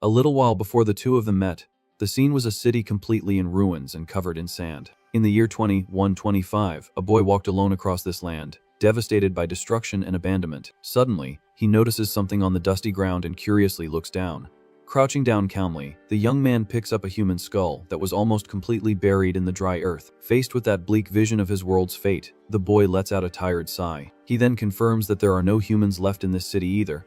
A little while before the two of them met, the scene was a city completely in ruins and covered in sand. In the year 2125, a boy walked alone across this land, devastated by destruction and abandonment. Suddenly, he notices something on the dusty ground and curiously looks down. Crouching down calmly, the young man picks up a human skull that was almost completely buried in the dry earth. Faced with that bleak vision of his world's fate, the boy lets out a tired sigh. He then confirms that there are no humans left in this city either.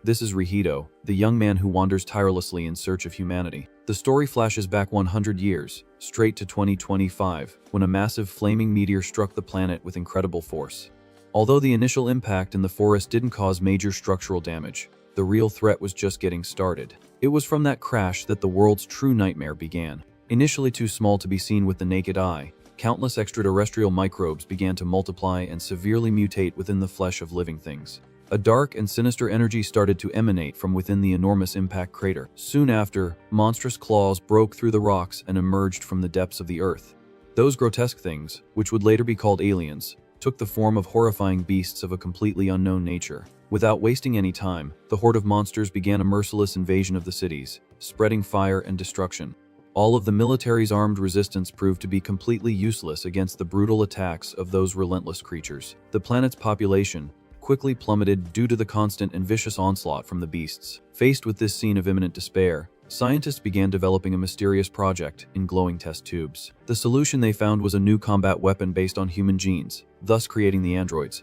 This is Rihito, the young man who wanders tirelessly in search of humanity. The story flashes back 100 years, straight to 2025, when a massive flaming meteor struck the planet with incredible force. Although the initial impact in the forest didn't cause major structural damage, the real threat was just getting started. It was from that crash that the world's true nightmare began. Initially too small to be seen with the naked eye, countless extraterrestrial microbes began to multiply and severely mutate within the flesh of living things. A dark and sinister energy started to emanate from within the enormous impact crater. Soon after, monstrous claws broke through the rocks and emerged from the depths of the earth. Those grotesque things, which would later be called aliens, took the form of horrifying beasts of a completely unknown nature. Without wasting any time, the horde of monsters began a merciless invasion of the cities, spreading fire and destruction. All of the military's armed resistance proved to be completely useless against the brutal attacks of those relentless creatures. The planet's population quickly plummeted due to the constant and vicious onslaught from the beasts. Faced with this scene of imminent despair, scientists began developing a mysterious project in glowing test tubes. The solution they found was a new combat weapon based on human genes, thus creating the androids,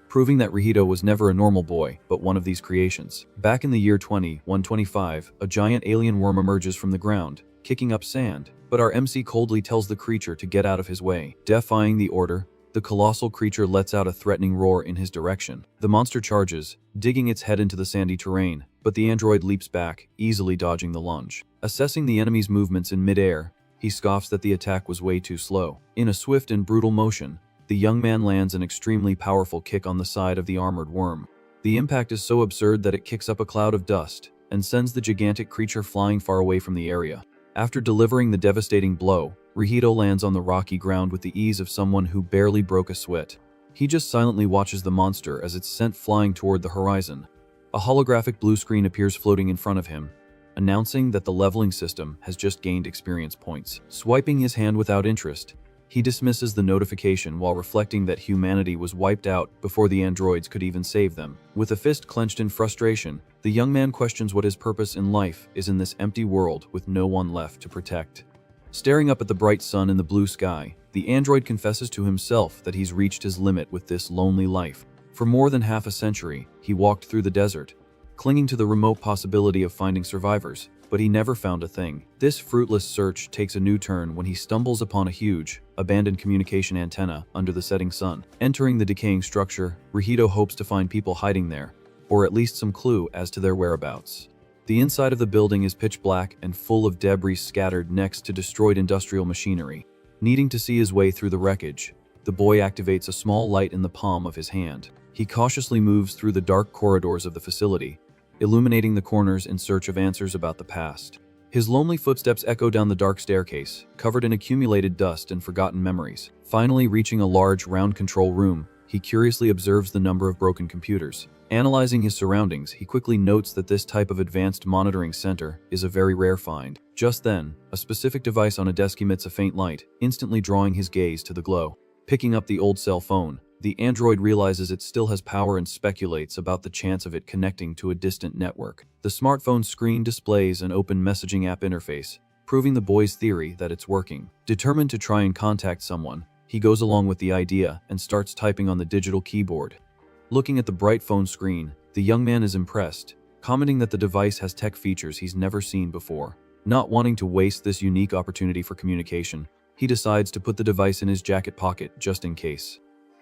proving that Rihito was never a normal boy, but one of these creations. Back in the year 2125, a giant alien worm emerges from the ground, kicking up sand, but our MC coldly tells the creature to get out of his way. Defying the order, the colossal creature lets out a threatening roar in his direction. The monster charges, digging its head into the sandy terrain, but the android leaps back, easily dodging the lunge. Assessing the enemy's movements in midair, he scoffs that the attack was way too slow. In a swift and brutal motion, the young man lands an extremely powerful kick on the side of the armored worm. The impact is so absurd that it kicks up a cloud of dust and sends the gigantic creature flying far away from the area. After delivering the devastating blow, Rihito lands on the rocky ground with the ease of someone who barely broke a sweat. He just silently watches the monster as it's sent flying toward the horizon. A holographic blue screen appears floating in front of him, announcing that the leveling system has just gained experience points. Swiping his hand without interest, he dismisses the notification while reflecting that humanity was wiped out before the androids could even save them. With a fist clenched in frustration, the young man questions what his purpose in life is in this empty world with no one left to protect. Staring up at the bright sun in the blue sky, the android confesses to himself that he's reached his limit with this lonely life. For more than half a century, he walked through the desert, clinging to the remote possibility of finding survivors, but he never found a thing. This fruitless search takes a new turn when he stumbles upon a huge, abandoned communication antenna under the setting sun. Entering the decaying structure, Rihito hopes to find people hiding there, or at least some clue as to their whereabouts. The inside of the building is pitch black and full of debris scattered next to destroyed industrial machinery. Needing to see his way through the wreckage, the boy activates a small light in the palm of his hand. He cautiously moves through the dark corridors of the facility, illuminating the corners in search of answers about the past. His lonely footsteps echo down the dark staircase, covered in accumulated dust and forgotten memories. Finally reaching a large, round control room, he curiously observes the number of broken computers. Analyzing his surroundings, he quickly notes that this type of advanced monitoring center is a very rare find. Just then, a specific device on a desk emits a faint light, instantly drawing his gaze to the glow. Picking up the old cell phone, the android realizes it still has power and speculates about the chance of it connecting to a distant network. The smartphone screen displays an open messaging app interface, proving the boy's theory that it's working. Determined to try and contact someone, he goes along with the idea and starts typing on the digital keyboard. Looking at the bright phone screen, the young man is impressed, commenting that the device has tech features he's never seen before. Not wanting to waste this unique opportunity for communication, he decides to put the device in his jacket pocket just in case.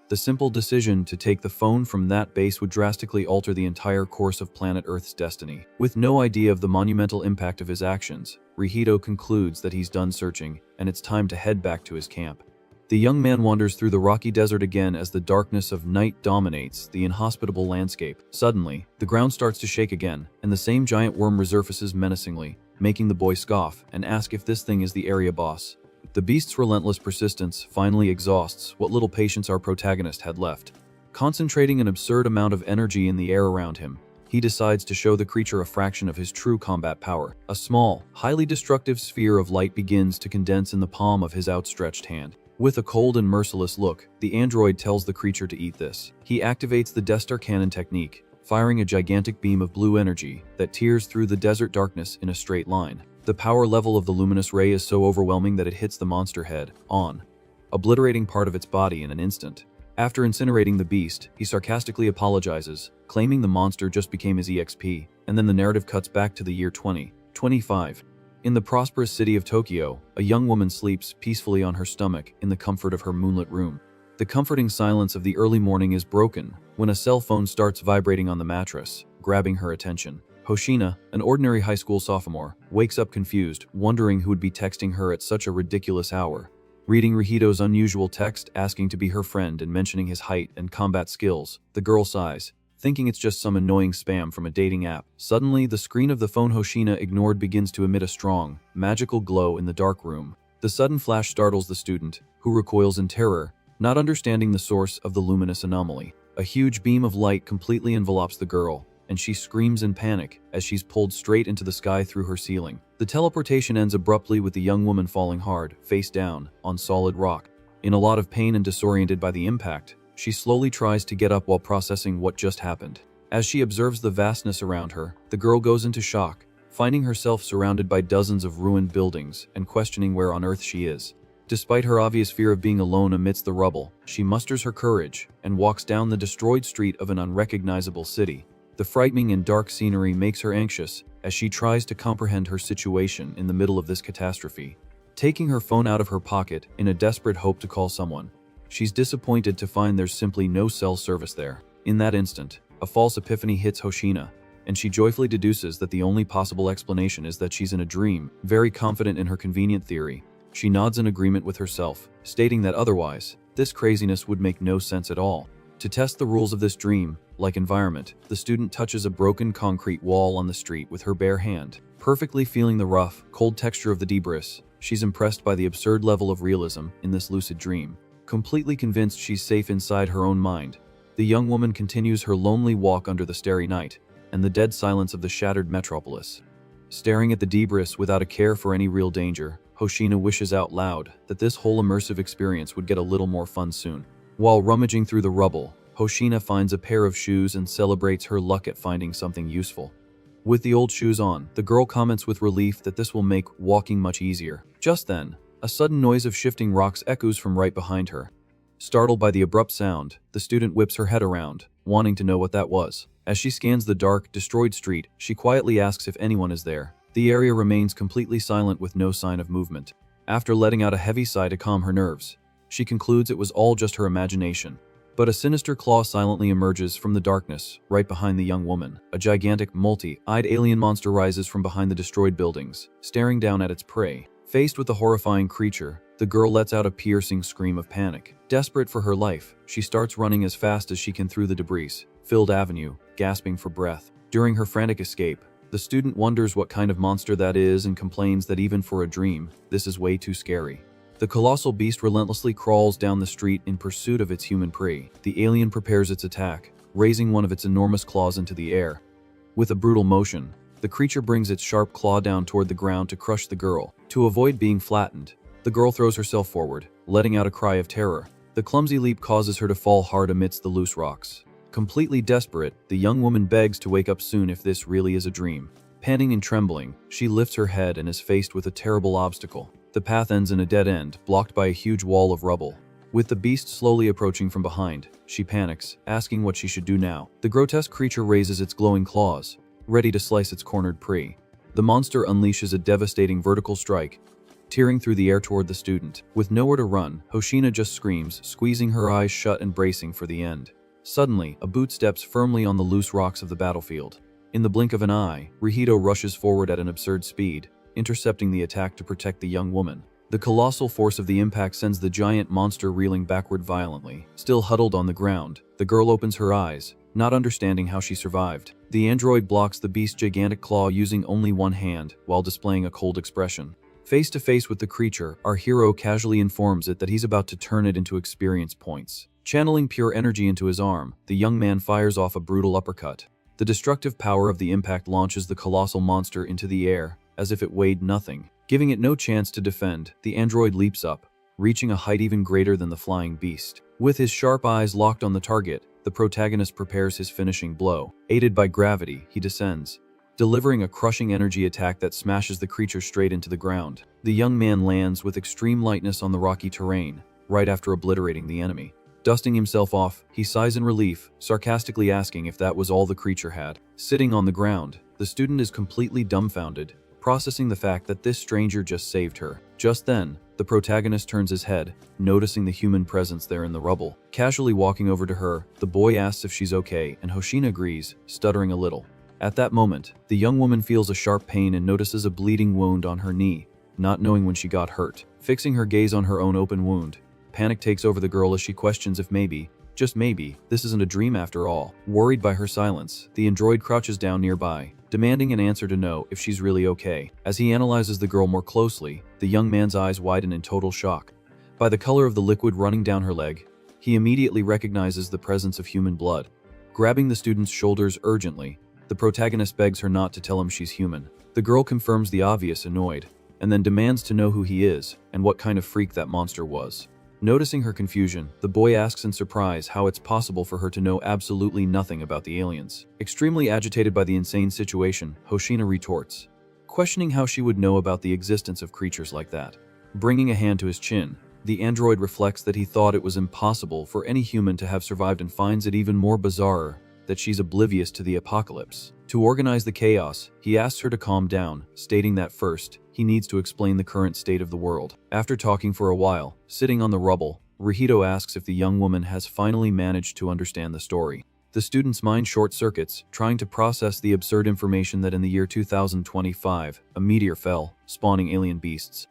The simple decision to take the phone from that base would drastically alter the entire course of planet Earth's destiny. With no idea of the monumental impact of his actions, Rihito concludes that he's done searching and it's time to head back to his camp. The young man wanders through the rocky desert again as the darkness of night dominates the inhospitable landscape. Suddenly, the ground starts to shake again, and the same giant worm resurfaces menacingly, making the boy scoff and ask if this thing is the area boss. The beast's relentless persistence finally exhausts what little patience our protagonist had left. Concentrating an absurd amount of energy in the air around him, he decides to show the creature a fraction of his true combat power. A small, highly destructive sphere of light begins to condense in the palm of his outstretched hand. With a cold and merciless look, the android tells the creature to eat this. He activates the Destar cannon technique, firing a gigantic beam of blue energy that tears through the desert darkness in a straight line. The power level of the luminous ray is so overwhelming that it hits the monster head on, obliterating part of its body in an instant. After incinerating the beast, he sarcastically apologizes, claiming the monster just became his EXP, and then the narrative cuts back to the year 2025. In the prosperous city of Tokyo, a young woman sleeps peacefully on her stomach in the comfort of her moonlit room. The comforting silence of the early morning is broken when a cell phone starts vibrating on the mattress, grabbing her attention. Hoshina, an ordinary high school sophomore, wakes up confused, wondering who would be texting her at such a ridiculous hour. Reading Rihito's unusual text asking to be her friend and mentioning his height and combat skills, the girl sighs, thinking it's just some annoying spam from a dating app. Suddenly, the screen of the phone Hoshina ignored begins to emit a strong, magical glow in the dark room. The sudden flash startles the student, who recoils in terror, not understanding the source of the luminous anomaly. A huge beam of light completely envelops the girl, and she screams in panic as she's pulled straight into the sky through her ceiling. The teleportation ends abruptly with the young woman falling hard, face down, on solid rock. In a lot of pain and disoriented by the impact, she slowly tries to get up while processing what just happened. As she observes the vastness around her, the girl goes into shock, finding herself surrounded by dozens of ruined buildings and questioning where on earth she is. Despite her obvious fear of being alone amidst the rubble, she musters her courage and walks down the destroyed street of an unrecognizable city. The frightening and dark scenery makes her anxious as she tries to comprehend her situation in the middle of this catastrophe. Taking her phone out of her pocket in a desperate hope to call someone, she's disappointed to find there's simply no cell service there. In that instant, a false epiphany hits Hoshina, and she joyfully deduces that the only possible explanation is that she's in a dream. Very confident in her convenient theory, she nods in agreement with herself, stating that otherwise, this craziness would make no sense at all. To test the rules of this dream-like environment, the student touches a broken concrete wall on the street with her bare hand. Perfectly feeling the rough, cold texture of the debris, she's impressed by the absurd level of realism in this lucid dream. Completely convinced she's safe inside her own mind, the young woman continues her lonely walk under the starry night and the dead silence of the shattered metropolis. Staring at the debris without a care for any real danger, Hoshina wishes out loud that this whole immersive experience would get a little more fun soon. While rummaging through the rubble, Hoshina finds a pair of shoes and celebrates her luck at finding something useful. With the old shoes on, the girl comments with relief that this will make walking much easier. Just then, a sudden noise of shifting rocks echoes from right behind her. Startled by the abrupt sound, the student whips her head around, wanting to know what that was. As she scans the dark, destroyed street, she quietly asks if anyone is there. The area remains completely silent with no sign of movement. After letting out a heavy sigh to calm her nerves, she concludes it was all just her imagination. But a sinister claw silently emerges from the darkness, right behind the young woman. A gigantic, multi-eyed alien monster rises from behind the destroyed buildings, staring down at its prey. Faced with the horrifying creature, the girl lets out a piercing scream of panic. Desperate for her life, she starts running as fast as she can through the debris-filled avenue, gasping for breath. During her frantic escape, the student wonders what kind of monster that is and complains that even for a dream, this is way too scary. The colossal beast relentlessly crawls down the street in pursuit of its human prey. The alien prepares its attack, raising one of its enormous claws into the air. With a brutal motion, the creature brings its sharp claw down toward the ground to crush the girl. To avoid being flattened, the girl throws herself forward, letting out a cry of terror. The clumsy leap causes her to fall hard amidst the loose rocks. Completely desperate, the young woman begs to wake up soon if this really is a dream. Panting and trembling, she lifts her head and is faced with a terrible obstacle. The path ends in a dead end, blocked by a huge wall of rubble. With the beast slowly approaching from behind, she panics, asking what she should do now. The grotesque creature raises its glowing claws, ready to slice its cornered prey. The monster unleashes a devastating vertical strike, tearing through the air toward the student. With nowhere to run, Hoshina just screams, squeezing her eyes shut and bracing for the end. Suddenly, a boot steps firmly on the loose rocks of the battlefield. In the blink of an eye, Rihito rushes forward at an absurd speed, intercepting the attack to protect the young woman. The colossal force of the impact sends the giant monster reeling backward violently. Still huddled on the ground, the girl opens her eyes, not understanding how she survived. The android blocks the beast's gigantic claw using only one hand, while displaying a cold expression. Face to face with the creature, our hero casually informs it that he's about to turn it into experience points. Channeling pure energy into his arm, the young man fires off a brutal uppercut. The destructive power of the impact launches the colossal monster into the air, as if it weighed nothing. Giving it no chance to defend, the android leaps up, reaching a height even greater than the flying beast. With his sharp eyes locked on the target, the protagonist prepares his finishing blow. Aided by gravity, he descends, delivering a crushing energy attack that smashes the creature straight into the ground. The young man lands with extreme lightness on the rocky terrain, right after obliterating the enemy. Dusting himself off, he sighs in relief, sarcastically asking if that was all the creature had. Sitting on the ground, the student is completely dumbfounded, processing the fact that this stranger just saved her. Just then, the protagonist turns his head, noticing the human presence there in the rubble. Casually walking over to her, the boy asks if she's okay, and Hoshina agrees, stuttering a little. At that moment, the young woman feels a sharp pain and notices a bleeding wound on her knee, not knowing when she got hurt. Fixing her gaze on her own open wound, panic takes over the girl as she questions if maybe, just maybe, this isn't a dream after all. Worried by her silence, the android crouches down nearby, demanding an answer to know if she's really okay. As he analyzes the girl more closely, the young man's eyes widen in total shock. By the color of the liquid running down her leg, he immediately recognizes the presence of human blood. Grabbing the student's shoulders urgently, the protagonist begs her not to tell him she's human. The girl confirms the obvious, annoyed, and then demands to know who he is and what kind of freak that monster was. Noticing her confusion, the boy asks in surprise how it's possible for her to know absolutely nothing about the aliens. Extremely agitated by the insane situation, Hoshina retorts, questioning how she would know about the existence of creatures like that. Bringing a hand to his chin, the android reflects that he thought it was impossible for any human to have survived and finds it even more bizarre that she's oblivious to the apocalypse. To organize the chaos, he asks her to calm down, stating that first, he needs to explain the current state of the world. After talking for a while, sitting on the rubble, Rihito asks if the young woman has finally managed to understand the story. The student's mind short-circuits, trying to process the absurd information that in the year 2025, a meteor fell, spawning alien beasts.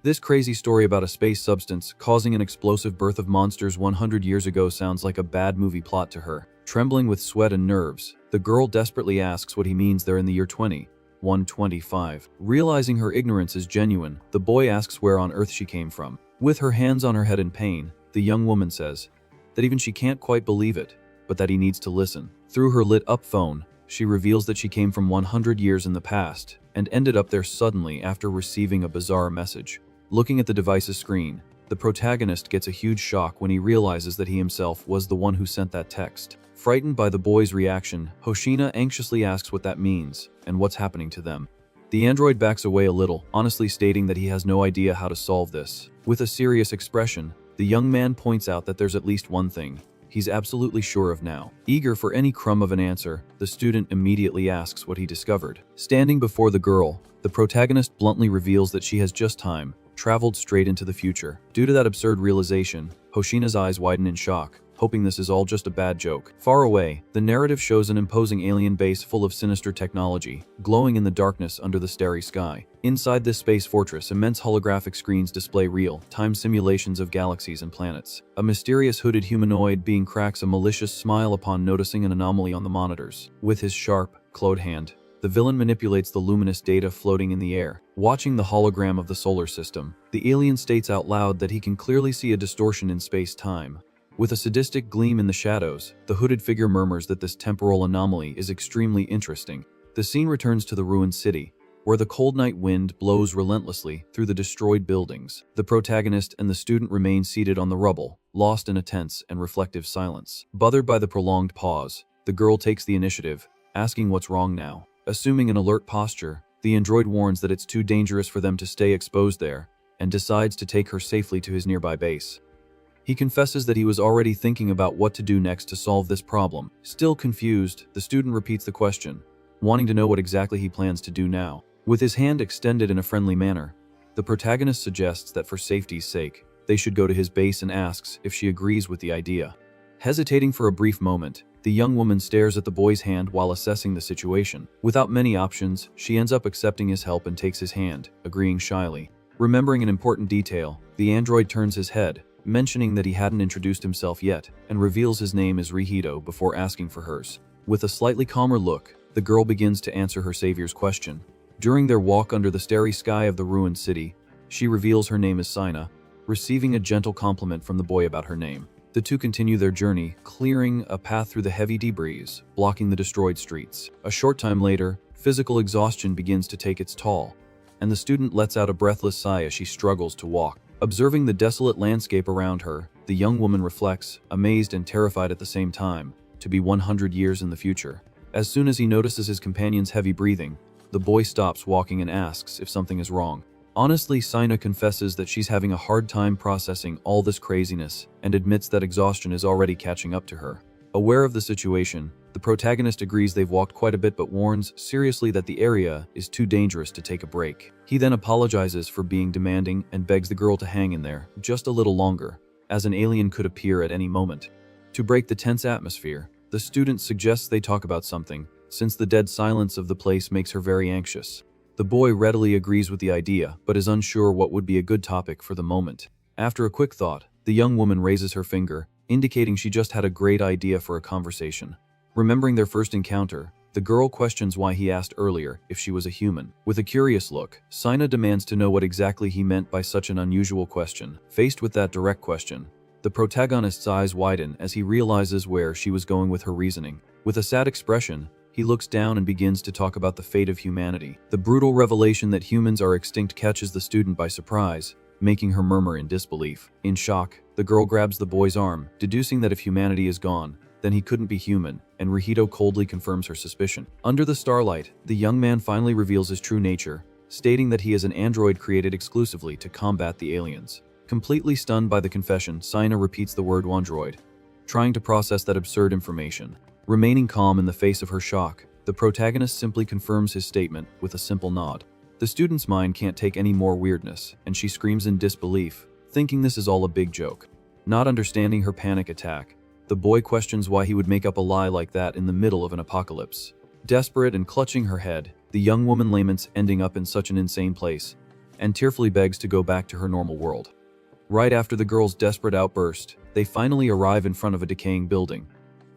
This crazy story about a space substance causing an explosive birth of monsters 100 years ago sounds like a bad movie plot to her. Trembling with sweat and nerves, the girl desperately asks what he means there in the year 2125. Realizing her ignorance is genuine, the boy asks where on earth she came from. With her hands on her head in pain, the young woman says that even she can't quite believe it, but that he needs to listen. Through her lit-up phone, she reveals that she came from 100 years in the past and ended up there suddenly after receiving a bizarre message. Looking at the device's screen, the protagonist gets a huge shock when he realizes that he himself was the one who sent that text. Frightened by the boy's reaction, Hoshina anxiously asks what that means and what's happening to them. The android backs away a little, honestly stating that he has no idea how to solve this. With a serious expression, the young man points out that there's at least one thing he's absolutely sure of now. Eager for any crumb of an answer, the student immediately asks what he discovered. Standing before the girl, the protagonist bluntly reveals that she has just traveled straight into the future. Due to that absurd realization, Hoshina's eyes widen in shock, hoping this is all just a bad joke. Far away, the narrative shows an imposing alien base full of sinister technology, glowing in the darkness under the starry sky. Inside this space fortress, immense holographic screens display real-time simulations of galaxies and planets. A mysterious hooded humanoid being cracks a malicious smile upon noticing an anomaly on the monitors. With his sharp, clawed hand, the villain manipulates the luminous data floating in the air. Watching the hologram of the solar system, the alien states out loud that he can clearly see a distortion in space-time. With a sadistic gleam in the shadows, the hooded figure murmurs that this temporal anomaly is extremely interesting. The scene returns to the ruined city, where the cold night wind blows relentlessly through the destroyed buildings. The protagonist and the student remain seated on the rubble, lost in a tense and reflective silence. Bothered by the prolonged pause, the girl takes the initiative, asking what's wrong now. Assuming an alert posture, the android warns that it's too dangerous for them to stay exposed there, and decides to take her safely to his nearby base. He confesses that he was already thinking about what to do next to solve this problem. Still confused, the student repeats the question, wanting to know what exactly he plans to do now. With his hand extended in a friendly manner, the protagonist suggests that for safety's sake, they should go to his base and asks if she agrees with the idea. Hesitating for a brief moment, the young woman stares at the boy's hand while assessing the situation. Without many options, she ends up accepting his help and takes his hand, agreeing shyly. Remembering an important detail, the android turns his head, mentioning that he hadn't introduced himself yet, and reveals his name is Rihito before asking for hers. With a slightly calmer look, the girl begins to answer her savior's question. During their walk under the starry sky of the ruined city, she reveals her name is Sina, receiving a gentle compliment from the boy about her name. The two continue their journey, clearing a path through the heavy debris, blocking the destroyed streets. A short time later, physical exhaustion begins to take its toll, and the student lets out a breathless sigh as she struggles to walk. Observing the desolate landscape around her, the young woman reflects, amazed and terrified at the same time, to be 100 years in the future. As soon as he notices his companion's heavy breathing, the boy stops walking and asks if something is wrong. Honestly, Sina confesses that she's having a hard time processing all this craziness and admits that exhaustion is already catching up to her. Aware of the situation, the protagonist agrees they've walked quite a bit but warns seriously that the area is too dangerous to take a break. He then apologizes for being demanding and begs the girl to hang in there just a little longer, as an alien could appear at any moment. To break the tense atmosphere, the student suggests they talk about something, since the dead silence of the place makes her very anxious. The boy readily agrees with the idea, but is unsure what would be a good topic for the moment. After a quick thought, the young woman raises her finger, indicating she just had a great idea for a conversation. Remembering their first encounter, the girl questions why he asked earlier if she was a human. With a curious look, Sina demands to know what exactly he meant by such an unusual question. Faced with that direct question, the protagonist's eyes widen as he realizes where she was going with her reasoning. With a sad expression, he looks down and begins to talk about the fate of humanity. The brutal revelation that humans are extinct catches the student by surprise, making her murmur in disbelief. In shock, the girl grabs the boy's arm, deducing that if humanity is gone, then he couldn't be human, and Rihito coldly confirms her suspicion. Under the starlight, the young man finally reveals his true nature, stating that he is an android created exclusively to combat the aliens. Completely stunned by the confession, Sina repeats the word "android," trying to process that absurd information. Remaining calm in the face of her shock, the protagonist simply confirms his statement with a simple nod. The student's mind can't take any more weirdness, and she screams in disbelief, thinking this is all a big joke. Not understanding her panic attack, the boy questions why he would make up a lie like that in the middle of an apocalypse. Desperate and clutching her head, the young woman laments ending up in such an insane place, and tearfully begs to go back to her normal world. Right after the girl's desperate outburst, they finally arrive in front of a decaying building,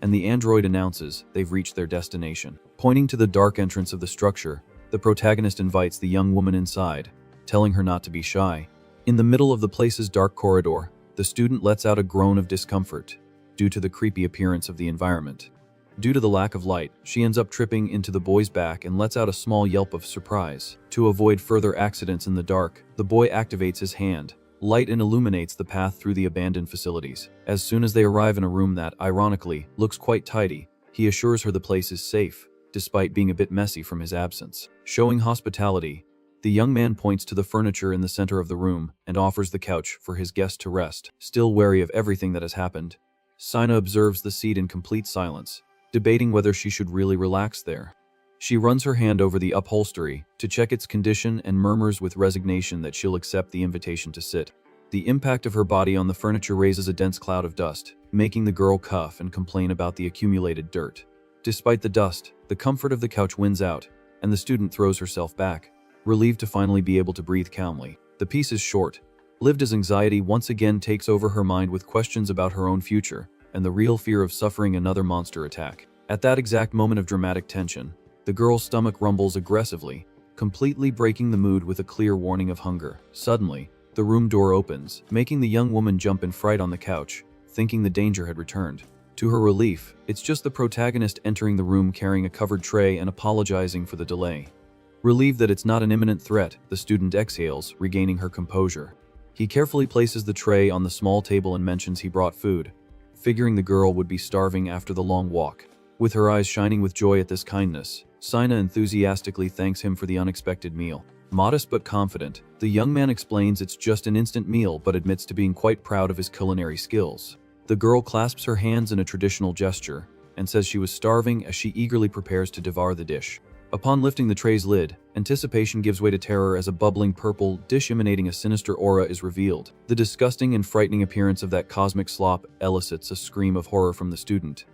and the android announces they've reached their destination. Pointing to the dark entrance of the structure, the protagonist invites the young woman inside, telling her not to be shy. In the middle of the place's dark corridor, the student lets out a groan of discomfort due to the creepy appearance of the environment. Due to the lack of light, she ends up tripping into the boy's back and lets out a small yelp of surprise. To avoid further accidents in the dark, the boy activates his hand. Light and illuminates the path through the abandoned facilities. As soon as they arrive in a room that, ironically, looks quite tidy, he assures her the place is safe, despite being a bit messy from his absence. Showing hospitality, the young man points to the furniture in the center of the room and offers the couch for his guest to rest. Still wary of everything that has happened, Sina observes the seat in complete silence, debating whether she should really relax there. She runs her hand over the upholstery to check its condition and murmurs with resignation that she'll accept the invitation to sit. The impact of her body on the furniture raises a dense cloud of dust, making the girl cough and complain about the accumulated dirt. Despite the dust, the comfort of the couch wins out, and the student throws herself back, relieved to finally be able to breathe calmly. The piece is short, lived as anxiety once again takes over her mind with questions about her own future and the real fear of suffering another monster attack. At that exact moment of dramatic tension, the girl's stomach rumbles aggressively, completely breaking the mood with a clear warning of hunger. Suddenly, the room door opens, making the young woman jump in fright on the couch, thinking the danger had returned. To her relief, it's just the protagonist entering the room carrying a covered tray and apologizing for the delay. Relieved that it's not an imminent threat, the student exhales, regaining her composure. He carefully places the tray on the small table and mentions he brought food, figuring the girl would be starving after the long walk. With her eyes shining with joy at this kindness, Sina enthusiastically thanks him for the unexpected meal. Modest but confident, the young man explains it's just an instant meal but admits to being quite proud of his culinary skills. The girl clasps her hands in a traditional gesture and says she was starving as she eagerly prepares to devour the dish. Upon lifting the tray's lid, anticipation gives way to terror as a bubbling purple dish emanating a sinister aura is revealed. The disgusting and frightening appearance of that cosmic slop elicits a scream of horror from the student,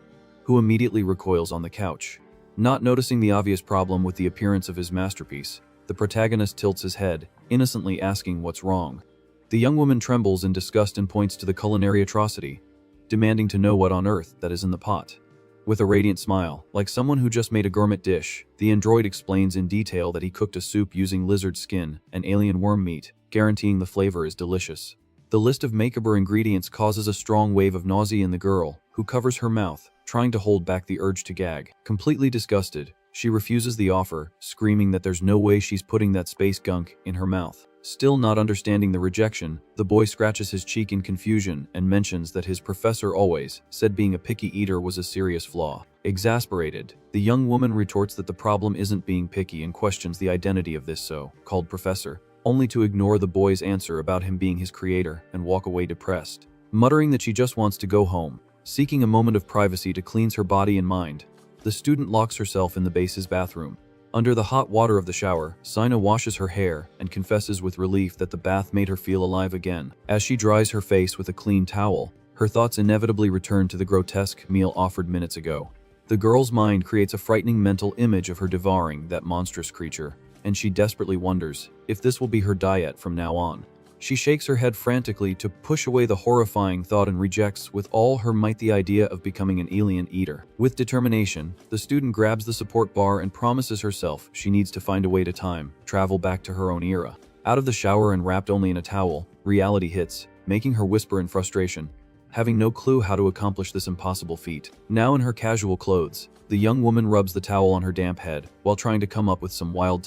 who immediately recoils on the couch. Not noticing the obvious problem with the appearance of his masterpiece, the protagonist tilts his head, innocently asking what's wrong. The young woman trembles in disgust and points to the culinary atrocity, demanding to know what on earth that is in the pot. With a radiant smile, like someone who just made a gourmet dish, the android explains in detail that he cooked a soup using lizard skin and alien worm meat, guaranteeing the flavor is delicious. The list of makeover ingredients causes a strong wave of nausea in the girl, who covers her mouth, trying to hold back the urge to gag. Completely disgusted, she refuses the offer, screaming that there's no way she's putting that space gunk in her mouth. Still not understanding the rejection, the boy scratches his cheek in confusion and mentions that his professor always said being a picky eater was a serious flaw. Exasperated, the young woman retorts that the problem isn't being picky and questions the identity of this so-called professor, only to ignore the boy's answer about him being his creator and walk away depressed. Muttering that she just wants to go home, seeking a moment of privacy to cleanse her body and mind, the student locks herself in the base's bathroom. Under the hot water of the shower, Sina washes her hair and confesses with relief that the bath made her feel alive again. As she dries her face with a clean towel, her thoughts inevitably return to the grotesque meal offered minutes ago. The girl's mind creates a frightening mental image of her devouring that monstrous creature, and she desperately wonders if this will be her diet from now on. She shakes her head frantically to push away the horrifying thought and rejects with all her might the idea of becoming an alien eater. With determination, the student grabs the support bar and promises herself she needs to find a way to travel back to her own era. Out of the shower and wrapped only in a towel, reality hits, making her whisper in frustration, having no clue how to accomplish this impossible feat. Now in her casual clothes, the young woman rubs the towel on her damp head while trying to come up with some wild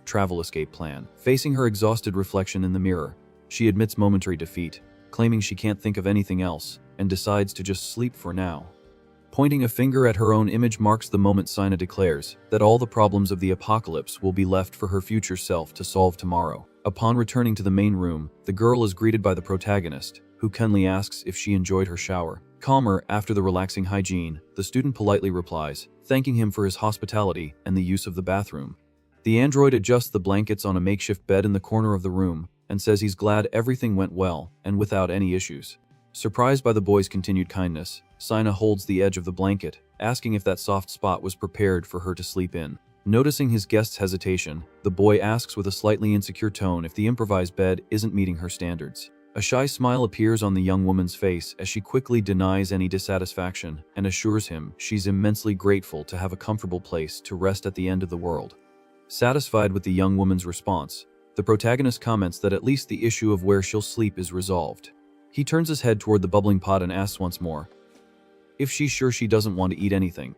travel escape plan. Facing her exhausted reflection in the mirror, she admits momentary defeat, claiming she can't think of anything else, and decides to just sleep for now. Pointing a finger at her own image marks the moment Sina declares that all the problems of the apocalypse will be left for her future self to solve tomorrow. Upon returning to the main room, the girl is greeted by the protagonist, who kindly asks if she enjoyed her shower. Calmer after the relaxing hygiene, the student politely replies, thanking him for his hospitality and the use of the bathroom. The android adjusts the blankets on a makeshift bed in the corner of the room, and says he's glad everything went well and without any issues. Surprised by the boy's continued kindness, Sina holds the edge of the blanket, asking if that soft spot was prepared for her to sleep in. Noticing his guest's hesitation, the boy asks with a slightly insecure tone if the improvised bed isn't meeting her standards. A shy smile appears on the young woman's face as she quickly denies any dissatisfaction and assures him she's immensely grateful to have a comfortable place to rest at the end of the world. Satisfied with the young woman's response, the protagonist comments that at least the issue of where she'll sleep is resolved. He turns his head toward the bubbling pot and asks once more if she's sure she doesn't want to eat anything.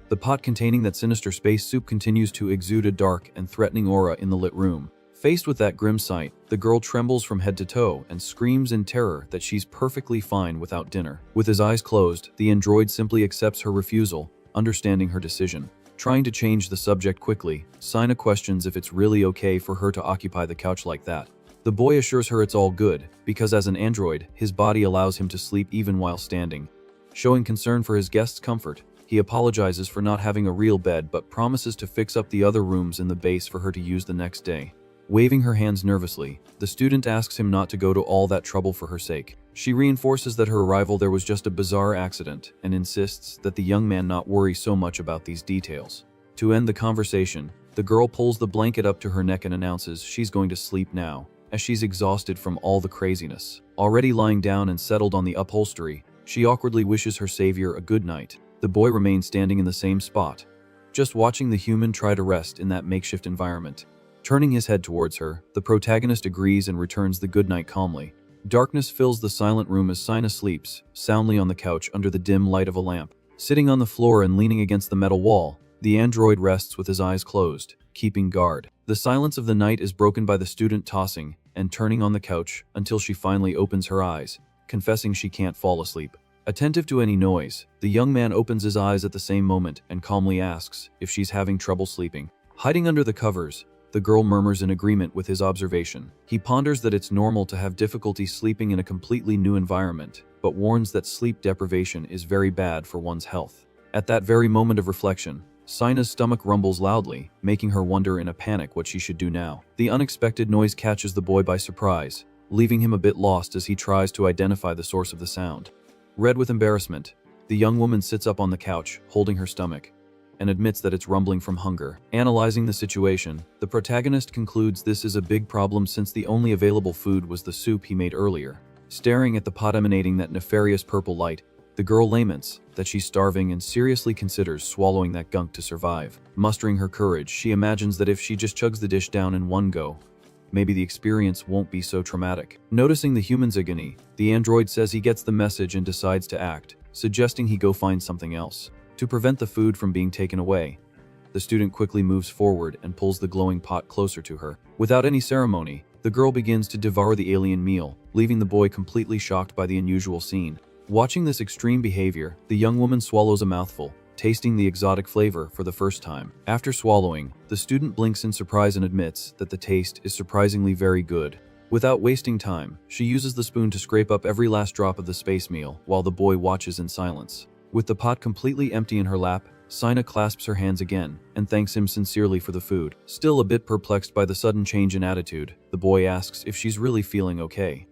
The pot containing that sinister space soup continues to exude a dark and threatening aura in the lit room. Faced with that grim sight, the girl trembles from head to toe and screams in terror that she's perfectly fine without dinner. With his eyes closed, the android simply accepts her refusal, understanding her decision. Trying to change the subject quickly, Sina questions if it's really okay for her to occupy the couch like that. The boy assures her it's all good, because as an android, his body allows him to sleep even while standing. Showing concern for his guest's comfort, he apologizes for not having a real bed but promises to fix up the other rooms in the base for her to use the next day. Waving her hands nervously, the student asks him not to go to all that trouble for her sake. She reinforces that her arrival there was just a bizarre accident and insists that the young man not worry so much about these details. To end the conversation, the girl pulls the blanket up to her neck and announces she's going to sleep now, as she's exhausted from all the craziness. Already lying down and settled on the upholstery, she awkwardly wishes her savior a good night. The boy remains standing in the same spot, just watching the human try to rest in that makeshift environment. Turning his head towards her, the protagonist agrees and returns the goodnight calmly. Darkness fills the silent room as Sina sleeps, soundly on the couch under the dim light of a lamp. Sitting on the floor and leaning against the metal wall, the android rests with his eyes closed, keeping guard. The silence of the night is broken by the student tossing and turning on the couch until she finally opens her eyes, confessing she can't fall asleep. Attentive to any noise, the young man opens his eyes at the same moment and calmly asks if she's having trouble sleeping. Hiding under the covers, the girl murmurs in agreement with his observation. He ponders that it's normal to have difficulty sleeping in a completely new environment, but warns that sleep deprivation is very bad for one's health. At that very moment of reflection, Sina's stomach rumbles loudly, making her wonder in a panic what she should do now. The unexpected noise catches the boy by surprise, leaving him a bit lost as he tries to identify the source of the sound. Red with embarrassment, the young woman sits up on the couch, holding her stomach, and admits that it's rumbling from hunger. Analyzing the situation, the protagonist concludes this is a big problem since the only available food was the soup he made earlier. Staring at the pot emanating that nefarious purple light, the girl laments that she's starving and seriously considers swallowing that gunk to survive. Mustering her courage, she imagines that if she just chugs the dish down in one go, maybe the experience won't be so traumatic. Noticing the human's agony, the android says he gets the message and decides to act, suggesting he go find something else. To prevent the food from being taken away, the student quickly moves forward and pulls the glowing pot closer to her. Without any ceremony, the girl begins to devour the alien meal, leaving the boy completely shocked by the unusual scene. Watching this extreme behavior, the young woman swallows a mouthful, tasting the exotic flavor for the first time. After swallowing, the student blinks in surprise and admits that the taste is surprisingly very good. Without wasting time, she uses the spoon to scrape up every last drop of the space meal while the boy watches in silence. With the pot completely empty in her lap, Sina clasps her hands again and thanks him sincerely for the food. Still a bit perplexed by the sudden change in attitude, the boy asks if she's really feeling okay.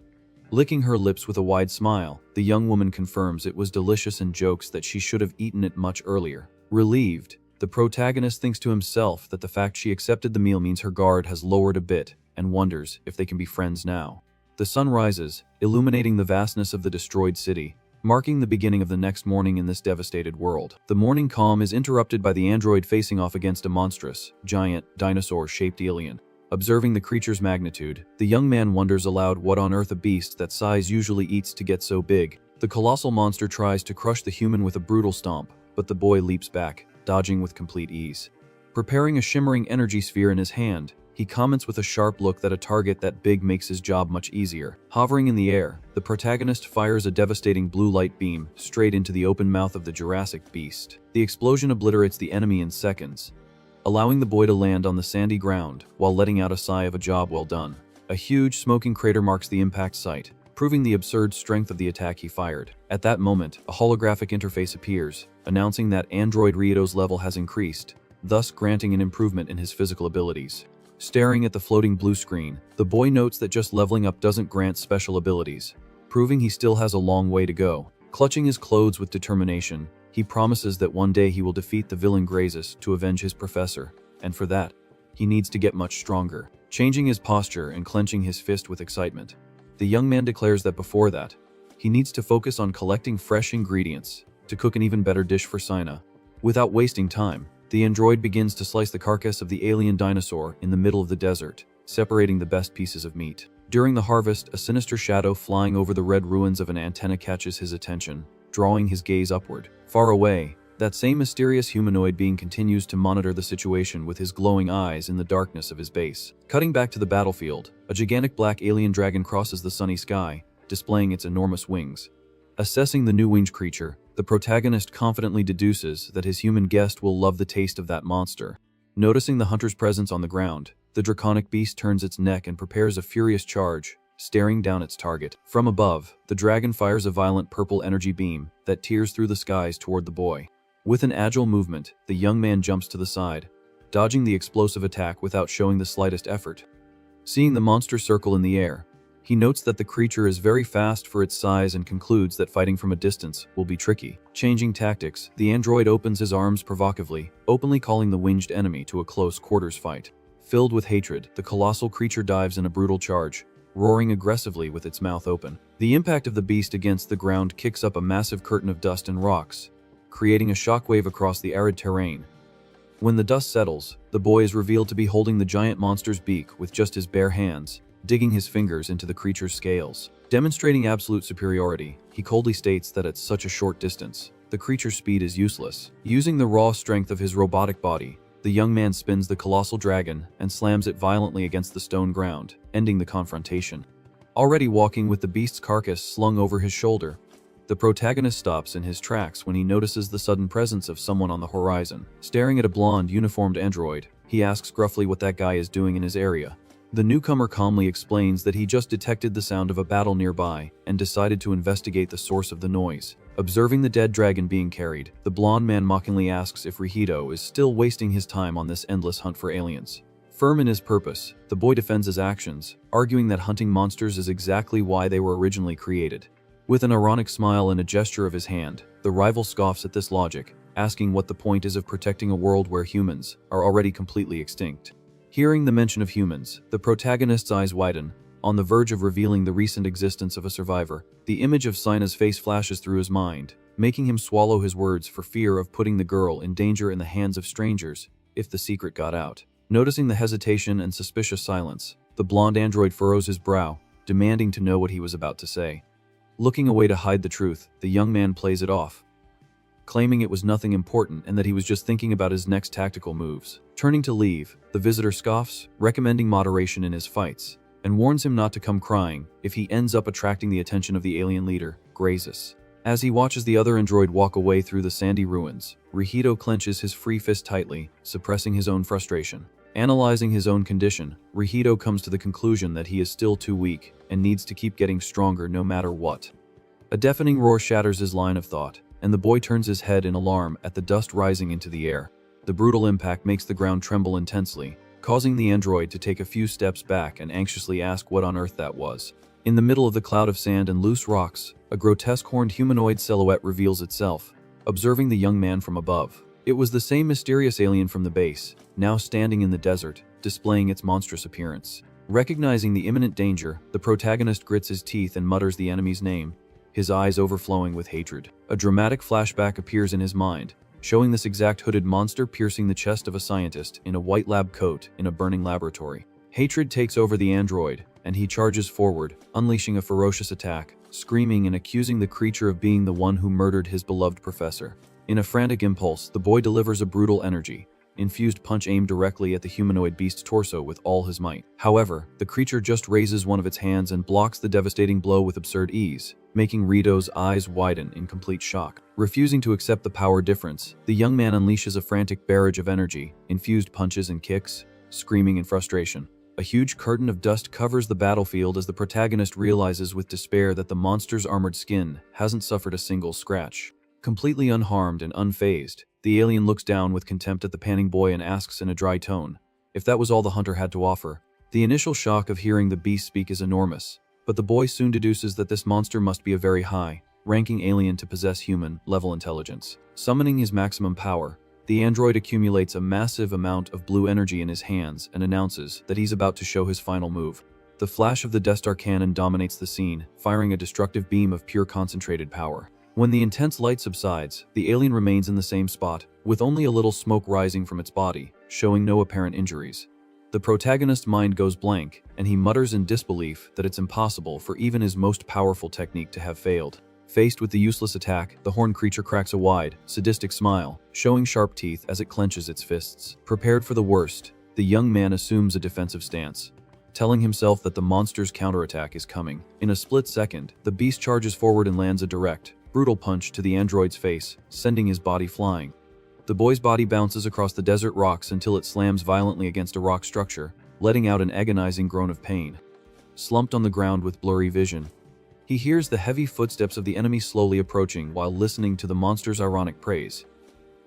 Licking her lips with a wide smile, the young woman confirms it was delicious and jokes that she should have eaten it much earlier. Relieved, the protagonist thinks to himself that the fact she accepted the meal means her guard has lowered a bit and wonders if they can be friends now. The sun rises, illuminating the vastness of the destroyed city, marking the beginning of the next morning in this devastated world. The morning calm is interrupted by the android facing off against a monstrous, giant, dinosaur-shaped alien. Observing the creature's magnitude, the young man wonders aloud what on earth a beast that size usually eats to get so big. The colossal monster tries to crush the human with a brutal stomp, but the boy leaps back, dodging with complete ease. Preparing a shimmering energy sphere in his hand, he comments with a sharp look that a target that big makes his job much easier. Hovering in the air, the protagonist fires a devastating blue light beam straight into the open mouth of the Jurassic beast. The explosion obliterates the enemy in seconds, allowing the boy to land on the sandy ground while letting out a sigh of a job well done. A huge smoking crater marks the impact site, proving the absurd strength of the attack he fired. At that moment, a holographic interface appears, announcing that android Rito's level has increased, thus granting an improvement in his physical abilities. Staring at the floating blue screen, the boy notes that just leveling up doesn't grant special abilities, proving he still has a long way to go. Clutching his clothes with determination, he promises that one day he will defeat the villain Grazes to avenge his professor, and for that, he needs to get much stronger. Changing his posture and clenching his fist with excitement, the young man declares that before that, he needs to focus on collecting fresh ingredients to cook an even better dish for Sina. Without wasting time, the android begins to slice the carcass of the alien dinosaur in the middle of the desert, separating the best pieces of meat. During the harvest, a sinister shadow flying over the red ruins of an antenna catches his attention, drawing his gaze upward. Far away, that same mysterious humanoid being continues to monitor the situation with his glowing eyes in the darkness of his base. Cutting back to the battlefield, a gigantic black alien dragon crosses the sunny sky, displaying its enormous wings. Assessing the new winged creature, the protagonist confidently deduces that his human guest will love the taste of that monster. Noticing the hunter's presence on the ground, the draconic beast turns its neck and prepares a furious charge, staring down its target. From above, the dragon fires a violent purple energy beam that tears through the skies toward the boy. With an agile movement, the young man jumps to the side, dodging the explosive attack without showing the slightest effort. Seeing the monster circle in the air, he notes that the creature is very fast for its size and concludes that fighting from a distance will be tricky. Changing tactics, the android opens his arms provocatively, openly calling the winged enemy to a close quarters fight. Filled with hatred, the colossal creature dives in a brutal charge, roaring aggressively with its mouth open. The impact of the beast against the ground kicks up a massive curtain of dust and rocks, creating a shockwave across the arid terrain. When the dust settles, the boy is revealed to be holding the giant monster's beak with just his bare hands, digging his fingers into the creature's scales. Demonstrating absolute superiority, he coldly states that at such a short distance, the creature's speed is useless. Using the raw strength of his robotic body, the young man spins the colossal dragon and slams it violently against the stone ground, ending the confrontation. Already walking with the beast's carcass slung over his shoulder, the protagonist stops in his tracks when he notices the sudden presence of someone on the horizon. Staring at a blonde, uniformed android, he asks gruffly what that guy is doing in his area. The newcomer calmly explains that he just detected the sound of a battle nearby and decided to investigate the source of the noise. Observing the dead dragon being carried, the blonde man mockingly asks if Rihito is still wasting his time on this endless hunt for aliens. Firm in his purpose, the boy defends his actions, arguing that hunting monsters is exactly why they were originally created. With an ironic smile and a gesture of his hand, the rival scoffs at this logic, asking what the point is of protecting a world where humans are already completely extinct. Hearing the mention of humans, the protagonist's eyes widen, on the verge of revealing the recent existence of a survivor. The image of Sina's face flashes through his mind, making him swallow his words for fear of putting the girl in danger in the hands of strangers if the secret got out. Noticing the hesitation and suspicious silence, The blonde android furrows his brow, demanding to know what he was about to say. Looking away to hide the truth, the young man plays it off, claiming it was nothing important and that he was just thinking about his next tactical moves. Turning to leave, the visitor scoffs, recommending moderation in his fights, and warns him not to come crying if he ends up attracting the attention of the alien leader, Grazes. As he watches the other android walk away through the sandy ruins, Rihito clenches his free fist tightly, suppressing his own frustration. Analyzing his own condition, Rihito comes to the conclusion that he is still too weak and needs to keep getting stronger no matter what. A deafening roar shatters his line of thought, and the boy turns his head in alarm at the dust rising into the air. The brutal impact makes the ground tremble intensely, causing the android to take a few steps back and anxiously ask what on earth that was. In the middle of the cloud of sand and loose rocks, a grotesque horned humanoid silhouette reveals itself, observing the young man from above. It was the same mysterious alien from the base, now standing in the desert, displaying its monstrous appearance. Recognizing the imminent danger, the protagonist grits his teeth and mutters the enemy's name, his eyes overflowing with hatred. A dramatic flashback appears in his mind, showing this exact hooded monster piercing the chest of a scientist in a white lab coat in a burning laboratory. Hatred takes over the android, and he charges forward, unleashing a ferocious attack, screaming and accusing the creature of being the one who murdered his beloved professor. In a frantic impulse, the boy delivers a brutal energy-infused punch aimed directly at the humanoid beast's torso with all his might. However, the creature just raises one of its hands and blocks the devastating blow with absurd ease, making Rito's eyes widen in complete shock. Refusing to accept the power difference, the young man unleashes a frantic barrage of energy-infused punches and kicks, screaming in frustration. A huge curtain of dust covers the battlefield as the protagonist realizes with despair that the monster's armored skin hasn't suffered a single scratch. Completely unharmed and unfazed, the alien looks down with contempt at the panting boy and asks in a dry tone if that was all the hunter had to offer. The initial shock of hearing the beast speak is enormous, but the boy soon deduces that this monster must be a very high-ranking alien to possess human-level intelligence. Summoning his maximum power, the android accumulates a massive amount of blue energy in his hands and announces that he's about to show his final move. The flash of the Death Star cannon dominates the scene, firing a destructive beam of pure concentrated power. When the intense light subsides, the alien remains in the same spot, with only a little smoke rising from its body, showing no apparent injuries. The protagonist's mind goes blank, and he mutters in disbelief that it's impossible for even his most powerful technique to have failed. Faced with the useless attack, the horned creature cracks a wide, sadistic smile, showing sharp teeth as it clenches its fists. Prepared for the worst, the young man assumes a defensive stance, telling himself that the monster's counterattack is coming. In a split second, the beast charges forward and lands a direct, brutal punch to the android's face, sending his body flying. The boy's body bounces across the desert rocks until it slams violently against a rock structure, letting out an agonizing groan of pain. Slumped on the ground with blurry vision, he hears the heavy footsteps of the enemy slowly approaching while listening to the monster's ironic praise,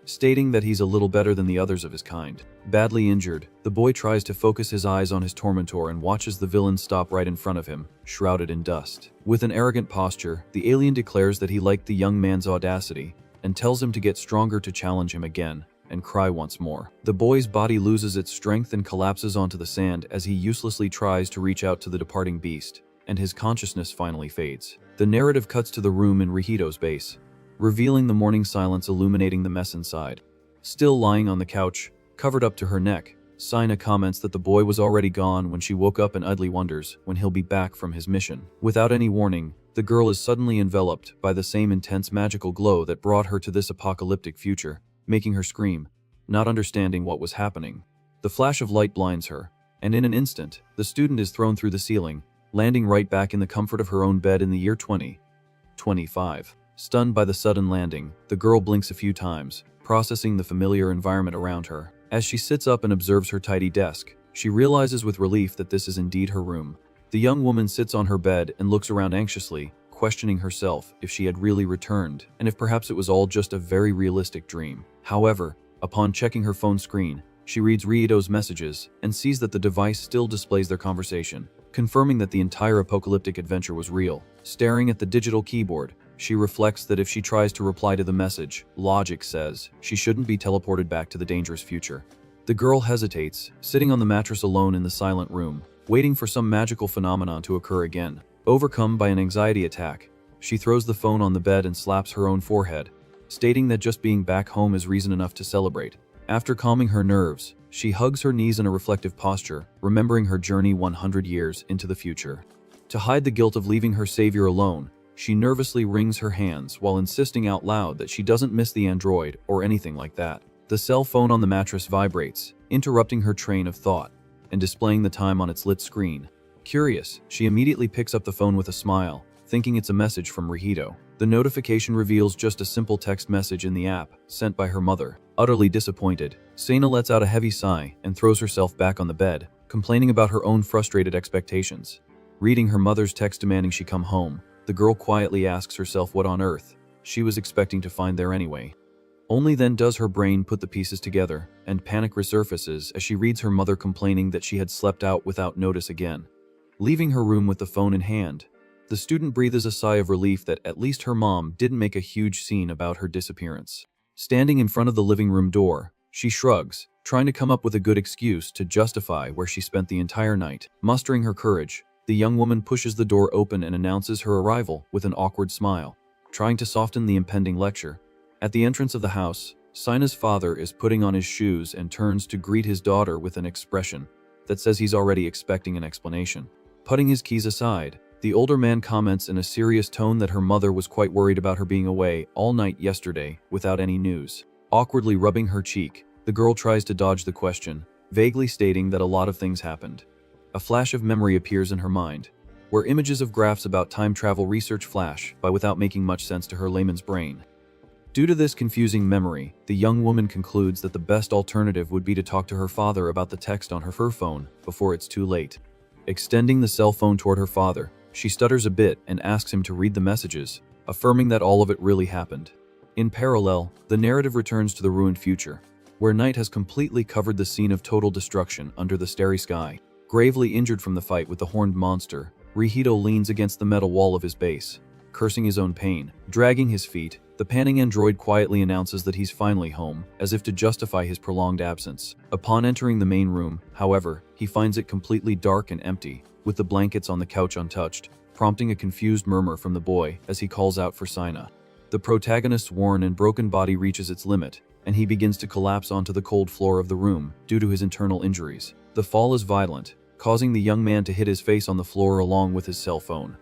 stating that he's a little better than the others of his kind. Badly injured, the boy tries to focus his eyes on his tormentor and watches the villain stop right in front of him, shrouded in dust. With an arrogant posture, the alien declares that he liked the young man's audacity and tells him to get stronger to challenge him again and cry once more. The boy's body loses its strength and collapses onto the sand as he uselessly tries to reach out to the departing beast, and his consciousness finally fades. The narrative cuts to the room in Rihito's base, revealing the morning silence illuminating the mess inside. Still lying on the couch, covered up to her neck, Sina comments that the boy was already gone when she woke up and idly wonders when he'll be back from his mission. Without any warning, the girl is suddenly enveloped by the same intense magical glow that brought her to this apocalyptic future, making her scream, not understanding what was happening. The flash of light blinds her, and in an instant, the student is thrown through the ceiling, landing right back in the comfort of her own bed in the year 2025. Stunned by the sudden landing, the girl blinks a few times, processing the familiar environment around her. As she sits up and observes her tidy desk, she realizes with relief that this is indeed her room. The young woman sits on her bed and looks around anxiously, questioning herself if she had really returned, and if perhaps it was all just a very realistic dream. However, upon checking her phone screen, she reads Rito's messages and sees that the device still displays their conversation, confirming that the entire apocalyptic adventure was real. Staring at the digital keyboard, she reflects that if she tries to reply to the message, logic says she shouldn't be teleported back to the dangerous future. The girl hesitates, sitting on the mattress alone in the silent room, waiting for some magical phenomenon to occur again. Overcome by an anxiety attack, she throws the phone on the bed and slaps her own forehead, stating that just being back home is reason enough to celebrate. After calming her nerves, She hugs her knees in a reflective posture, remembering her journey 100 years into the future. To hide the guilt of leaving her savior alone, she nervously wrings her hands while insisting out loud that she doesn't miss the android or anything like that. The cell phone on the mattress vibrates, interrupting her train of thought and displaying the time on its lit screen. Curious, she immediately picks up the phone with a smile, thinking it's a message from Rihito. The notification reveals just a simple text message in the app, sent by her mother. Utterly disappointed, Sana lets out a heavy sigh and throws herself back on the bed, complaining about her own frustrated expectations. Reading her mother's text demanding she come home, the girl quietly asks herself what on earth she was expecting to find there anyway. Only then does her brain put the pieces together, and panic resurfaces as she reads her mother complaining that she had slept out without notice again. Leaving her room with the phone in hand, the student breathes a sigh of relief that at least her mom didn't make a huge scene about her disappearance. Standing in front of the living room door, she shrugs, trying to come up with a good excuse to justify where she spent the entire night. Mustering her courage, the young woman pushes the door open and announces her arrival with an awkward smile, trying to soften the impending lecture. At the entrance of the house, Sina's father is putting on his shoes and turns to greet his daughter with an expression that says he's already expecting an explanation. Putting his keys aside, the older man comments in a serious tone that her mother was quite worried about her being away all night yesterday without any news. Awkwardly rubbing her cheek, the girl tries to dodge the question, vaguely stating that a lot of things happened. A flash of memory appears in her mind, where images of graphs about time travel research flash by without making much sense to her layman's brain. Due to this confusing memory, the young woman concludes that the best alternative would be to talk to her father about the text on her phone before it's too late. Extending the cell phone toward her father, she stutters a bit and asks him to read the messages, affirming that all of it really happened. In parallel, the narrative returns to the ruined future, where night has completely covered the scene of total destruction under the starry sky. Gravely injured from the fight with the horned monster, Rihito leans against the metal wall of his base, cursing his own pain. Dragging his feet, the panting android quietly announces that he's finally home, as if to justify his prolonged absence. Upon entering the main room, however, he finds it completely dark and empty, with the blankets on the couch untouched, prompting a confused murmur from the boy as he calls out for Sina. The protagonist's worn and broken body reaches its limit, and he begins to collapse onto the cold floor of the room due to his internal injuries. The fall is violent, causing the young man to hit his face on the floor along with his cell phone,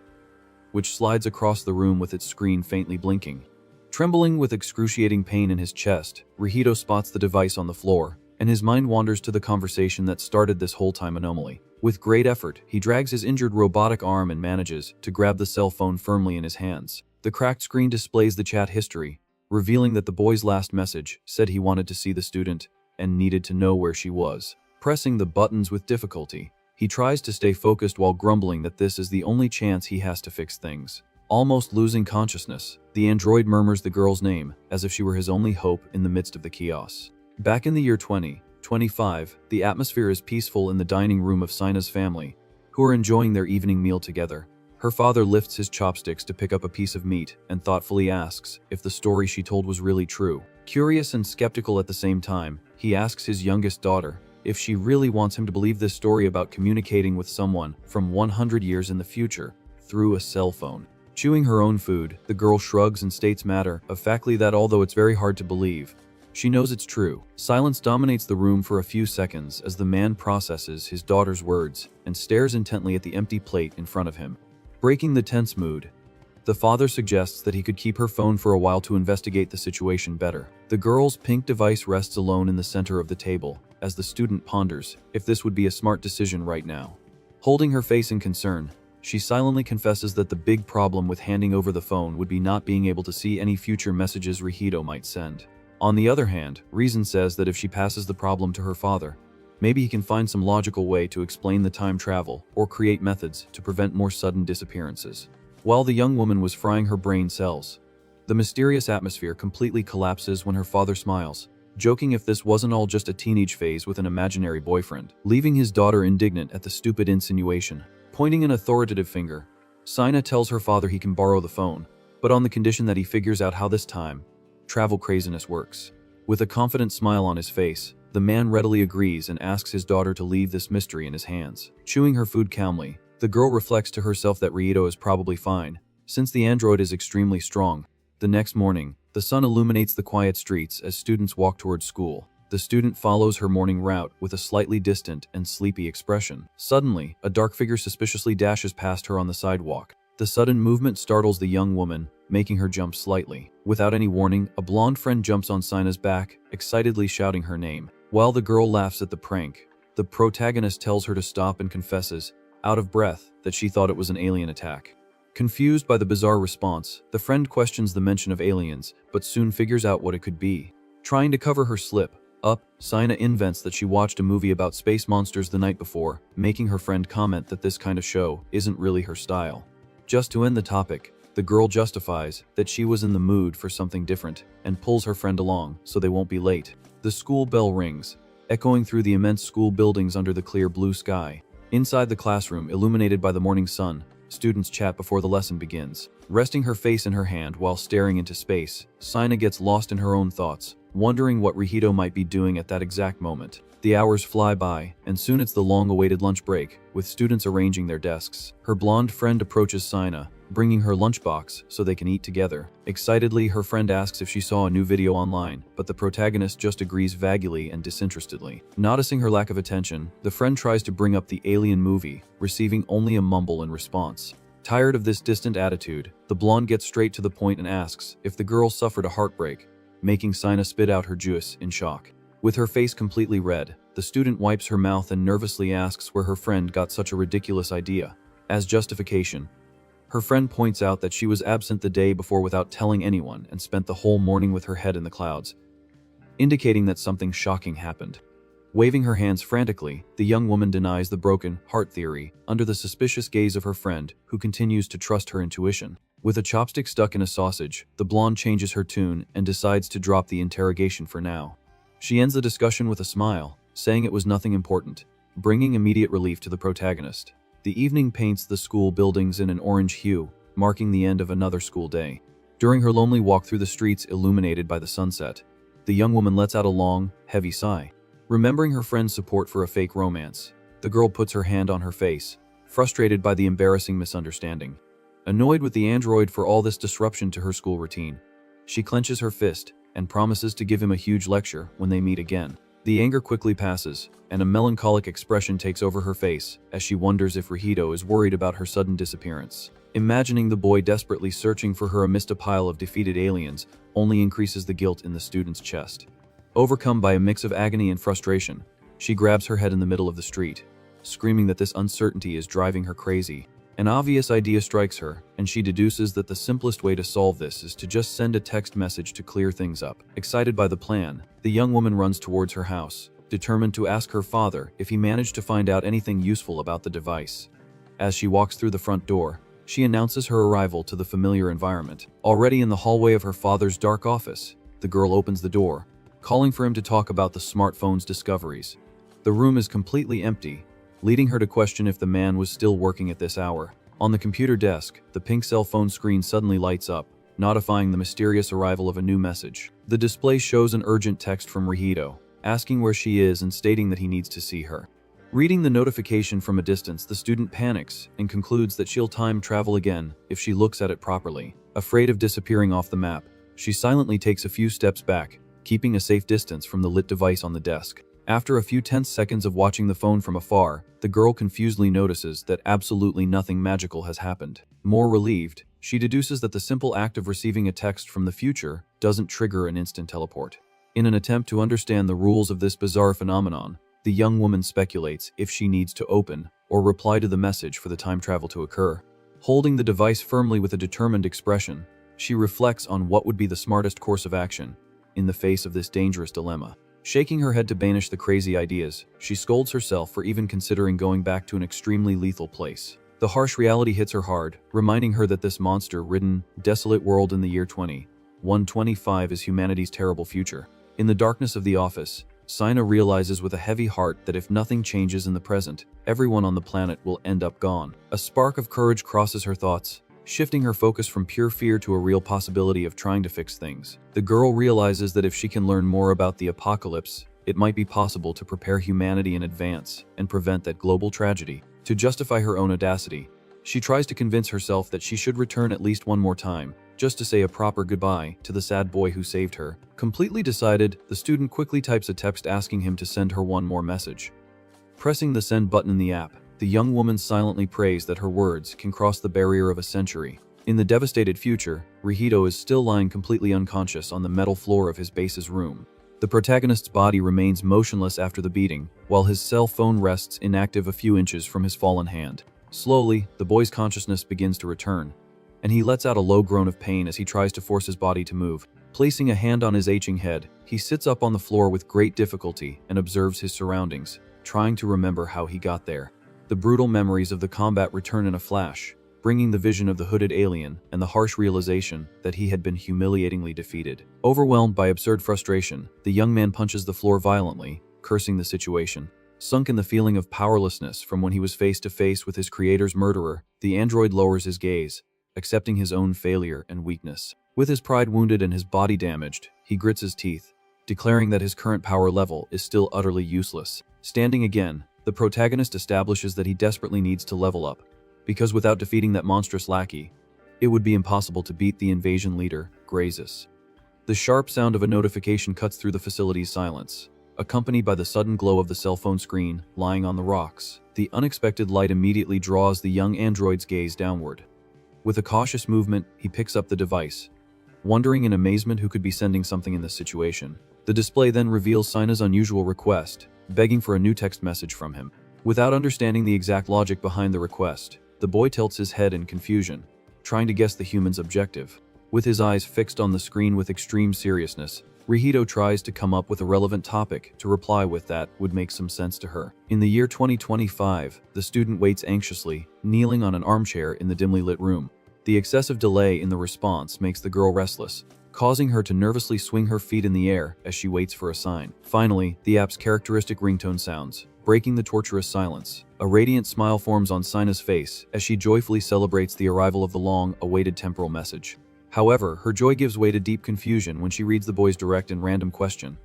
which slides across the room with its screen faintly blinking. Trembling with excruciating pain in his chest, Rihito spots the device on the floor, and his mind wanders to the conversation that started this whole time anomaly. With great effort, he drags his injured robotic arm and manages to grab the cell phone firmly in his hands. The cracked screen displays the chat history, revealing that the boy's last message said he wanted to see the student and needed to know where she was. Pressing the buttons with difficulty, he tries to stay focused while grumbling that this is the only chance he has to fix things. Almost losing consciousness, the android murmurs the girl's name as if she were his only hope in the midst of the chaos. Back in the year 2025, the atmosphere is peaceful in the dining room of Sina's family, who are enjoying their evening meal together. Her father lifts his chopsticks to pick up a piece of meat and thoughtfully asks if the story she told was really true. Curious and skeptical at the same time, he asks his youngest daughter if she really wants him to believe this story about communicating with someone from 100 years in the future through a cell phone. Chewing her own food, the girl shrugs and states matter of factly that although it's very hard to believe, she knows it's true. Silence dominates the room for a few seconds as the man processes his daughter's words and stares intently at the empty plate in front of him. Breaking the tense mood, the father suggests that he could keep her phone for a while to investigate the situation better. The girl's pink device rests alone in the center of the table as the student ponders if this would be a smart decision right now. Holding her face in concern, she silently confesses that the big problem with handing over the phone would be not being able to see any future messages Rihito might send. On the other hand, reason says that if she passes the problem to her father, maybe he can find some logical way to explain the time travel or create methods to prevent more sudden disappearances. While the young woman was frying her brain cells, the mysterious atmosphere completely collapses when her father smiles, joking if this wasn't all just a teenage phase with an imaginary boyfriend, leaving his daughter indignant at the stupid insinuation. Pointing an authoritative finger, Sina tells her father he can borrow the phone, but on the condition that he figures out how this time travel craziness works. With a confident smile on his face, the man readily agrees and asks his daughter to leave this mystery in his hands. Chewing her food calmly, the girl reflects to herself that Rihito is probably fine, since the android is extremely strong. The next morning, the sun illuminates the quiet streets as students walk towards school. The student follows her morning route with a slightly distant and sleepy expression. Suddenly, a dark figure suspiciously dashes past her on the sidewalk. The sudden movement startles the young woman, making her jump slightly. Without any warning, a blonde friend jumps on Sina's back, excitedly shouting her name. While the girl laughs at the prank, the protagonist tells her to stop and confesses, out of breath, that she thought it was an alien attack. Confused by the bizarre response, the friend questions the mention of aliens, but soon figures out what it could be. Trying to cover her slip up, Sina invents that she watched a movie about space monsters the night before, making her friend comment that this kind of show isn't really her style. Just to end the topic, the girl justifies that she was in the mood for something different and pulls her friend along so they won't be late. The school bell rings, echoing through the immense school buildings under the clear blue sky. Inside the classroom, illuminated by the morning sun, students chat before the lesson begins. Resting her face in her hand while staring into space, Sina gets lost in her own thoughts, wondering what Rihito might be doing at that exact moment. The hours fly by, and soon it's the long-awaited lunch break, with students arranging their desks. Her blonde friend approaches Sina, bringing her lunchbox so they can eat together. Excitedly, her friend asks if she saw a new video online, but the protagonist just agrees vaguely and disinterestedly. Noticing her lack of attention, the friend tries to bring up the alien movie, receiving only a mumble in response. Tired of this distant attitude, the blonde gets straight to the point and asks if the girl suffered a heartbreak, making Sina spit out her juice in shock. With her face completely red, the student wipes her mouth and nervously asks where her friend got such a ridiculous idea. As justification, her friend points out that she was absent the day before without telling anyone and spent the whole morning with her head in the clouds, indicating that something shocking happened. Waving her hands frantically, the young woman denies the broken heart theory under the suspicious gaze of her friend, who continues to trust her intuition. With a chopstick stuck in a sausage, the blonde changes her tune and decides to drop the interrogation for now. She ends the discussion with a smile, saying it was nothing important, bringing immediate relief to the protagonist. The evening paints the school buildings in an orange hue, marking the end of another school day. During her lonely walk through the streets illuminated by the sunset, the young woman lets out a long, heavy sigh. Remembering her friend's support for a fake romance, the girl puts her hand on her face, frustrated by the embarrassing misunderstanding. Annoyed with the android for all this disruption to her school routine, she clenches her fist and promises to give him a huge lecture when they meet again. The anger quickly passes, and a melancholic expression takes over her face as she wonders if Rihito is worried about her sudden disappearance. Imagining the boy desperately searching for her amidst a pile of defeated aliens only increases the guilt in the student's chest. Overcome by a mix of agony and frustration, she grabs her head in the middle of the street, screaming that this uncertainty is driving her crazy. An obvious idea strikes her, and she deduces that the simplest way to solve this is to just send a text message to clear things up. Excited by the plan, the young woman runs towards her house, determined to ask her father if he managed to find out anything useful about the device. As she walks through the front door, she announces her arrival to the familiar environment. Already in the hallway of her father's dark office, the girl opens the door, calling for him to talk about the smartphone's discoveries. The room is completely empty, leading her to question if the man was still working at this hour. On the computer desk, the pink cell phone screen suddenly lights up, notifying the mysterious arrival of a new message. The display shows an urgent text from Rihito, asking where she is and stating that he needs to see her. Reading the notification from a distance, the student panics and concludes that she'll time travel again if she looks at it properly. Afraid of disappearing off the map, she silently takes a few steps back, keeping a safe distance from the lit device on the desk. After a few tense seconds of watching the phone from afar, the girl confusedly notices that absolutely nothing magical has happened. More relieved, she deduces that the simple act of receiving a text from the future doesn't trigger an instant teleport. In an attempt to understand the rules of this bizarre phenomenon, the young woman speculates if she needs to open or reply to the message for the time travel to occur. Holding the device firmly with a determined expression, she reflects on what would be the smartest course of action in the face of this dangerous dilemma. Shaking her head to banish the crazy ideas, she scolds herself for even considering going back to an extremely lethal place. The harsh reality hits her hard, reminding her that this monster-ridden, desolate world in the year 2125 is humanity's terrible future. In the darkness of the office, Sina realizes with a heavy heart that if nothing changes in the present, everyone on the planet will end up gone. A spark of courage crosses her thoughts, shifting her focus from pure fear to a real possibility of trying to fix things. The girl realizes that if she can learn more about the apocalypse, it might be possible to prepare humanity in advance and prevent that global tragedy. To justify her own audacity, she tries to convince herself that she should return at least one more time, just to say a proper goodbye to the sad boy who saved her. Completely decided, the student quickly types a text asking him to send her one more message. Pressing the send button in the app, the young woman silently prays that her words can cross the barrier of a century. In the devastated future, Rihito is still lying completely unconscious on the metal floor of his base's room. The protagonist's body remains motionless after the beating, while his cell phone rests inactive a few inches from his fallen hand. Slowly, the boy's consciousness begins to return, and he lets out a low groan of pain as he tries to force his body to move. Placing a hand on his aching head, he sits up on the floor with great difficulty and observes his surroundings, trying to remember how he got there. The brutal memories of the combat return in a flash, bringing the vision of the hooded alien and the harsh realization that he had been humiliatingly defeated. Overwhelmed by absurd frustration, the young man punches the floor violently, cursing the situation. Sunk in the feeling of powerlessness from when he was face to face with his creator's murderer, the android lowers his gaze, accepting his own failure and weakness. With his pride wounded and his body damaged, he grits his teeth, declaring that his current power level is still utterly useless. Standing again, the protagonist establishes that he desperately needs to level up, because without defeating that monstrous lackey, it would be impossible to beat the invasion leader, Grazes. The sharp sound of a notification cuts through the facility's silence, accompanied by the sudden glow of the cell phone screen lying on the rocks. The unexpected light immediately draws the young android's gaze downward. With a cautious movement, he picks up the device, wondering in amazement who could be sending something in this situation. The display then reveals Sina's unusual request, begging for a new text message from him. Without understanding the exact logic behind the request, the boy tilts his head in confusion, trying to guess the human's objective. With his eyes fixed on the screen with extreme seriousness, Rihito tries to come up with a relevant topic to reply with that would make some sense to her. In the year 2025, the student waits anxiously, kneeling on an armchair in the dimly lit room. The excessive delay in the response makes the girl restless, causing her to nervously swing her feet in the air as she waits for a sign. Finally, the app's characteristic ringtone sounds, breaking the torturous silence. A radiant smile forms on Sina's face as she joyfully celebrates the arrival of the long-awaited temporal message. However, her joy gives way to deep confusion when she reads the boy's direct and random question.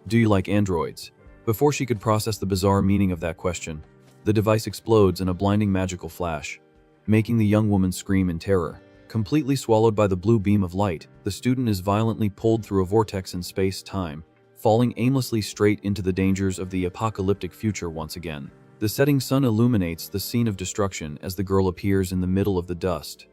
"Do you like androids?" Before she could process the bizarre meaning of that question, the device explodes in a blinding magical flash, making the young woman scream in terror. Completely swallowed by the blue beam of light, the student is violently pulled through a vortex in space-time, falling aimlessly straight into the dangers of the apocalyptic future once again. The setting sun illuminates the scene of destruction as the girl appears in the middle of the dust,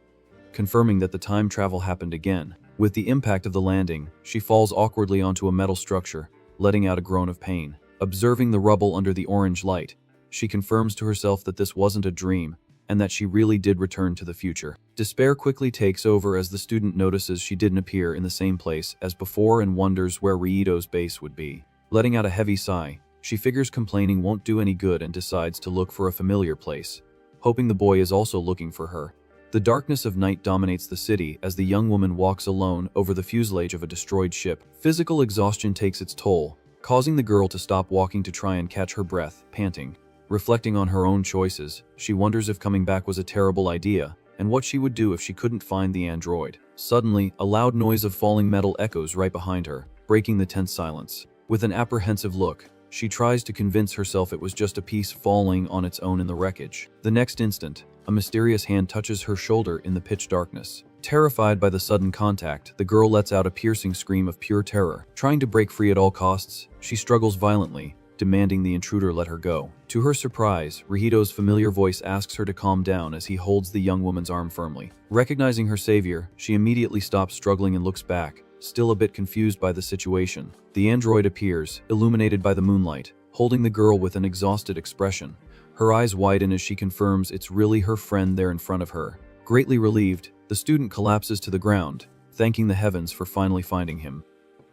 confirming that the time travel happened again. With the impact of the landing, she falls awkwardly onto a metal structure, letting out a groan of pain. Observing the rubble under the orange light, she confirms to herself that this wasn't a dream, and that she really did return to the future. Despair quickly takes over as the student notices she didn't appear in the same place as before and wonders where Rihito's base would be. Letting out a heavy sigh, she figures complaining won't do any good and decides to look for a familiar place, hoping the boy is also looking for her. The darkness of night dominates the city as the young woman walks alone over the fuselage of a destroyed ship. Physical exhaustion takes its toll, causing the girl to stop walking to try and catch her breath, panting. Reflecting on her own choices, she wonders if coming back was a terrible idea, and what she would do if she couldn't find the android. Suddenly, a loud noise of falling metal echoes right behind her, breaking the tense silence. With an apprehensive look, she tries to convince herself it was just a piece falling on its own in the wreckage. The next instant, a mysterious hand touches her shoulder in the pitch darkness. Terrified by the sudden contact, the girl lets out a piercing scream of pure terror. Trying to break free at all costs, she struggles violently, demanding the intruder let her go. To her surprise, Rihito's familiar voice asks her to calm down as he holds the young woman's arm firmly. Recognizing her savior, she immediately stops struggling and looks back, still a bit confused by the situation. The android appears, illuminated by the moonlight, holding the girl with an exhausted expression. Her eyes widen as she confirms it's really her friend there in front of her. Greatly relieved, the student collapses to the ground, thanking the heavens for finally finding him.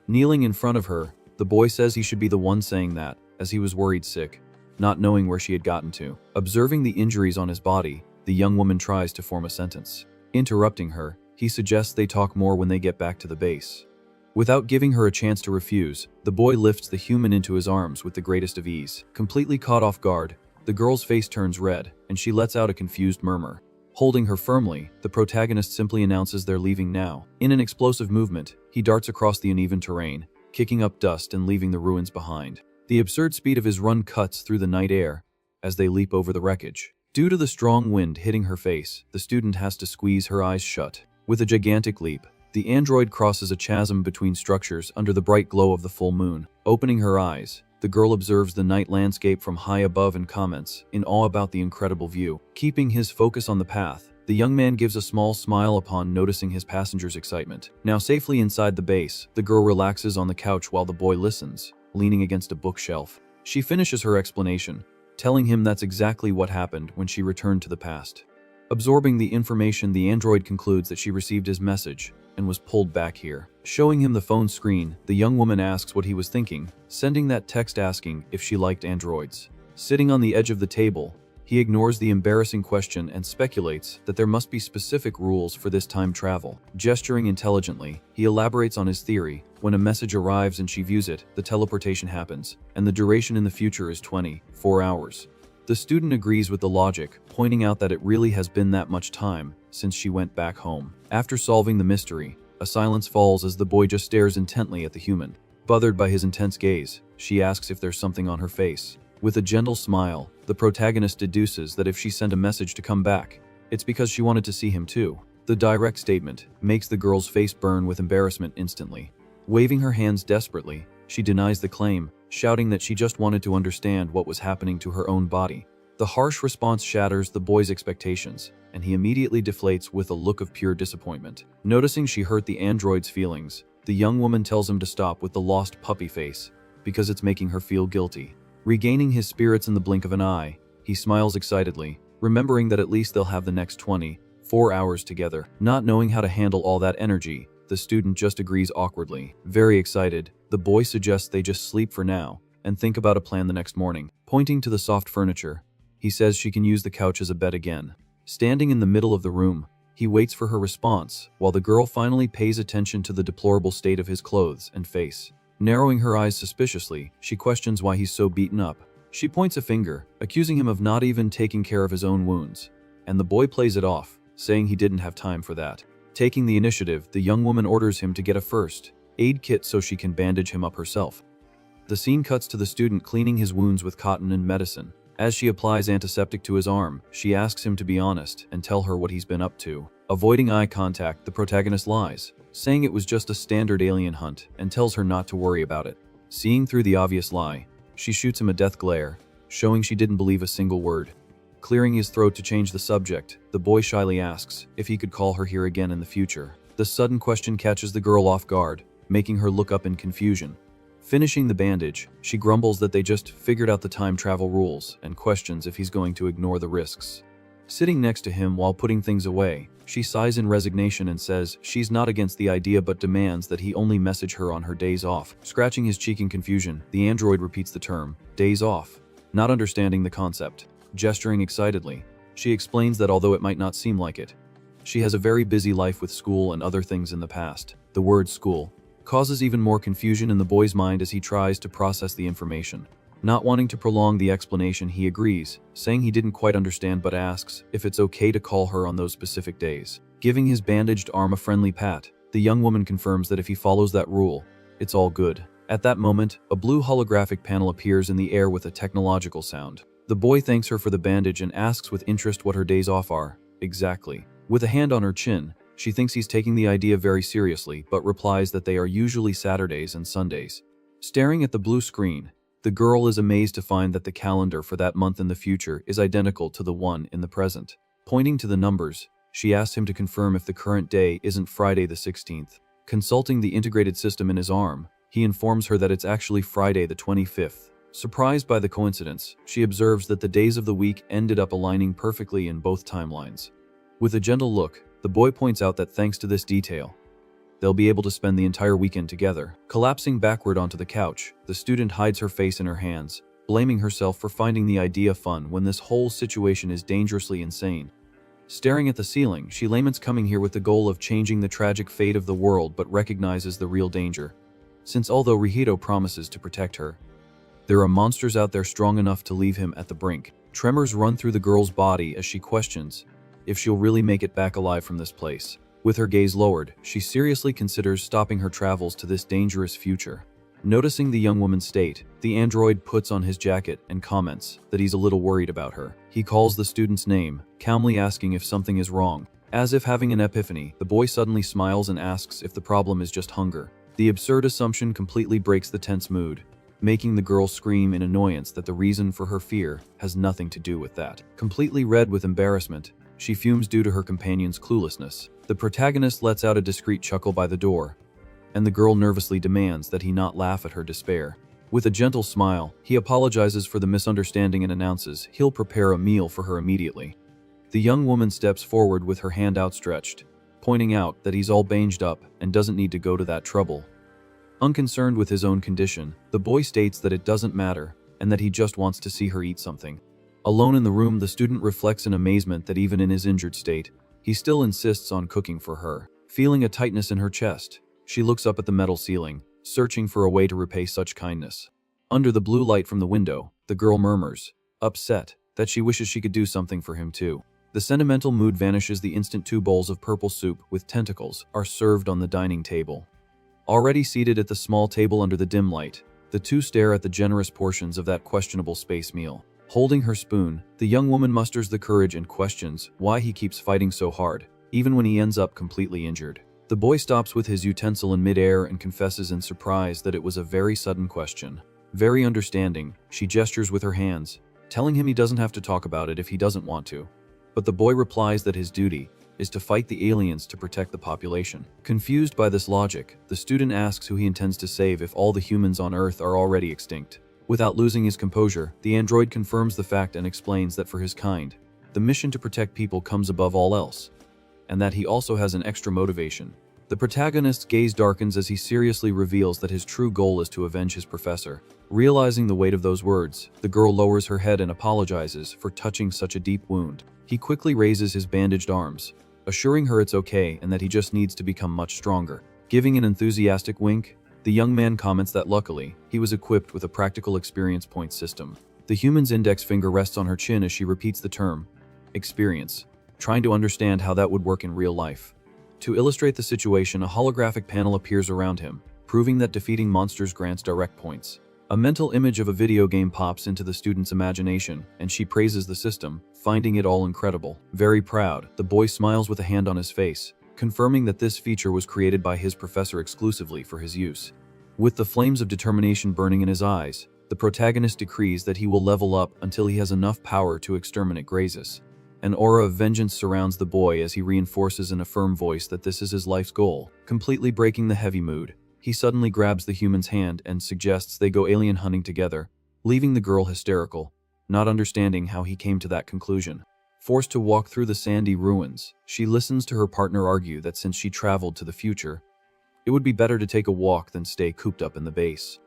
Kneeling in front of her, the boy says he should be the one saying that, as he was worried sick, not knowing where she had gotten to. Observing the injuries on his body, the young woman tries to form a sentence. Interrupting her, he suggests they talk more when they get back to the base. Without giving her a chance to refuse, the boy lifts the human into his arms with the greatest of ease. Completely caught off guard, the girl's face turns red, and she lets out a confused murmur. Holding her firmly, the protagonist simply announces they're leaving now. In an explosive movement, he darts across the uneven terrain, kicking up dust and leaving the ruins behind. The absurd speed of his run cuts through the night air as they leap over the wreckage. Due to the strong wind hitting her face, the student has to squeeze her eyes shut. With a gigantic leap, the android crosses a chasm between structures under the bright glow of the full moon. Opening her eyes, the girl observes the night landscape from high above and comments in awe about the incredible view. Keeping his focus on the path, the young man gives a small smile upon noticing his passenger's excitement. Now safely inside the base, the girl relaxes on the couch while the boy listens, leaning against a bookshelf. She finishes her explanation, telling him that's exactly what happened when she returned to the past. Absorbing the information, the android concludes that she received his message and was pulled back here. Showing him the phone screen, the young woman asks what he was thinking, sending that text asking if she liked androids. Sitting on the edge of the table, he ignores the embarrassing question and speculates that there must be specific rules for this time travel. Gesturing intelligently, he elaborates on his theory. When a message arrives and she views it, the teleportation happens, and the duration in the future is 24 hours. The student agrees with the logic, pointing out that it really has been that much time since she went back home. After solving the mystery, a silence falls as the boy just stares intently at the human. Bothered by his intense gaze, she asks if there's something on her face. With a gentle smile, the protagonist deduces that if she sent a message to come back, it's because she wanted to see him too. The direct statement makes the girl's face burn with embarrassment instantly. Waving her hands desperately, she denies the claim, shouting that she just wanted to understand what was happening to her own body. The harsh response shatters the boy's expectations, and he immediately deflates with a look of pure disappointment. Noticing she hurt the android's feelings, the young woman tells him to stop with the lost puppy face, because it's making her feel guilty. Regaining his spirits in the blink of an eye, he smiles excitedly, remembering that at least they'll have the next 24 hours together. Not knowing how to handle all that energy, the student just agrees awkwardly. Very excited, the boy suggests they just sleep for now and think about a plan the next morning. Pointing to the soft furniture, he says she can use the couch as a bed again. Standing in the middle of the room, he waits for her response, while the girl finally pays attention to the deplorable state of his clothes and face. Narrowing her eyes suspiciously, she questions why he's so beaten up. She points a finger, accusing him of not even taking care of his own wounds, and the boy plays it off, saying he didn't have time for that. Taking the initiative, the young woman orders him to get a first aid kit so she can bandage him up herself. The scene cuts to the student cleaning his wounds with cotton and medicine. As she applies antiseptic to his arm, she asks him to be honest and tell her what he's been up to. Avoiding eye contact, the protagonist lies, saying it was just a standard alien hunt, and tells her not to worry about it. Seeing through the obvious lie, she shoots him a death glare, showing she didn't believe a single word. Clearing his throat to change the subject, the boy shyly asks if he could call her here again in the future. The sudden question catches the girl off guard, making her look up in confusion. Finishing the bandage, she grumbles that they just figured out the time travel rules and questions if he's going to ignore the risks. Sitting next to him while putting things away, she sighs in resignation and says she's not against the idea but demands that he only message her on her days off. Scratching his cheek in confusion, the android repeats the term, days off, not understanding the concept. Gesturing excitedly, she explains that although it might not seem like it, she has a very busy life with school and other things in the past. The word school causes even more confusion in the boy's mind as he tries to process the information. Not wanting to prolong the explanation, he agrees, saying he didn't quite understand but asks if it's okay to call her on those specific days. Giving his bandaged arm a friendly pat, the young woman confirms that if he follows that rule, it's all good. At that moment, a blue holographic panel appears in the air with a technological sound. The boy thanks her for the bandage and asks with interest what her days off are. Exactly. With a hand on her chin, she thinks he's taking the idea very seriously, but replies that they are usually Saturdays and Sundays. Staring at the blue screen, the girl is amazed to find that the calendar for that month in the future is identical to the one in the present. Pointing to the numbers, she asks him to confirm if the current day isn't Friday the 16th. Consulting the integrated system in his arm, he informs her that it's actually Friday the 25th. Surprised by the coincidence, she observes that the days of the week ended up aligning perfectly in both timelines. With a gentle look, the boy points out that thanks to this detail, they'll be able to spend the entire weekend together. Collapsing backward onto the couch, the student hides her face in her hands, blaming herself for finding the idea fun when this whole situation is dangerously insane. Staring at the ceiling, she laments coming here with the goal of changing the tragic fate of the world but recognizes the real danger. Since although Rihito promises to protect her, there are monsters out there strong enough to leave him at the brink. Tremors run through the girl's body as she questions if she'll really make it back alive from this place. With her gaze lowered, she seriously considers stopping her travels to this dangerous future. Noticing the young woman's state, the android puts on his jacket and comments that he's a little worried about her. He calls the student's name, calmly asking if something is wrong. As if having an epiphany, the boy suddenly smiles and asks if the problem is just hunger. The absurd assumption completely breaks the tense mood, making the girl scream in annoyance that the reason for her fear has nothing to do with that. Completely red with embarrassment, she fumes due to her companion's cluelessness. The protagonist lets out a discreet chuckle by the door, and the girl nervously demands that he not laugh at her despair. With a gentle smile, he apologizes for the misunderstanding and announces he'll prepare a meal for her immediately. The young woman steps forward with her hand outstretched, pointing out that he's all banged up and doesn't need to go to that trouble. Unconcerned with his own condition, the boy states that it doesn't matter and that he just wants to see her eat something. Alone in the room, the student reflects in amazement that even in his injured state, he still insists on cooking for her. Feeling a tightness in her chest, she looks up at the metal ceiling, searching for a way to repay such kindness. Under the blue light from the window, the girl murmurs, upset, that she wishes she could do something for him too. The sentimental mood vanishes the instant 2 bowls of purple soup with tentacles are served on the dining table. Already seated at the small table under the dim light, the two stare at the generous portions of that questionable space meal. Holding her spoon, the young woman musters the courage and questions why he keeps fighting so hard, even when he ends up completely injured. The boy stops with his utensil in midair and confesses in surprise that it was a very sudden question. Very understanding, she gestures with her hands, telling him he doesn't have to talk about it if he doesn't want to. But the boy replies that his duty is to fight the aliens to protect the population. Confused by this logic, the student asks who he intends to save if all the humans on Earth are already extinct. Without losing his composure, the android confirms the fact and explains that for his kind, the mission to protect people comes above all else, and that he also has an extra motivation. The protagonist's gaze darkens as he seriously reveals that his true goal is to avenge his professor. Realizing the weight of those words, the girl lowers her head and apologizes for touching such a deep wound. He quickly raises his bandaged arms, assuring her it's okay and that he just needs to become much stronger. Giving an enthusiastic wink, the young man comments that luckily, he was equipped with a practical experience point system. The human's index finger rests on her chin as she repeats the term, experience, trying to understand how that would work in real life. To illustrate the situation, a holographic panel appears around him, proving that defeating monsters grants direct points. A mental image of a video game pops into the student's imagination, and she praises the system, finding it all incredible. Very proud, the boy smiles with a hand on his face, confirming that this feature was created by his professor exclusively for his use. With the flames of determination burning in his eyes, the protagonist decrees that he will level up until he has enough power to exterminate Grazes. An aura of vengeance surrounds the boy as he reinforces in a firm voice that this is his life's goal. Completely breaking the heavy mood, he suddenly grabs the human's hand and suggests they go alien hunting together, leaving the girl hysterical, not understanding how he came to that conclusion. Forced to walk through the sandy ruins, she listens to her partner argue that since she traveled to the future, it would be better to take a walk than stay cooped up in the base.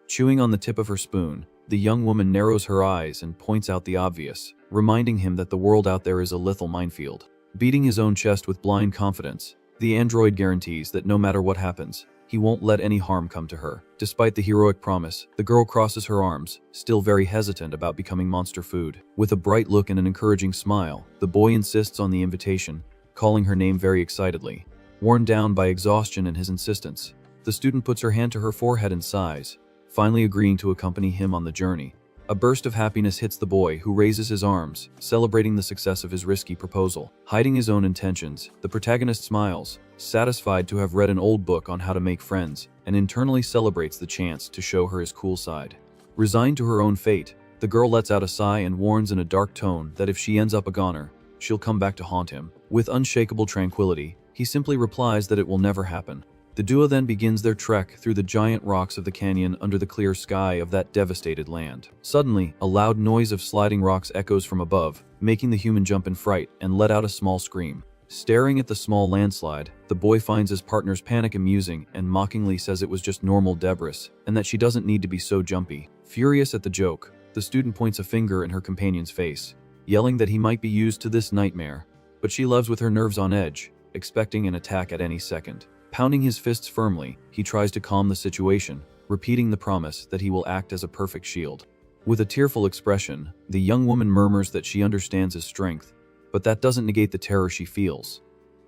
Chewing on the tip of her spoon, the young woman narrows her eyes and points out the obvious, reminding him that the world out there is a lethal minefield. Beating his own chest with blind confidence, the android guarantees that no matter what happens, he won't let any harm come to her. Despite the heroic promise, the girl crosses her arms, still very hesitant about becoming monster food. With a bright look and an encouraging smile, the boy insists on the invitation, calling her name very excitedly. Worn down by exhaustion and his insistence, the student puts her hand to her forehead and sighs, finally agreeing to accompany him on the journey. A burst of happiness hits the boy, who raises his arms, celebrating the success of his risky proposal. Hiding his own intentions, the protagonist smiles, satisfied to have read an old book on how to make friends, and internally celebrates the chance to show her his cool side. Resigned to her own fate, the girl lets out a sigh and warns in a dark tone that if she ends up a goner, she'll come back to haunt him. With unshakable tranquility, he simply replies that it will never happen. The duo then begins their trek through the giant rocks of the canyon under the clear sky of that devastated land. Suddenly, a loud noise of sliding rocks echoes from above, making the human jump in fright and let out a small scream. Staring at the small landslide, the boy finds his partner's panic amusing and mockingly says it was just normal debris and that she doesn't need to be so jumpy. Furious at the joke, the student points a finger in her companion's face, yelling that he might be used to this nightmare, but she loves with her nerves on edge, expecting an attack at any second. Pounding his fists firmly, he tries to calm the situation, repeating the promise that he will act as a perfect shield. With a tearful expression, the young woman murmurs that she understands his strength, but that doesn't negate the terror she feels.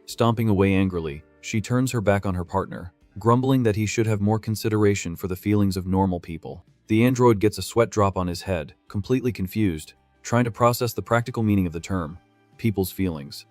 Stomping away angrily, she turns her back on her partner, grumbling that he should have more consideration for the feelings of normal people. The android gets a sweat drop on his head, completely confused, trying to process the practical meaning of the term, people's feelings.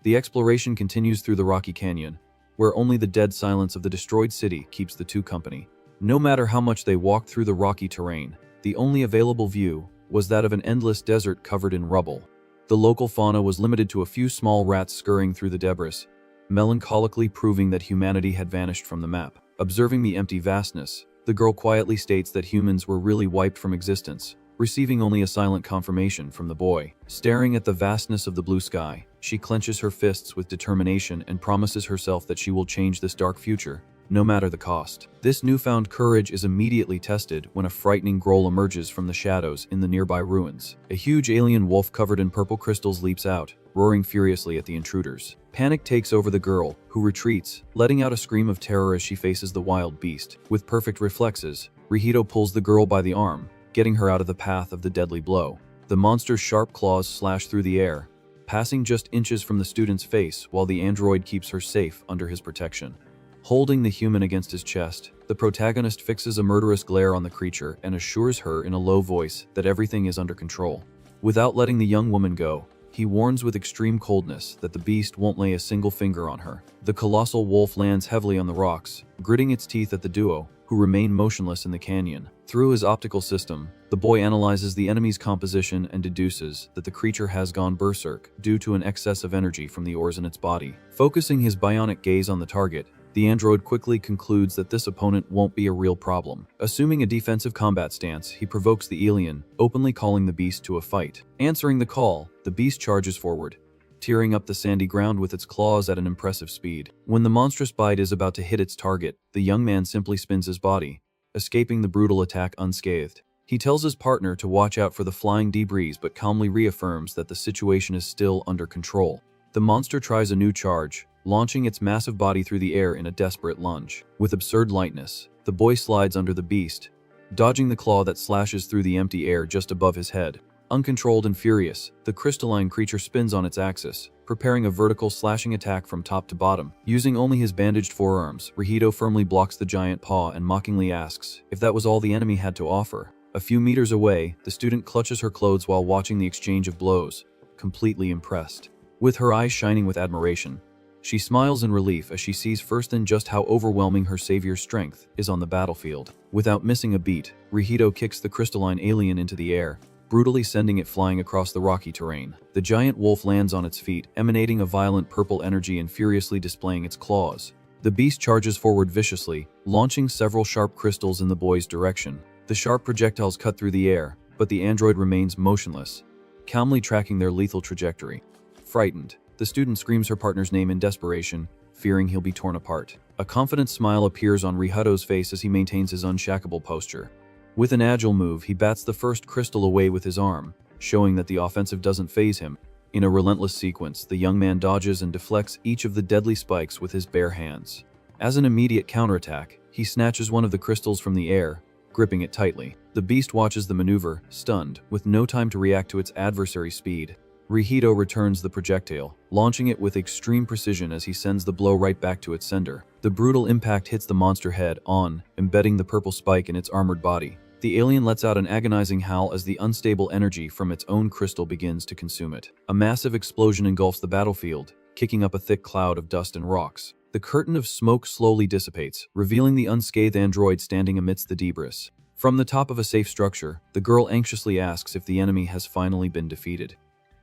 The exploration continues through the rocky canyon, where only the dead silence of the destroyed city keeps the two company. No matter how much they walked through the rocky terrain, the only available view was that of an endless desert covered in rubble. The local fauna was limited to a few small rats scurrying through the debris, melancholically proving that humanity had vanished from the map. Observing the empty vastness, the girl quietly states that humans were really wiped from existence, receiving only a silent confirmation from the boy. Staring at the vastness of the blue sky, she clenches her fists with determination and promises herself that she will change this dark future, no matter the cost. This newfound courage is immediately tested when a frightening growl emerges from the shadows in the nearby ruins. A huge alien wolf covered in purple crystals leaps out, roaring furiously at the intruders. Panic takes over the girl, who retreats, letting out a scream of terror as she faces the wild beast. With perfect reflexes, Rihito pulls the girl by the arm, getting her out of the path of the deadly blow. The monster's sharp claws slash through the air, passing just inches from the student's face while the android keeps her safe under his protection. Holding the human against his chest, the protagonist fixes a murderous glare on the creature and assures her in a low voice that everything is under control. Without letting the young woman go, he warns with extreme coldness that the beast won't lay a single finger on her. The colossal wolf lands heavily on the rocks, gritting its teeth at the duo, who remain motionless in the canyon. Through his optical system, the boy analyzes the enemy's composition and deduces that the creature has gone berserk due to an excess of energy from the ores in its body. Focusing his bionic gaze on the target, the android quickly concludes that this opponent won't be a real problem. Assuming a defensive combat stance, he provokes the alien, openly calling the beast to a fight. Answering the call, the beast charges forward, tearing up the sandy ground with its claws at an impressive speed. When the monstrous bite is about to hit its target, the young man simply spins his body, escaping the brutal attack unscathed. He tells his partner to watch out for the flying debris but calmly reaffirms that the situation is still under control. The monster tries a new charge, launching its massive body through the air in a desperate lunge. With absurd lightness, the boy slides under the beast, dodging the claw that slashes through the empty air just above his head. Uncontrolled and furious, the crystalline creature spins on its axis, preparing a vertical slashing attack from top to bottom. Using only his bandaged forearms, Rihito firmly blocks the giant paw and mockingly asks if that was all the enemy had to offer. A few meters away, the student clutches her clothes while watching the exchange of blows, completely impressed. With her eyes shining with admiration, she smiles in relief as she sees firsthand just how overwhelming her savior's strength is on the battlefield. Without missing a beat, Rihito kicks the crystalline alien into the air, brutally sending it flying across the rocky terrain. The giant wolf lands on its feet, emanating a violent purple energy and furiously displaying its claws. The beast charges forward viciously, launching several sharp crystals in the boy's direction. The sharp projectiles cut through the air, but the android remains motionless, calmly tracking their lethal trajectory. Frightened, the student screams her partner's name in desperation, fearing he'll be torn apart. A confident smile appears on Rihito's face as he maintains his unshackable posture. With an agile move, he bats the first crystal away with his arm, showing that the offensive doesn't faze him. In a relentless sequence, the young man dodges and deflects each of the deadly spikes with his bare hands. As an immediate counterattack, he snatches one of the crystals from the air, gripping it tightly. The beast watches the maneuver, stunned, with no time to react to its adversary's speed. Rihito returns the projectile, launching it with extreme precision as he sends the blow right back to its sender. The brutal impact hits the monster head on, embedding the purple spike in its armored body. The alien lets out an agonizing howl as the unstable energy from its own crystal begins to consume it. A massive explosion engulfs the battlefield, kicking up a thick cloud of dust and rocks. The curtain of smoke slowly dissipates, revealing the unscathed android standing amidst the debris. From the top of a safe structure, the girl anxiously asks if the enemy has finally been defeated.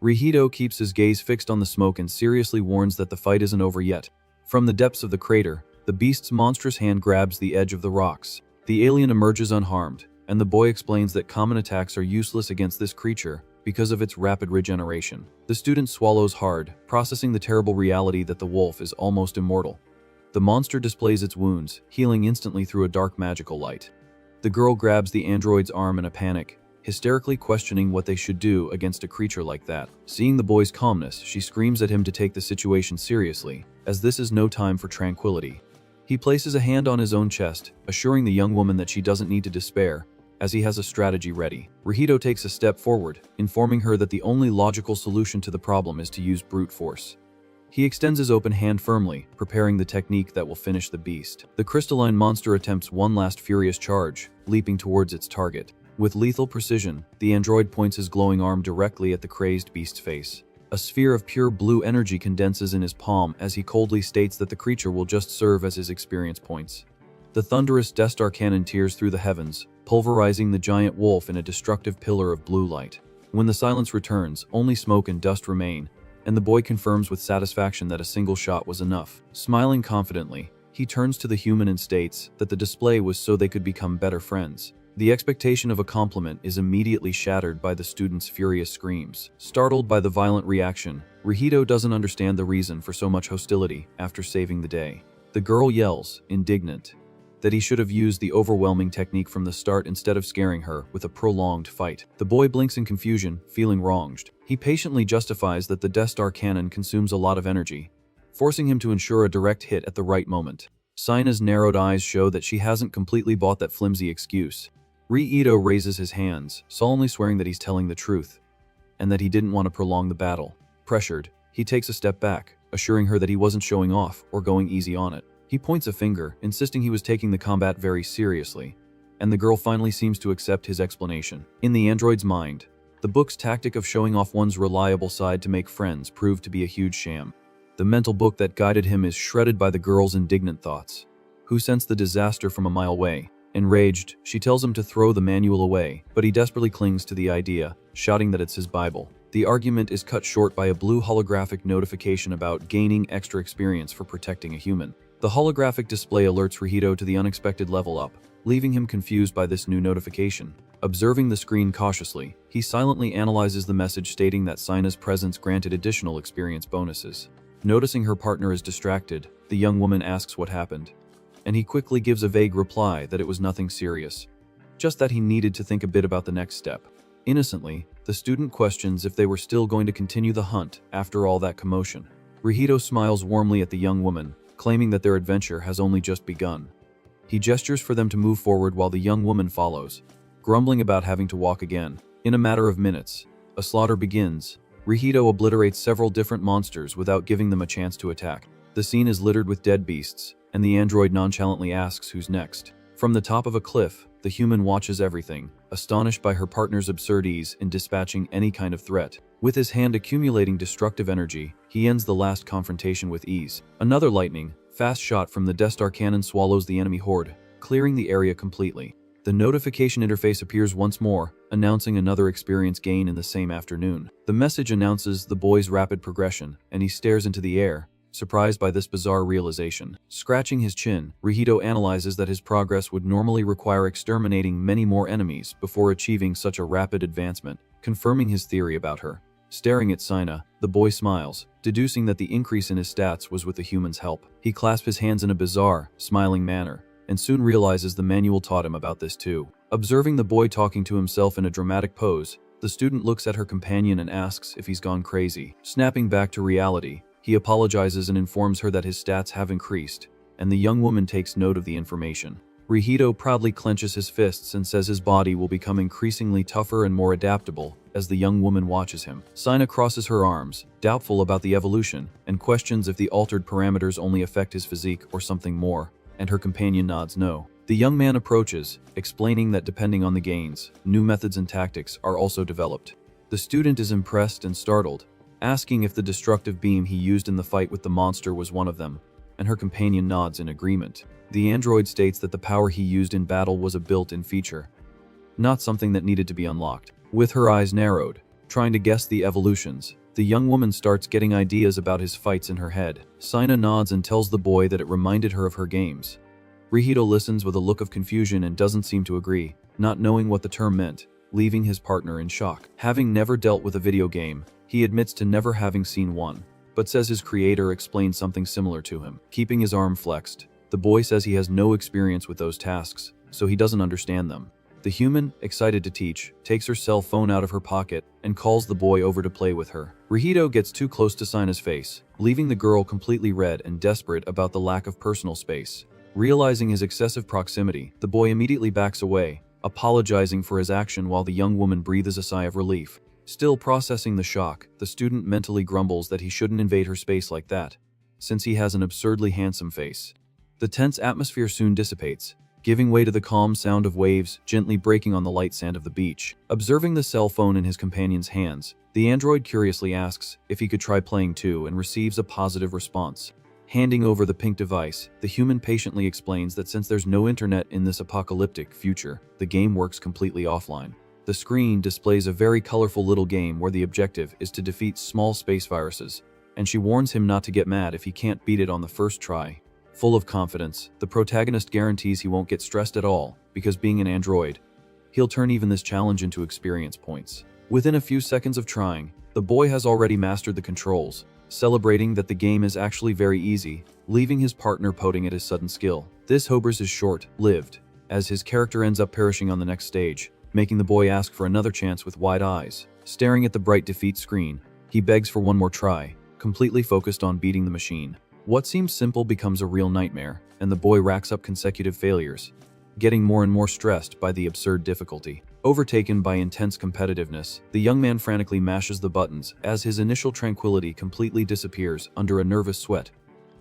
Rihito keeps his gaze fixed on the smoke and seriously warns that the fight isn't over yet. From the depths of the crater, the beast's monstrous hand grabs the edge of the rocks. The alien emerges unharmed, and the boy explains that common attacks are useless against this creature because of its rapid regeneration. The student swallows hard, processing the terrible reality that the wolf is almost immortal. The monster displays its wounds, healing instantly through a dark magical light. The girl grabs the android's arm in a panic, hysterically questioning what they should do against a creature like that. Seeing the boy's calmness, she screams at him to take the situation seriously, as this is no time for tranquility. He places a hand on his own chest, assuring the young woman that she doesn't need to despair, as he has a strategy ready. Rihito takes a step forward, informing her that the only logical solution to the problem is to use brute force. He extends his open hand firmly, preparing the technique that will finish the beast. The crystalline monster attempts one last furious charge, leaping towards its target. With lethal precision, the android points his glowing arm directly at the crazed beast's face. A sphere of pure blue energy condenses in his palm as he coldly states that the creature will just serve as his experience points. The thunderous Death Star cannon tears through the heavens, pulverizing the giant wolf in a destructive pillar of blue light. When the silence returns, only smoke and dust remain, and the boy confirms with satisfaction that a single shot was enough. Smiling confidently, he turns to the human and states that the display was so they could become better friends. The expectation of a compliment is immediately shattered by the student's furious screams. Startled by the violent reaction, Rihito doesn't understand the reason for so much hostility after saving the day. The girl yells, indignant, that he should have used the overwhelming technique from the start instead of scaring her with a prolonged fight. The boy blinks in confusion, feeling wronged. He patiently justifies that the Death Star cannon consumes a lot of energy, forcing him to ensure a direct hit at the right moment. Sina's narrowed eyes show that she hasn't completely bought that flimsy excuse. Rihito raises his hands, solemnly swearing that he's telling the truth, and that he didn't want to prolong the battle. Pressured, he takes a step back, assuring her that he wasn't showing off or going easy on it. He points a finger, insisting he was taking the combat very seriously, and the girl finally seems to accept his explanation. In the android's mind, the book's tactic of showing off one's reliable side to make friends proved to be a huge sham. The mental book that guided him is shredded by the girl's indignant thoughts, who sense the disaster from a mile away. Enraged, she tells him to throw the manual away, but he desperately clings to the idea, shouting that it's his Bible. The argument is cut short by a blue holographic notification about gaining extra experience for protecting a human. The holographic display alerts Rihito to the unexpected level up, leaving him confused by this new notification. Observing the screen cautiously, he silently analyzes the message stating that Sina's presence granted additional experience bonuses. Noticing her partner is distracted, the young woman asks what happened, and he quickly gives a vague reply that it was nothing serious, just that he needed to think a bit about the next step. Innocently, the student questions if they were still going to continue the hunt after all that commotion. Rihito smiles warmly at the young woman, claiming that their adventure has only just begun. He gestures for them to move forward while the young woman follows, grumbling about having to walk again. In a matter of minutes, a slaughter begins. Rihito obliterates several different monsters without giving them a chance to attack. The scene is littered with dead beasts, and the android nonchalantly asks who's next. From the top of a cliff, the human watches everything, astonished by her partner's absurd ease in dispatching any kind of threat. With his hand accumulating destructive energy, he ends the last confrontation with ease. Another lightning, fast shot from the Death Star cannon swallows the enemy horde, clearing the area completely. The notification interface appears once more, announcing another experience gain in the same afternoon. The message announces the boy's rapid progression, and he stares into the air, surprised by this bizarre realization. Scratching his chin, Rihito analyzes that his progress would normally require exterminating many more enemies before achieving such a rapid advancement, confirming his theory about her. Staring at Sina, the boy smiles, deducing that the increase in his stats was with the human's help. He clasps his hands in a bizarre, smiling manner, and soon realizes the manual taught him about this too. Observing the boy talking to himself in a dramatic pose, the student looks at her companion and asks if he's gone crazy. Snapping back to reality, he apologizes and informs her that his stats have increased, and the young woman takes note of the information. Rihito proudly clenches his fists and says his body will become increasingly tougher and more adaptable as the young woman watches him. Sina crosses her arms, doubtful about the evolution, and questions if the altered parameters only affect his physique or something more, and her companion nods no. The young man approaches, explaining that depending on the gains, new methods and tactics are also developed. The student is impressed and startled, asking if the destructive beam he used in the fight with the monster was one of them, and her companion nods in agreement. The android states that the power he used in battle was a built-in feature, not something that needed to be unlocked. With her eyes narrowed, trying to guess the evolutions, the young woman starts getting ideas about his fights in her head. Sina nods and tells the boy that it reminded her of her games. Rihito listens with a look of confusion and doesn't seem to agree, not knowing what the term meant, leaving his partner in shock. Having never dealt with a video game, he admits to never having seen one, but says his creator explained something similar to him. Keeping his arm flexed, the boy says he has no experience with those tasks, so he doesn't understand them. The human, excited to teach, takes her cell phone out of her pocket and calls the boy over to play with her. Rihito gets too close to Sina's face, leaving the girl completely red and desperate about the lack of personal space. Realizing his excessive proximity, the boy immediately backs away, apologizing for his action while the young woman breathes a sigh of relief. Still processing the shock, the student mentally grumbles that he shouldn't invade her space like that, since he has an absurdly handsome face. The tense atmosphere soon dissipates, giving way to the calm sound of waves gently breaking on the light sand of the beach. Observing the cell phone in his companion's hands, the android curiously asks if he could try playing too and receives a positive response. Handing over the pink device, the human patiently explains that since there's no internet in this apocalyptic future, the game works completely offline. The screen displays a very colorful little game where the objective is to defeat small space viruses, and she warns him not to get mad if he can't beat it on the first try. Full of confidence, the protagonist guarantees he won't get stressed at all, because being an android, he'll turn even this challenge into experience points. Within a few seconds of trying, the boy has already mastered the controls, celebrating that the game is actually very easy, leaving his partner pouting at his sudden skill. This hobers is short-lived, as his character ends up perishing on the next stage, making the boy ask for another chance with wide eyes. Staring at the bright defeat screen, he begs for one more try, completely focused on beating the machine. What seems simple becomes a real nightmare, and the boy racks up consecutive failures, getting more and more stressed by the absurd difficulty. Overtaken by intense competitiveness, the young man frantically mashes the buttons as his initial tranquility completely disappears under a nervous sweat.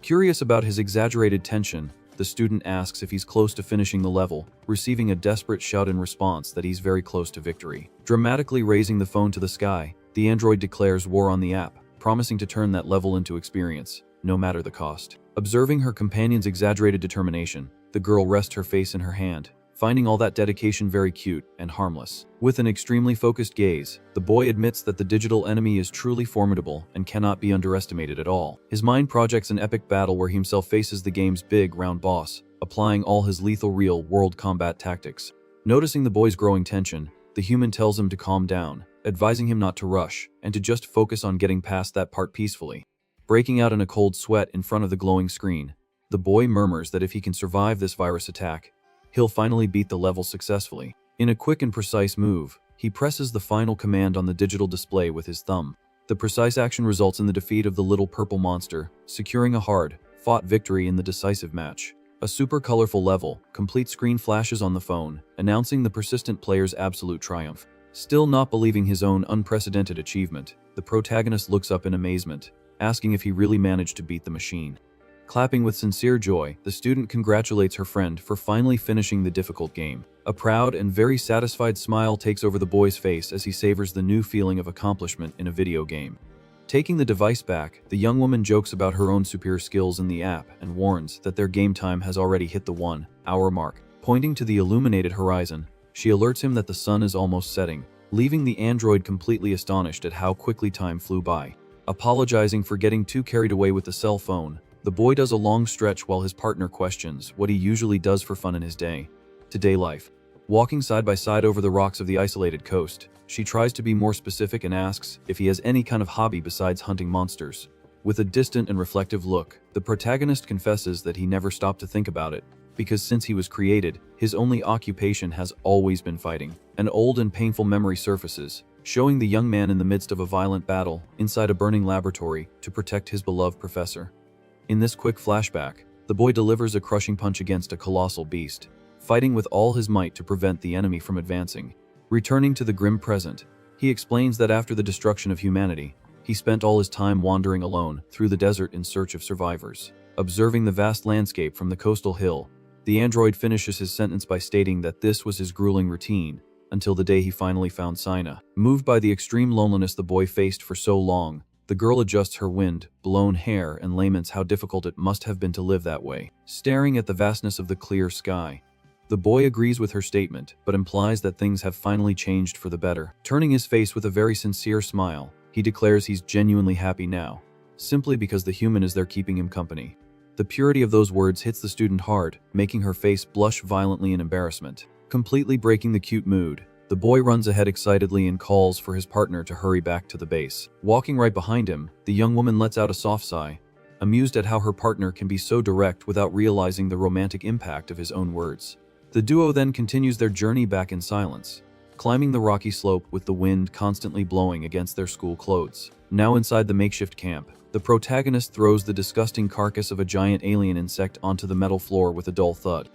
Curious about his exaggerated tension, the student asks if he's close to finishing the level, receiving a desperate shout in response that he's very close to victory. Dramatically raising the phone to the sky, the android declares war on the app, promising to turn that level into experience, no matter the cost. Observing her companion's exaggerated determination, the girl rests her face in her hand, finding all that dedication very cute and harmless. With an extremely focused gaze, the boy admits that the digital enemy is truly formidable and cannot be underestimated at all. His mind projects an epic battle where he himself faces the game's big, round boss, applying all his lethal real-world combat tactics. Noticing the boy's growing tension, the human tells him to calm down, advising him not to rush, and to just focus on getting past that part peacefully. Breaking out in a cold sweat in front of the glowing screen, the boy murmurs that if he can survive this virus attack, he'll finally beat the level successfully. In a quick and precise move, he presses the final command on the digital display with his thumb. The precise action results in the defeat of the little purple monster, securing a hard-fought victory in the decisive match. A super colorful level, complete screen flashes on the phone, announcing the persistent player's absolute triumph. Still not believing his own unprecedented achievement, the protagonist looks up in amazement, asking if he really managed to beat the machine. Clapping with sincere joy, the student congratulates her friend for finally finishing the difficult game. A proud and very satisfied smile takes over the boy's face as he savors the new feeling of accomplishment in a video game. Taking the device back, the young woman jokes about her own superior skills in the app and warns that their game time has already hit the 1-hour mark. Pointing to the illuminated horizon, she alerts him that the sun is almost setting, leaving the android completely astonished at how quickly time flew by. Apologizing for getting too carried away with the cell phone, the boy does a long stretch while his partner questions what he usually does for fun in his day-to-day life. Walking side by side over the rocks of the isolated coast, she tries to be more specific and asks if he has any kind of hobby besides hunting monsters. With a distant and reflective look, the protagonist confesses that he never stopped to think about it, because since he was created, his only occupation has always been fighting. An old and painful memory surfaces, showing the young man in the midst of a violent battle inside a burning laboratory to protect his beloved professor. In this quick flashback, the boy delivers a crushing punch against a colossal beast, fighting with all his might to prevent the enemy from advancing. Returning to the grim present, he explains that after the destruction of humanity, he spent all his time wandering alone through the desert in search of survivors. Observing the vast landscape from the coastal hill, the android finishes his sentence by stating that this was his grueling routine until the day he finally found Sina. Moved by the extreme loneliness the boy faced for so long, the girl adjusts her wind-blown hair and laments how difficult it must have been to live that way. Staring at the vastness of the clear sky, the boy agrees with her statement, but implies that things have finally changed for the better. Turning his face with a very sincere smile, he declares he's genuinely happy now, simply because the human is there keeping him company. The purity of those words hits the student hard, making her face blush violently in embarrassment. Completely breaking the cute mood, the boy runs ahead excitedly and calls for his partner to hurry back to the base. Walking right behind him, the young woman lets out a soft sigh, amused at how her partner can be so direct without realizing the romantic impact of his own words. The duo then continues their journey back in silence, climbing the rocky slope with the wind constantly blowing against their school clothes. Now inside the makeshift camp, the protagonist throws the disgusting carcass of a giant alien insect onto the metal floor with a dull thud.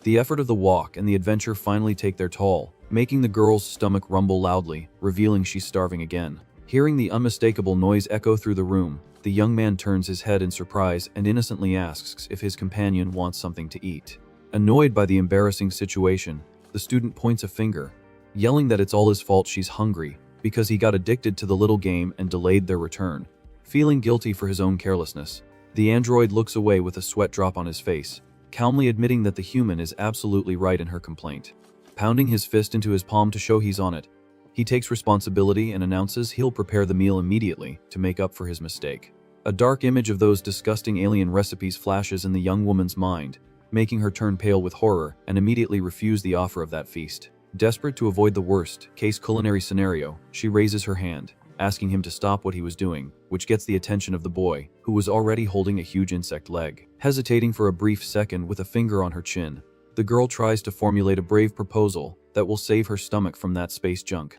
The effort of the walk and the adventure finally take their toll, making the girl's stomach rumble loudly, revealing she's starving again. Hearing the unmistakable noise echo through the room, the young man turns his head in surprise and innocently asks if his companion wants something to eat. Annoyed by the embarrassing situation, the student points a finger, yelling that it's all his fault she's hungry because he got addicted to the little game and delayed their return. Feeling guilty for his own carelessness, the android looks away with a sweat drop on his face, calmly admitting that the human is absolutely right in her complaint. Pounding his fist into his palm to show he's on it, he takes responsibility and announces he'll prepare the meal immediately to make up for his mistake. A dark image of those disgusting alien recipes flashes in the young woman's mind, making her turn pale with horror and immediately refuse the offer of that feast. Desperate to avoid the worst-case culinary scenario, she raises her hand, asking him to stop what he was doing, which gets the attention of the boy, who was already holding a huge insect leg. Hesitating for a brief second with a finger on her chin, the girl tries to formulate a brave proposal that will save her stomach from that space junk.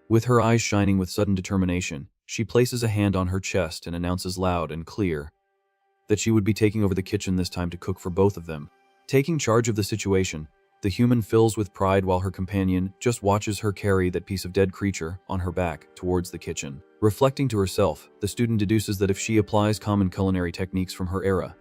With her eyes shining with sudden determination, she places a hand on her chest and announces loud and clear that she would be taking over the kitchen this time to cook for both of them. Taking charge of the situation, the human fills with pride while her companion just watches her carry that piece of dead creature on her back towards the kitchen. Reflecting to herself, the student deduces that if she applies common culinary techniques from her era,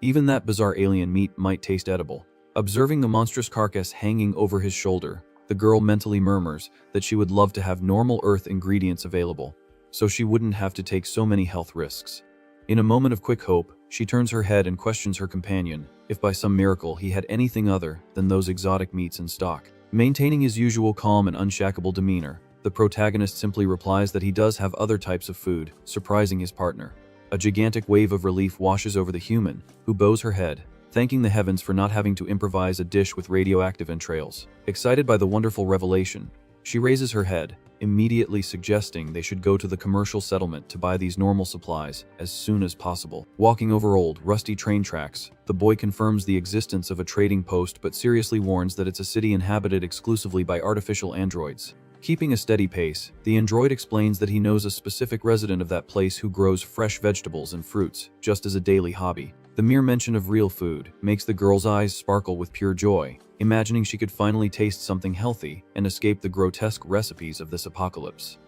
even that bizarre alien meat might taste edible. Observing the monstrous carcass hanging over his shoulder, the girl mentally murmurs that she would love to have normal Earth ingredients available, so she wouldn't have to take so many health risks. In a moment of quick hope, she turns her head and questions her companion if by some miracle he had anything other than those exotic meats in stock. Maintaining his usual calm and unshackable demeanor, the protagonist simply replies that he does have other types of food, surprising his partner. A gigantic wave of relief washes over the human, who bows her head, thanking the heavens for not having to improvise a dish with radioactive entrails. Excited by the wonderful revelation, she raises her head, immediately suggesting they should go to the commercial settlement to buy these normal supplies as soon as possible. Walking over old, rusty train tracks, the boy confirms the existence of a trading post but seriously warns that it's a city inhabited exclusively by artificial androids. Keeping a steady pace, the android explains that he knows a specific resident of that place who grows fresh vegetables and fruits, just as a daily hobby. The mere mention of real food makes the girl's eyes sparkle with pure joy, imagining she could finally taste something healthy and escape the grotesque recipes of this apocalypse.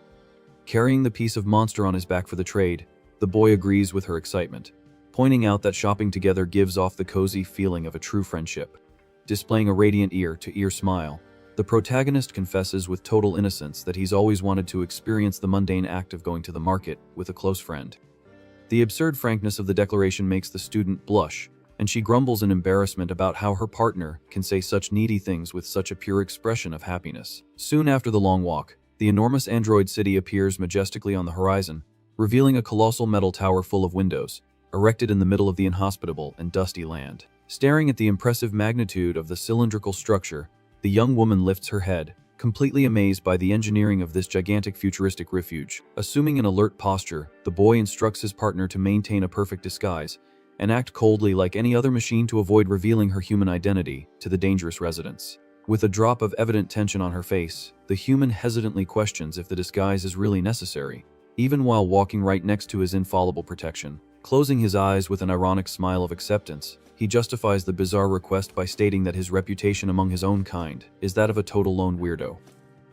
Carrying the piece of monster on his back for the trade, the boy agrees with her excitement, pointing out that shopping together gives off the cozy feeling of a true friendship. Displaying a radiant ear-to-ear smile, the protagonist confesses with total innocence that he's always wanted to experience the mundane act of going to the market with a close friend. The absurd frankness of the declaration makes the student blush, and she grumbles in embarrassment about how her partner can say such needy things with such a pure expression of happiness. Soon after the long walk, the enormous android city appears majestically on the horizon, revealing a colossal metal tower full of windows, erected in the middle of the inhospitable and dusty land. Staring at the impressive magnitude of the cylindrical structure, the young woman lifts her head, completely amazed by the engineering of this gigantic futuristic refuge. Assuming an alert posture, the boy instructs his partner to maintain a perfect disguise and act coldly like any other machine to avoid revealing her human identity to the dangerous residents. With a drop of evident tension on her face, the human hesitantly questions if the disguise is really necessary, even while walking right next to his infallible protection. Closing his eyes with an ironic smile of acceptance, he justifies the bizarre request by stating that his reputation among his own kind is that of a total lone weirdo.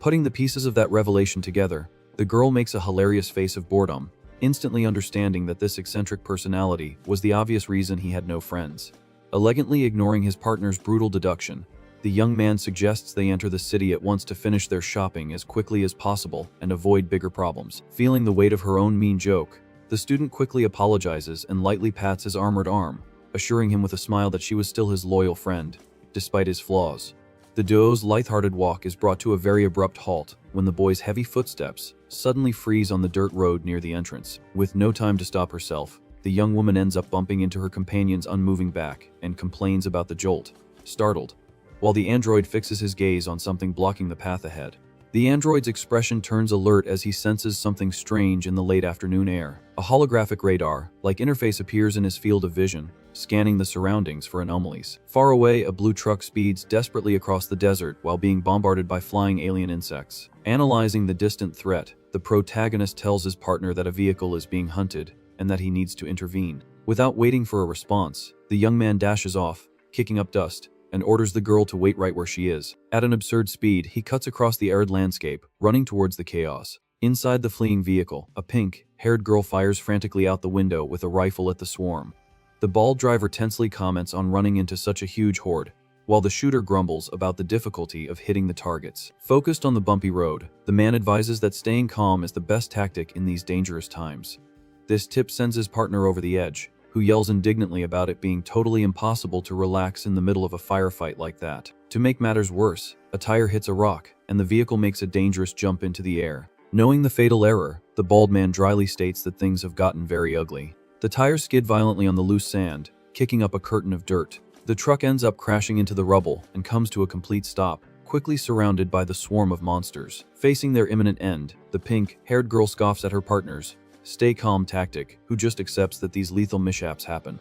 Putting the pieces of that revelation together, the girl makes a hilarious face of boredom, instantly understanding that this eccentric personality was the obvious reason he had no friends. Elegantly ignoring his partner's brutal deduction, the young man suggests they enter the city at once to finish their shopping as quickly as possible and avoid bigger problems. Feeling the weight of her own mean joke, the student quickly apologizes and lightly pats his armored arm, assuring him with a smile that she was still his loyal friend, despite his flaws. The duo's light-hearted walk is brought to a very abrupt halt when the boy's heavy footsteps suddenly freeze on the dirt road near the entrance. With no time to stop herself, the young woman ends up bumping into her companion's unmoving back and complains about the jolt, startled, while the android fixes his gaze on something blocking the path ahead. The android's expression turns alert as he senses something strange in the late afternoon air. A holographic radar-like interface appears in his field of vision, scanning the surroundings for anomalies. Far away, a blue truck speeds desperately across the desert while being bombarded by flying alien insects. Analyzing the distant threat, the protagonist tells his partner that a vehicle is being hunted and that he needs to intervene. Without waiting for a response, the young man dashes off, kicking up dust, and orders the girl to wait right where she is. At an absurd speed, he cuts across the arid landscape, running towards the chaos. Inside the fleeing vehicle, a pink-haired girl fires frantically out the window with a rifle at the swarm. The bald driver tensely comments on running into such a huge horde, while the shooter grumbles about the difficulty of hitting the targets. Focused on the bumpy road, the man advises that staying calm is the best tactic in these dangerous times. This tip sends his partner over the edge, who yells indignantly about it being totally impossible to relax in the middle of a firefight like that. To make matters worse, a tire hits a rock, and the vehicle makes a dangerous jump into the air. Knowing the fatal error, the bald man dryly states that things have gotten very ugly. The tires skid violently on the loose sand, kicking up a curtain of dirt. The truck ends up crashing into the rubble and comes to a complete stop, quickly surrounded by the swarm of monsters. Facing their imminent end, the pink-haired girl scoffs at her partner's stay calm tactic, who just accepts that these lethal mishaps happen.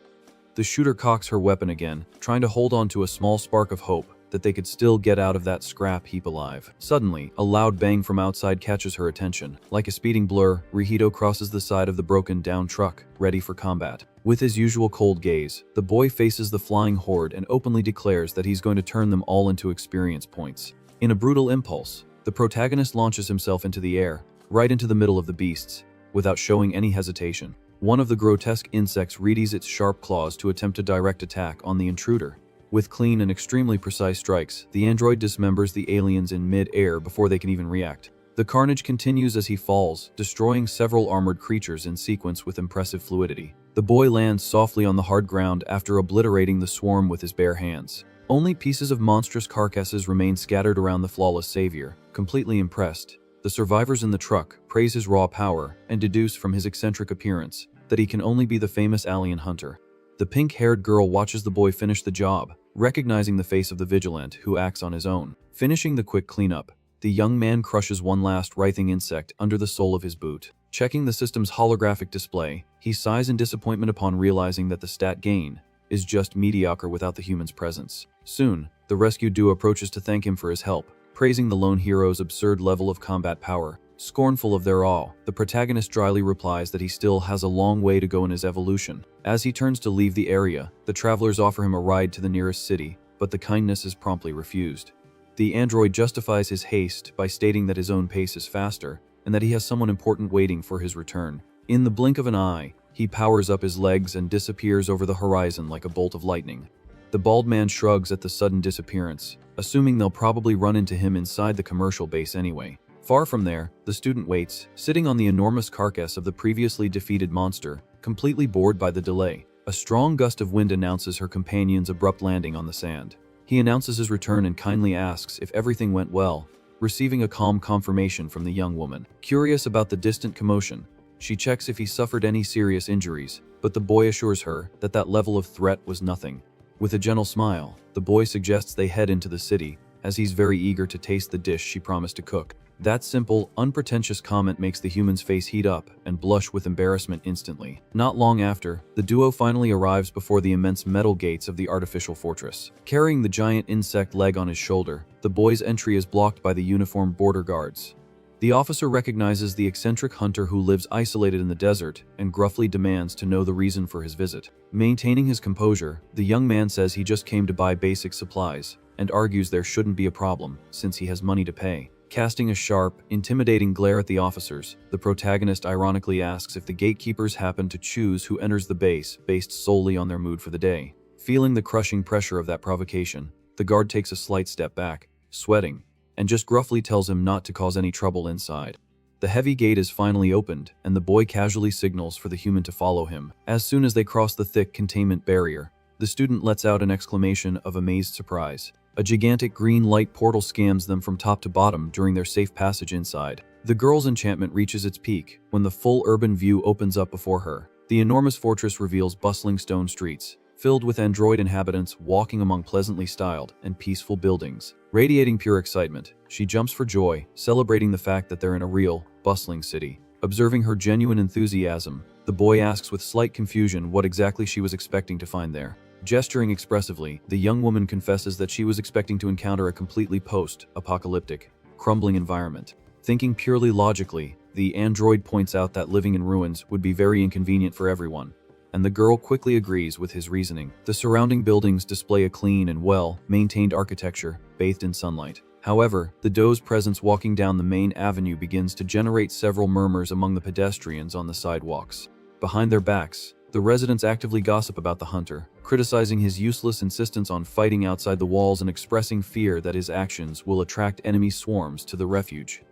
The shooter cocks her weapon again, trying to hold on to a small spark of hope that they could still get out of that scrap heap alive. Suddenly, a loud bang from outside catches her attention. Like a speeding blur, Rihito crosses the side of the broken-down truck, ready for combat. With his usual cold gaze, the boy faces the flying horde and openly declares that he's going to turn them all into experience points. In a brutal impulse, the protagonist launches himself into the air, right into the middle of the beasts, without showing any hesitation. One of the grotesque insects readies its sharp claws to attempt a direct attack on the intruder. With clean and extremely precise strikes, the android dismembers the aliens in mid-air before they can even react. The carnage continues as he falls, destroying several armored creatures in sequence with impressive fluidity. The boy lands softly on the hard ground after obliterating the swarm with his bare hands. Only pieces of monstrous carcasses remain scattered around the flawless savior. Completely impressed, the survivors in the truck praise his raw power and deduce from his eccentric appearance that he can only be the famous alien hunter. The pink-haired girl watches the boy finish the job, recognizing the face of the vigilant who acts on his own. Finishing the quick cleanup, the young man crushes one last writhing insect under the sole of his boot. Checking the system's holographic display, he sighs in disappointment upon realizing that the stat gain is just mediocre without the human's presence. Soon, the rescue duo approaches to thank him for his help, praising the lone hero's absurd level of combat power. Scornful of their awe, the protagonist dryly replies that he still has a long way to go in his evolution. As he turns to leave the area, the travelers offer him a ride to the nearest city, but the kindness is promptly refused. The android justifies his haste by stating that his own pace is faster, and that he has someone important waiting for his return. In the blink of an eye, he powers up his legs and disappears over the horizon like a bolt of lightning. The bald man shrugs at the sudden disappearance, assuming they'll probably run into him inside the commercial base anyway. Far from there, the student waits, sitting on the enormous carcass of the previously defeated monster, completely bored by the delay. A strong gust of wind announces her companion's abrupt landing on the sand. He announces his return and kindly asks if everything went well, receiving a calm confirmation from the young woman. Curious about the distant commotion, she checks if he suffered any serious injuries, but the boy assures her that that level of threat was nothing. With a gentle smile, the boy suggests they head into the city, as he's very eager to taste the dish she promised to cook. That simple, unpretentious comment makes the human's face heat up and blush with embarrassment instantly. Not long after, the duo finally arrives before the immense metal gates of the artificial fortress. Carrying the giant insect leg on his shoulder, the boy's entry is blocked by the uniformed border guards. The officer recognizes the eccentric hunter who lives isolated in the desert and gruffly demands to know the reason for his visit. Maintaining his composure, the young man says he just came to buy basic supplies and argues there shouldn't be a problem since he has money to pay. Casting a sharp, intimidating glare at the officers, the protagonist ironically asks if the gatekeepers happen to choose who enters the base based solely on their mood for the day. Feeling the crushing pressure of that provocation, the guard takes a slight step back, sweating, and just gruffly tells him not to cause any trouble inside. The heavy gate is finally opened, and the boy casually signals for the human to follow him. As soon as they cross the thick containment barrier, the student lets out an exclamation of amazed surprise. A gigantic green light portal scans them from top to bottom during their safe passage inside. The girl's enchantment reaches its peak when the full urban view opens up before her. The enormous fortress reveals bustling stone streets, filled with android inhabitants walking among pleasantly styled and peaceful buildings. Radiating pure excitement, she jumps for joy, celebrating the fact that they're in a real, bustling city. Observing her genuine enthusiasm, the boy asks with slight confusion what exactly she was expecting to find there. Gesturing expressively, the young woman confesses that she was expecting to encounter a completely post-apocalyptic, crumbling environment. Thinking purely logically, the android points out that living in ruins would be very inconvenient for everyone, and the girl quickly agrees with his reasoning. The surrounding buildings display a clean and well-maintained architecture, bathed in sunlight. However, the duo's presence walking down the main avenue begins to generate several murmurs among the pedestrians on the sidewalks. Behind their backs, The residents actively gossip about the hunter, criticizing his useless insistence on fighting outside the walls and expressing fear that his actions will attract enemy swarms to the refuge.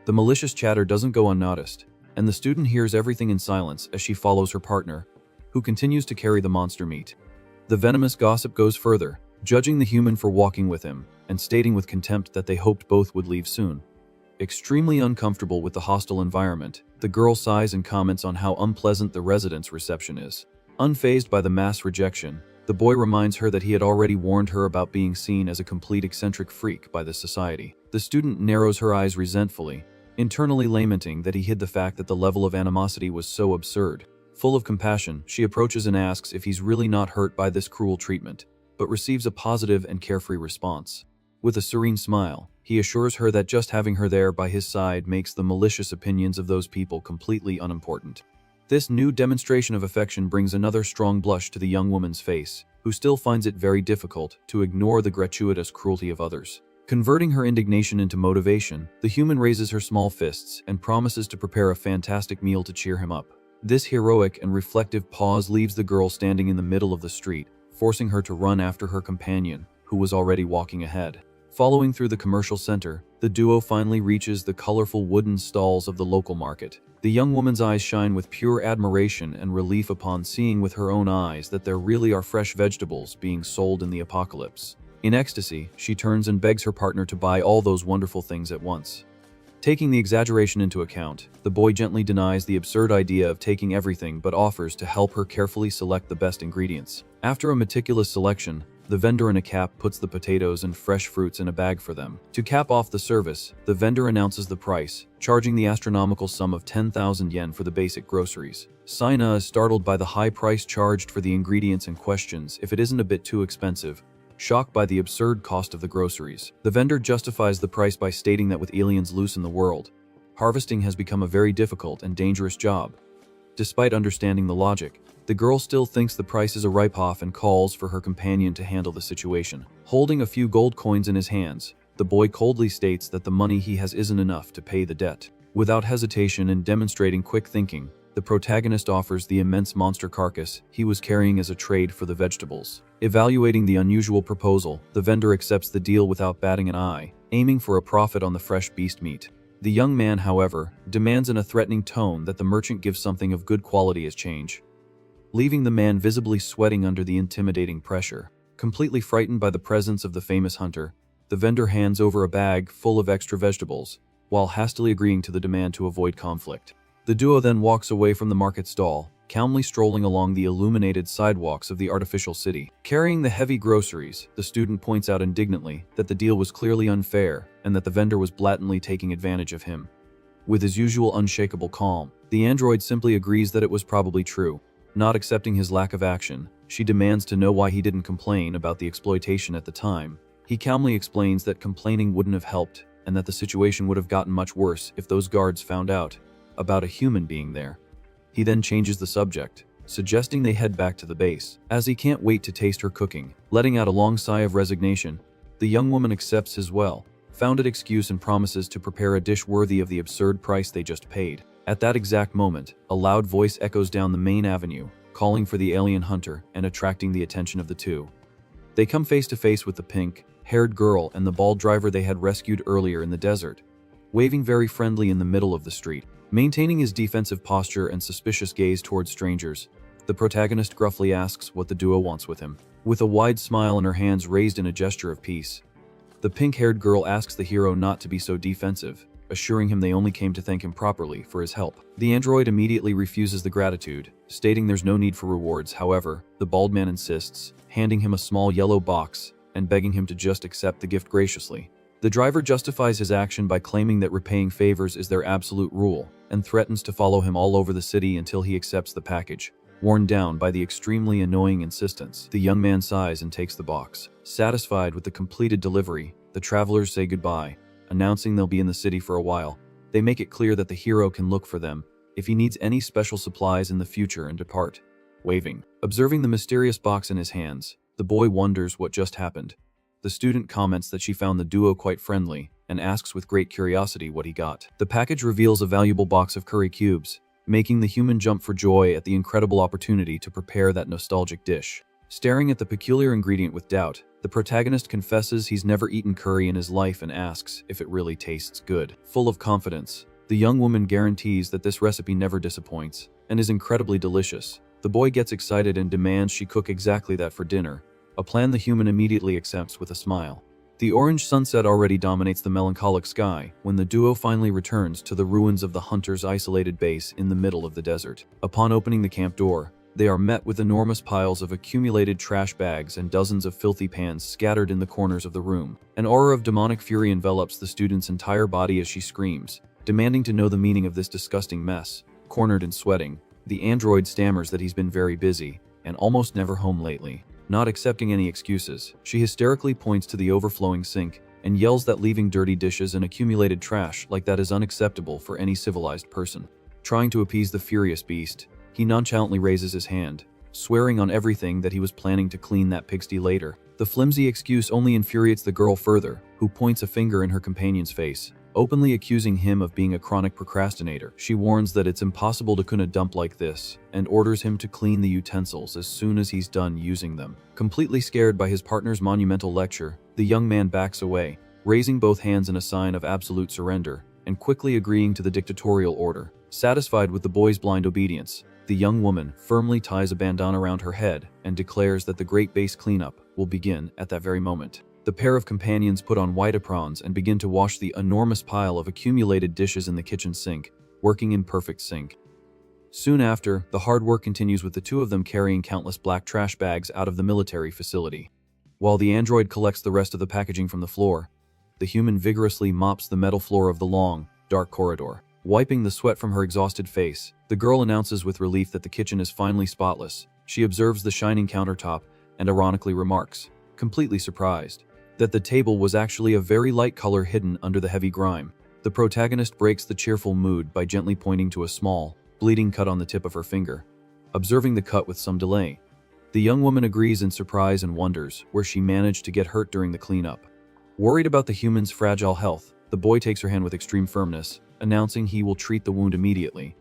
The malicious chatter doesn't go unnoticed, and the student hears everything in silence as she follows her partner, who continues to carry the monster meat. The venomous gossip goes further, judging the human for walking with him, and stating with contempt that they hoped both would leave soon. Extremely uncomfortable with the hostile environment, the girl sighs and comments on how unpleasant the residents' reception is. Unfazed by the mass rejection, the boy reminds her that he had already warned her about being seen as a complete eccentric freak by the society. The student narrows her eyes resentfully, internally lamenting that he hid the fact that the level of animosity was so absurd. Full of compassion, she approaches and asks if he's really not hurt by this cruel treatment, but receives a positive and carefree response. With a serene smile, he assures her that just having her there by his side makes the malicious opinions of those people completely unimportant. This new demonstration of affection brings another strong blush to the young woman's face, who still finds it very difficult to ignore the gratuitous cruelty of others. Converting her indignation into motivation, the human raises her small fists and promises to prepare a fantastic meal to cheer him up. This heroic and reflective pause leaves the girl standing in the middle of the street, forcing her to run after her companion, who was already walking ahead. Following through the commercial center, the duo finally reaches the colorful wooden stalls of the local market. The young woman's eyes shine with pure admiration and relief upon seeing with her own eyes that there really are fresh vegetables being sold in the apocalypse. In ecstasy, she turns and begs her partner to buy all those wonderful things at once. Taking the exaggeration into account, the boy gently denies the absurd idea of taking everything but offers to help her carefully select the best ingredients. After a meticulous selection, the vendor anicap puts the potatoes and fresh fruits in a bag for them. To cap off the service, the vendor announces the price, charging the astronomical sum of 10,000 yen for the basic groceries. Saina is startled by the high price charged for the ingredients and questions if it isn't a bit too expensive, shocked by the absurd cost of the groceries. The vendor justifies the price by stating that with aliens loose in the world, harvesting has become a very difficult and dangerous job. Despite understanding the logic, the girl still thinks the price is a ripoff and calls for her companion to handle the situation. Holding a few gold coins in his hands, the boy coldly states that the money he has isn't enough to pay the debt. Without hesitation and demonstrating quick thinking, the protagonist offers the immense monster carcass he was carrying as a trade for the vegetables. Evaluating the unusual proposal, the vendor accepts the deal without batting an eye, aiming for a profit on the fresh beast meat. The young man, however, demands in a threatening tone that the merchant give something of good quality as change, leaving the man visibly sweating under the intimidating pressure. Completely frightened by the presence of the famous hunter, the vendor hands over a bag full of extra vegetables, while hastily agreeing to the demand to avoid conflict. The duo then walks away from the market stall, calmly strolling along the illuminated sidewalks of the artificial city. Carrying the heavy groceries, the student points out indignantly that the deal was clearly unfair and that the vendor was blatantly taking advantage of him. With his usual unshakable calm, the android simply agrees that it was probably true. Not accepting his lack of action, she demands to know why he didn't complain about the exploitation at the time. He calmly explains that complaining wouldn't have helped and that the situation would have gotten much worse if those guards found out about a human being there. He then changes the subject, suggesting they head back to the base, as he can't wait to taste her cooking. Letting out a long sigh of resignation, the young woman accepts his well-founded excuse and promises to prepare a dish worthy of the absurd price they just paid. At that exact moment, a loud voice echoes down the main avenue, calling for the alien hunter and attracting the attention of the two. They come face to face with the pink-haired girl and the bald driver they had rescued earlier in the desert, waving very friendly in the middle of the street. Maintaining his defensive posture and suspicious gaze towards strangers, the protagonist gruffly asks what the duo wants with him. With a wide smile and her hands raised in a gesture of peace, the pink-haired girl asks the hero not to be so defensive, assuring him they only came to thank him properly for his help. The android immediately refuses the gratitude, stating there's no need for rewards. However, the bald man insists, handing him a small yellow box and begging him to just accept the gift graciously. The driver justifies his action by claiming that repaying favors is their absolute rule, and threatens to follow him all over the city until he accepts the package. Worn down by the extremely annoying insistence, the young man sighs and takes the box. Satisfied with the completed delivery, the travelers say goodbye, announcing they'll be in the city for a while. They make it clear that the hero can look for them if he needs any special supplies in the future and depart, waving. Observing the mysterious box in his hands, the boy wonders what just happened. The student comments that she found the duo quite friendly and asks with great curiosity what he got. The package reveals a valuable box of curry cubes, making the human jump for joy at the incredible opportunity to prepare that nostalgic dish. Staring at the peculiar ingredient with doubt, the protagonist confesses he's never eaten curry in his life and asks if it really tastes good. Full of confidence, the young woman guarantees that this recipe never disappoints and is incredibly delicious. The boy gets excited and demands she cook exactly that for dinner, a plan the human immediately accepts with a smile. The orange sunset already dominates the melancholic sky when the duo finally returns to the ruins of the hunter's isolated base in the middle of the desert. Upon opening the camp door, they are met with enormous piles of accumulated trash bags and dozens of filthy pans scattered in the corners of the room. An aura of demonic fury envelops the student's entire body as she screams, demanding to know the meaning of this disgusting mess. Cornered and sweating, the android stammers that he's been very busy and almost never home lately. Not accepting any excuses, she hysterically points to the overflowing sink and yells that leaving dirty dishes and accumulated trash like that is unacceptable for any civilized person. Trying to appease the furious beast, he nonchalantly raises his hand, swearing on everything that he was planning to clean that pigsty later. The flimsy excuse only infuriates the girl further, who points a finger in her companion's face, openly accusing him of being a chronic procrastinator. She warns that it's impossible to cook a dump like this, and orders him to clean the utensils as soon as he's done using them. Completely scared by his partner's monumental lecture, the young man backs away, raising both hands in a sign of absolute surrender, and quickly agreeing to the dictatorial order. Satisfied with the boy's blind obedience, the young woman firmly ties a bandana around her head and declares that the great base cleanup will begin at that very moment. The pair of companions put on white aprons and begin to wash the enormous pile of accumulated dishes in the kitchen sink, working in perfect sync. Soon after, the hard work continues with the two of them carrying countless black trash bags out of the military facility. While the android collects the rest of the packaging from the floor, the human vigorously mops the metal floor of the long, dark corridor. Wiping the sweat from her exhausted face, the girl announces with relief that the kitchen is finally spotless. She observes the shining countertop and ironically remarks, completely surprised, that the table was actually a very light color hidden under the heavy grime. The protagonist breaks the cheerful mood by gently pointing to a small, bleeding cut on the tip of her finger. Observing the cut with some delay, the young woman agrees in surprise and wonders where she managed to get hurt during the cleanup. Worried about the human's fragile health, the boy takes her hand with extreme firmness, announcing he will treat the wound immediately.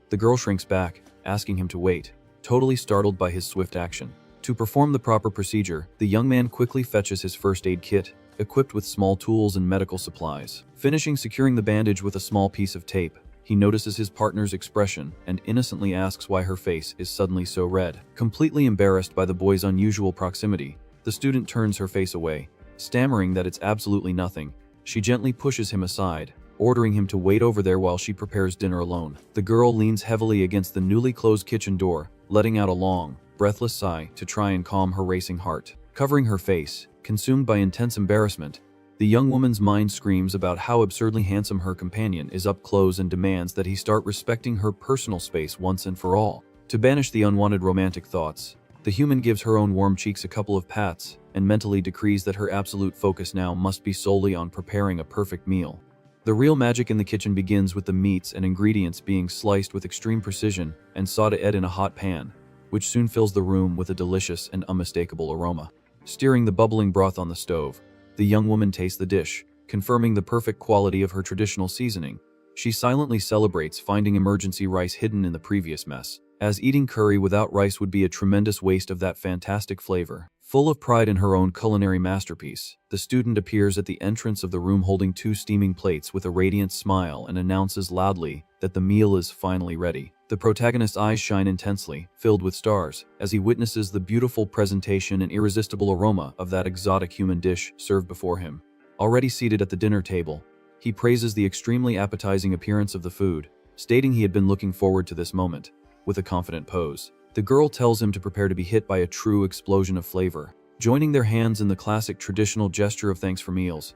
The girl shrinks back, asking him to wait, totally startled by his swift action. To perform the proper procedure, the young man quickly fetches his first aid kit, equipped with small tools and medical supplies. Finishing securing the bandage with a small piece of tape, he notices his partner's expression and innocently asks why her face is suddenly so red. Completely embarrassed by the boy's unusual proximity, the student turns her face away, stammering that it's absolutely nothing. She gently pushes him aside, ordering him to wait over there while she prepares dinner alone. The girl leans heavily against the newly closed kitchen door, letting out a long, breathless sigh to try and calm her racing heart. Covering her face, consumed by intense embarrassment, the young woman's mind screams about how absurdly handsome her companion is up close and demands that he start respecting her personal space once and for all. To banish the unwanted romantic thoughts, the human gives her own warm cheeks a couple of pats and mentally decrees that her absolute focus now must be solely on preparing a perfect meal. The real magic in the kitchen begins with the meats and ingredients being sliced with extreme precision and sautéed in a hot pan, which soon fills the room with a delicious and unmistakable aroma. Stirring the bubbling broth on the stove, the young woman tastes the dish, confirming the perfect quality of her traditional seasoning. She silently celebrates finding emergency rice hidden in the previous mess, as eating curry without rice would be a tremendous waste of that fantastic flavor. Full of pride in her own culinary masterpiece, the student appears at the entrance of the room holding 2 steaming plates with a radiant smile and announces loudly that the meal is finally ready. The protagonist's eyes shine intensely, filled with stars, as he witnesses the beautiful presentation and irresistible aroma of that exotic human dish served before him. Already seated at the dinner table, he praises the extremely appetizing appearance of the food, stating he had been looking forward to this moment, with a confident pose. The girl tells him to prepare to be hit by a true explosion of flavor. Joining their hands in the classic traditional gesture of thanks for meals,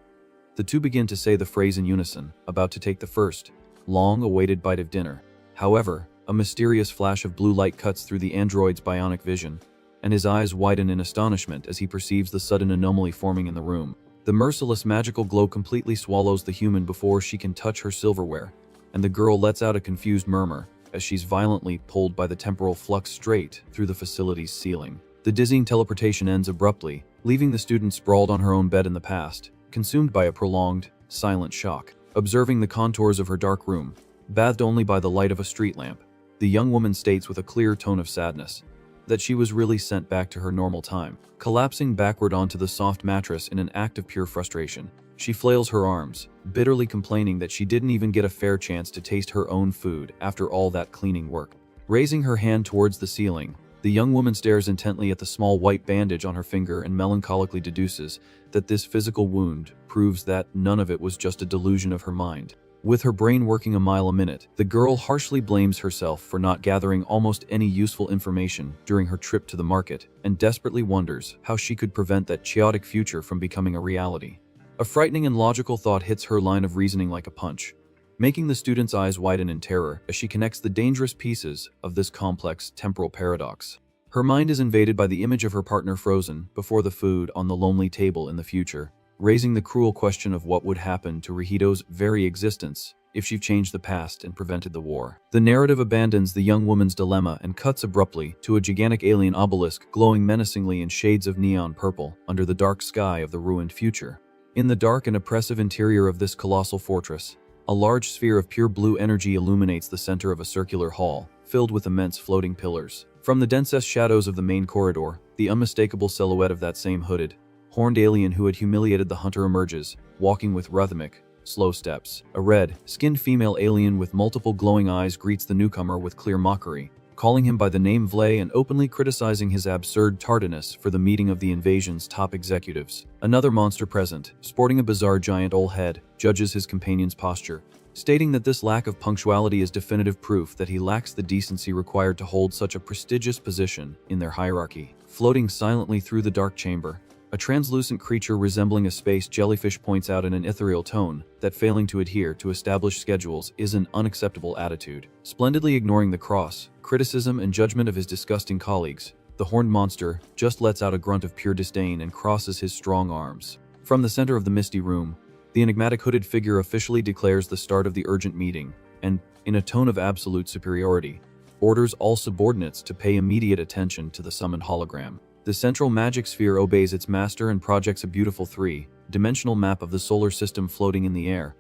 the two begin to say the phrase in unison, about to take the first, long-awaited bite of dinner. However, a mysterious flash of blue light cuts through the android's bionic vision, and his eyes widen in astonishment as he perceives the sudden anomaly forming in the room. The merciless magical glow completely swallows the human before she can touch her silverware, and the girl lets out a confused murmur, as she's violently pulled by the temporal flux straight through the facility's ceiling. The dizzying teleportation ends abruptly, leaving the student sprawled on her own bed in the past, consumed by a prolonged, silent shock. Observing the contours of her dark room, bathed only by the light of a street lamp, The young woman states with a clear tone of sadness that she was really sent back to her normal time. Collapsing backward onto the soft mattress in an act of pure frustration, she flails her arms, bitterly complaining that she didn't even get a fair chance to taste her own food after all that cleaning work. Raising her hand towards the ceiling, the young woman stares intently at the small white bandage on her finger and melancholically deduces that this physical wound proves that none of it was just a delusion of her mind. With her brain working a mile a minute, the girl harshly blames herself for not gathering almost any useful information during her trip to the market and desperately wonders how she could prevent that chaotic future from becoming a reality. A frightening and logical thought hits her line of reasoning like a punch, making the student's eyes widen in terror as she connects the dangerous pieces of this complex temporal paradox. Her mind is invaded by the image of her partner frozen before the food on the lonely table in the future, raising the cruel question of what would happen to Rihito's very existence if she changed the past and prevented the war. The narrative abandons the young woman's dilemma and cuts abruptly to a gigantic alien obelisk glowing menacingly in shades of neon purple under the dark sky of the ruined future. In the dark and oppressive interior of this colossal fortress, a large sphere of pure blue energy illuminates the center of a circular hall, filled with immense floating pillars. From the densest shadows of the main corridor, the unmistakable silhouette of that same hooded, horned alien who had humiliated the hunter emerges, walking with rhythmic, slow steps. A red-skinned female alien with multiple glowing eyes greets the newcomer with clear mockery, calling him by the name Vley and openly criticizing his absurd tardiness for the meeting of the invasion's top executives. Another monster present, sporting a bizarre giant old head, judges his companion's posture, stating that this lack of punctuality is definitive proof that he lacks the decency required to hold such a prestigious position in their hierarchy. Floating silently through the dark chamber, a translucent creature resembling a space jellyfish points out in an ethereal tone that failing to adhere to established schedules is an unacceptable attitude. Splendidly ignoring the cross, criticism, and judgment of his disgusting colleagues, the horned monster just lets out a grunt of pure disdain and crosses his strong arms. From the center of the misty room, the enigmatic hooded figure officially declares the start of the urgent meeting and, in a tone of absolute superiority, orders all subordinates to pay immediate attention to the summoned hologram. The central magic sphere obeys its master and projects a beautiful three-dimensional map of the solar system floating in the air,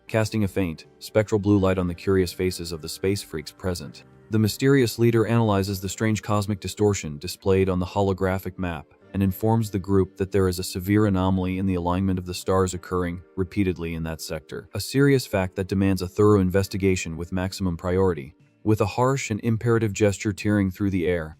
casting a faint, spectral blue light on the curious faces of the space freaks present. The mysterious leader analyzes the strange cosmic distortion displayed on the holographic map and informs the group that there is a severe anomaly in the alignment of the stars occurring repeatedly in that sector, a serious fact that demands a thorough investigation with maximum priority. With a harsh and imperative gesture tearing through the air,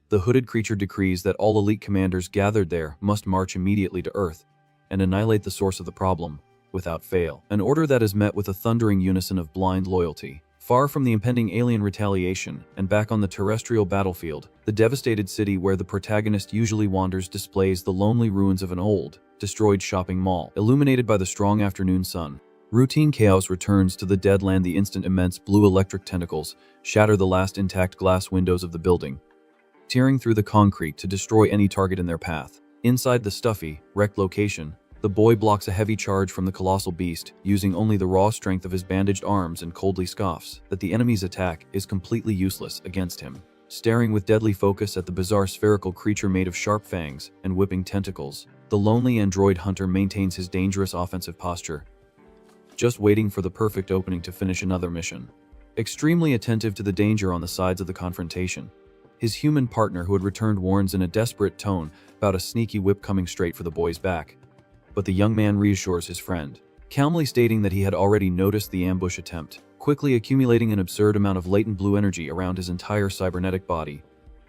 the hooded creature decrees that all elite commanders gathered there must march immediately to Earth and annihilate the source of the problem, without fail. An order that is met with a thundering unison of blind loyalty. Far from the impending alien retaliation and back on the terrestrial battlefield, the devastated city where the protagonist usually wanders displays the lonely ruins of an old, destroyed shopping mall, illuminated by the strong afternoon sun. Routine chaos returns to the dead land the instant immense blue electric tentacles shatter the last intact glass windows of the building, tearing through the concrete to destroy any target in their path. Inside the stuffy, wrecked location, the boy blocks a heavy charge from the colossal beast, using only the raw strength of his bandaged arms and coldly scoffs that the enemy's attack is completely useless against him. Staring with deadly focus at the bizarre spherical creature made of sharp fangs and whipping tentacles, the lonely android hunter maintains his dangerous offensive posture, just waiting for the perfect opening to finish another mission. Extremely attentive to the danger on the sides of the confrontation, his human partner who had returned warns in a desperate tone about a sneaky whip coming straight for the boy's back. But the young man reassures his friend, calmly stating that he had already noticed the ambush attempt, quickly accumulating an absurd amount of latent blue energy around his entire cybernetic body.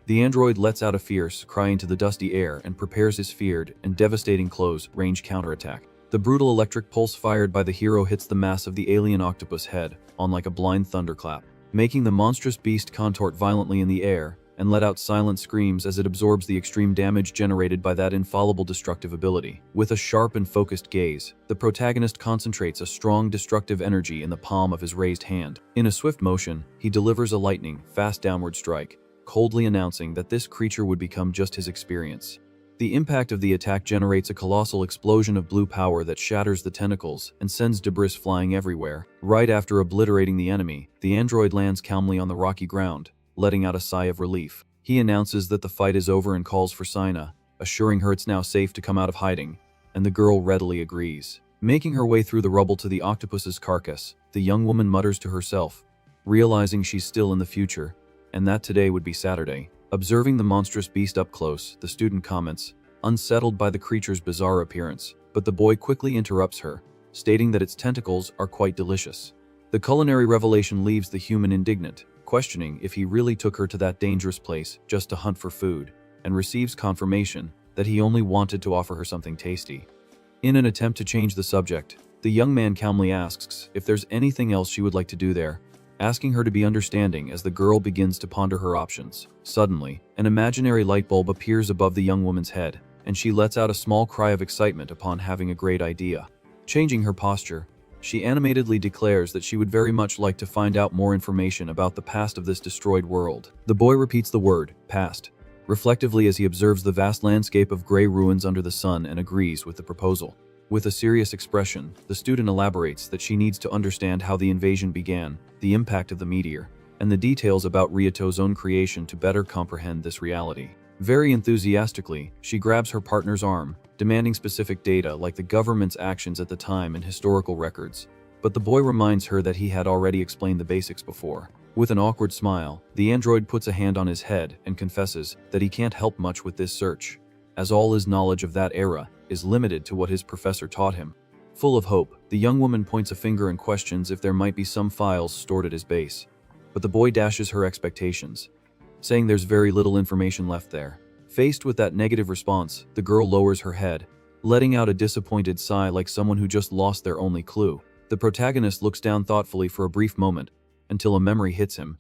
The android lets out a fierce cry into the dusty air and prepares his feared and devastating close-range counterattack. The brutal electric pulse fired by the hero hits the mass of the alien octopus head on like a blind thunderclap, making the monstrous beast contort violently in the air and let out silent screams as it absorbs the extreme damage generated by that infallible destructive ability. With a sharp and focused gaze, the protagonist concentrates a strong destructive energy in the palm of his raised hand. In a swift motion, he delivers a lightning, fast downward strike, coldly announcing that this creature would become just his experience. The impact of the attack generates a colossal explosion of blue power that shatters the tentacles and sends debris flying everywhere. Right after obliterating the enemy, the android lands calmly on the rocky ground, letting out a sigh of relief. He announces that the fight is over and calls for Sina, assuring her it's now safe to come out of hiding, and the girl readily agrees. Making her way through the rubble to the octopus's carcass, the young woman mutters to herself, realizing she's still in the future, and that today would be Saturday. Observing the monstrous beast up close, the student comments, unsettled by the creature's bizarre appearance, but the boy quickly interrupts her, stating that its tentacles are quite delicious. The culinary revelation leaves the human indignant, questioning if he really took her to that dangerous place just to hunt for food, and receives confirmation that he only wanted to offer her something tasty. In an attempt to change the subject, the young man calmly asks if there's anything else she would like to do there, asking her to be understanding as the girl begins to ponder her options. Suddenly, an imaginary light bulb appears above the young woman's head, and she lets out a small cry of excitement upon having a great idea. Changing her posture, she animatedly declares that she would very much like to find out more information about the past of this destroyed world. The boy repeats the word, past, reflectively as he observes the vast landscape of gray ruins under the sun and agrees with the proposal. With a serious expression, the student elaborates that she needs to understand how the invasion began, the impact of the meteor, and the details about Ryuto's own creation to better comprehend this reality. Very enthusiastically, she grabs her partner's arm, demanding specific data like the government's actions at the time and historical records. But the boy reminds her that he had already explained the basics before. With an awkward smile, the android puts a hand on his head and confesses that he can't help much with this search, as all his knowledge of that era is limited to what his professor taught him. Full of hope, the young woman points a finger and questions if there might be some files stored at his base. But the boy dashes her expectations, saying there's very little information left there. Faced with that negative response, the girl lowers her head, letting out a disappointed sigh like someone who just lost their only clue. The protagonist looks down thoughtfully for a brief moment, until a memory hits him,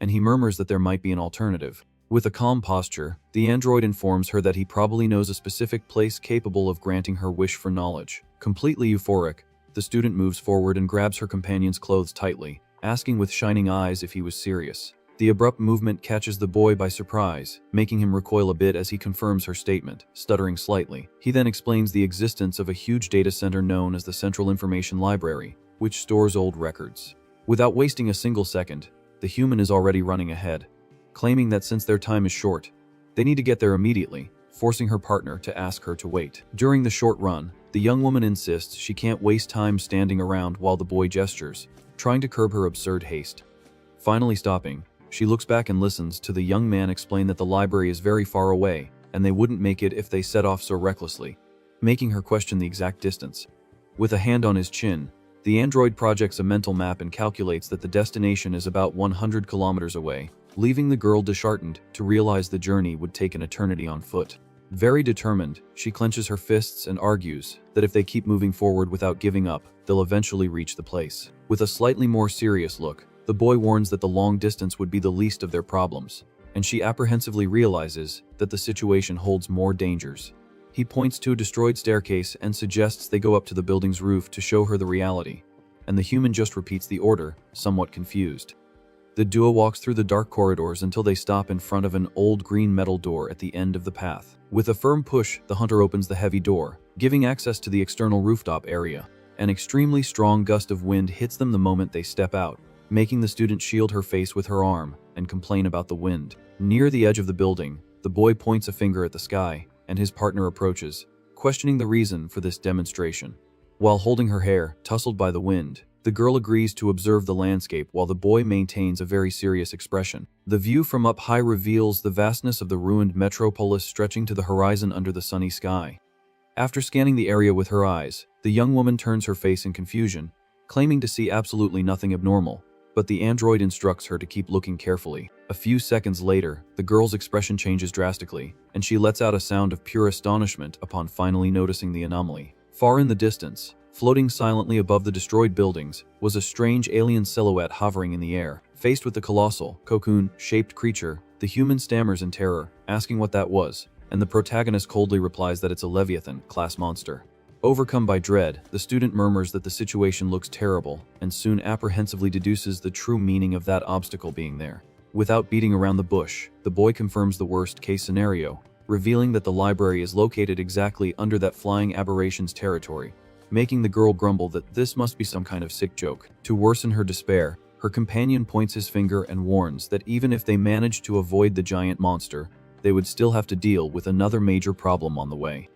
and he murmurs that there might be an alternative. With a calm posture, the android informs her that he probably knows a specific place capable of granting her wish for knowledge. Completely euphoric, the student moves forward and grabs her companion's clothes tightly, asking with shining eyes if he was serious. The abrupt movement catches the boy by surprise, making him recoil a bit as he confirms her statement, stuttering slightly. He then explains the existence of a huge data center known as the Central Information Library, which stores old records. Without wasting a single second, the human is already running ahead, claiming that since their time is short, they need to get there immediately, forcing her partner to ask her to wait. During the short run, the young woman insists she can't waste time standing around while the boy gestures, trying to curb her absurd haste. Finally stopping, she looks back and listens to the young man explain that the library is very far away, and they wouldn't make it if they set off so recklessly, making her question the exact distance. With a hand on his chin, the android projects a mental map and calculates that the destination is about 100 kilometers away, leaving the girl disheartened to realize the journey would take an eternity on foot. Very determined, she clenches her fists and argues that if they keep moving forward without giving up, they'll eventually reach the place. With a slightly more serious look, the boy warns that the long distance would be the least of their problems, and she apprehensively realizes that the situation holds more dangers. He points to a destroyed staircase and suggests they go up to the building's roof to show her the reality, and the human just repeats the order, somewhat confused. The duo walks through the dark corridors until they stop in front of an old green metal door at the end of the path. With a firm push, the hunter opens the heavy door, giving access to the external rooftop area. An extremely strong gust of wind hits them the moment they step out, making the student shield her face with her arm and complain about the wind. Near the edge of the building, the boy points a finger at the sky, and his partner approaches, questioning the reason for this demonstration. While holding her hair, tousled by the wind, the girl agrees to observe the landscape while the boy maintains a very serious expression. The view from up high reveals the vastness of the ruined metropolis stretching to the horizon under the sunny sky. After scanning the area with her eyes, the young woman turns her face in confusion, claiming to see absolutely nothing abnormal, but the android instructs her to keep looking carefully. A few seconds later, the girl's expression changes drastically, and she lets out a sound of pure astonishment upon finally noticing the anomaly. Far in the distance, floating silently above the destroyed buildings, was a strange alien silhouette hovering in the air. Faced with the colossal, cocoon-shaped creature, the human stammers in terror, asking what that was, and the protagonist coldly replies that it's a Leviathan-class monster. Overcome by dread, the student murmurs that the situation looks terrible, and soon apprehensively deduces the true meaning of that obstacle being there. Without beating around the bush, the boy confirms the worst-case scenario, revealing that the library is located exactly under that flying aberration's territory, making the girl grumble that this must be some kind of sick joke. To worsen her despair, her companion points his finger and warns that even if they managed to avoid the giant monster, they would still have to deal with another major problem on the way.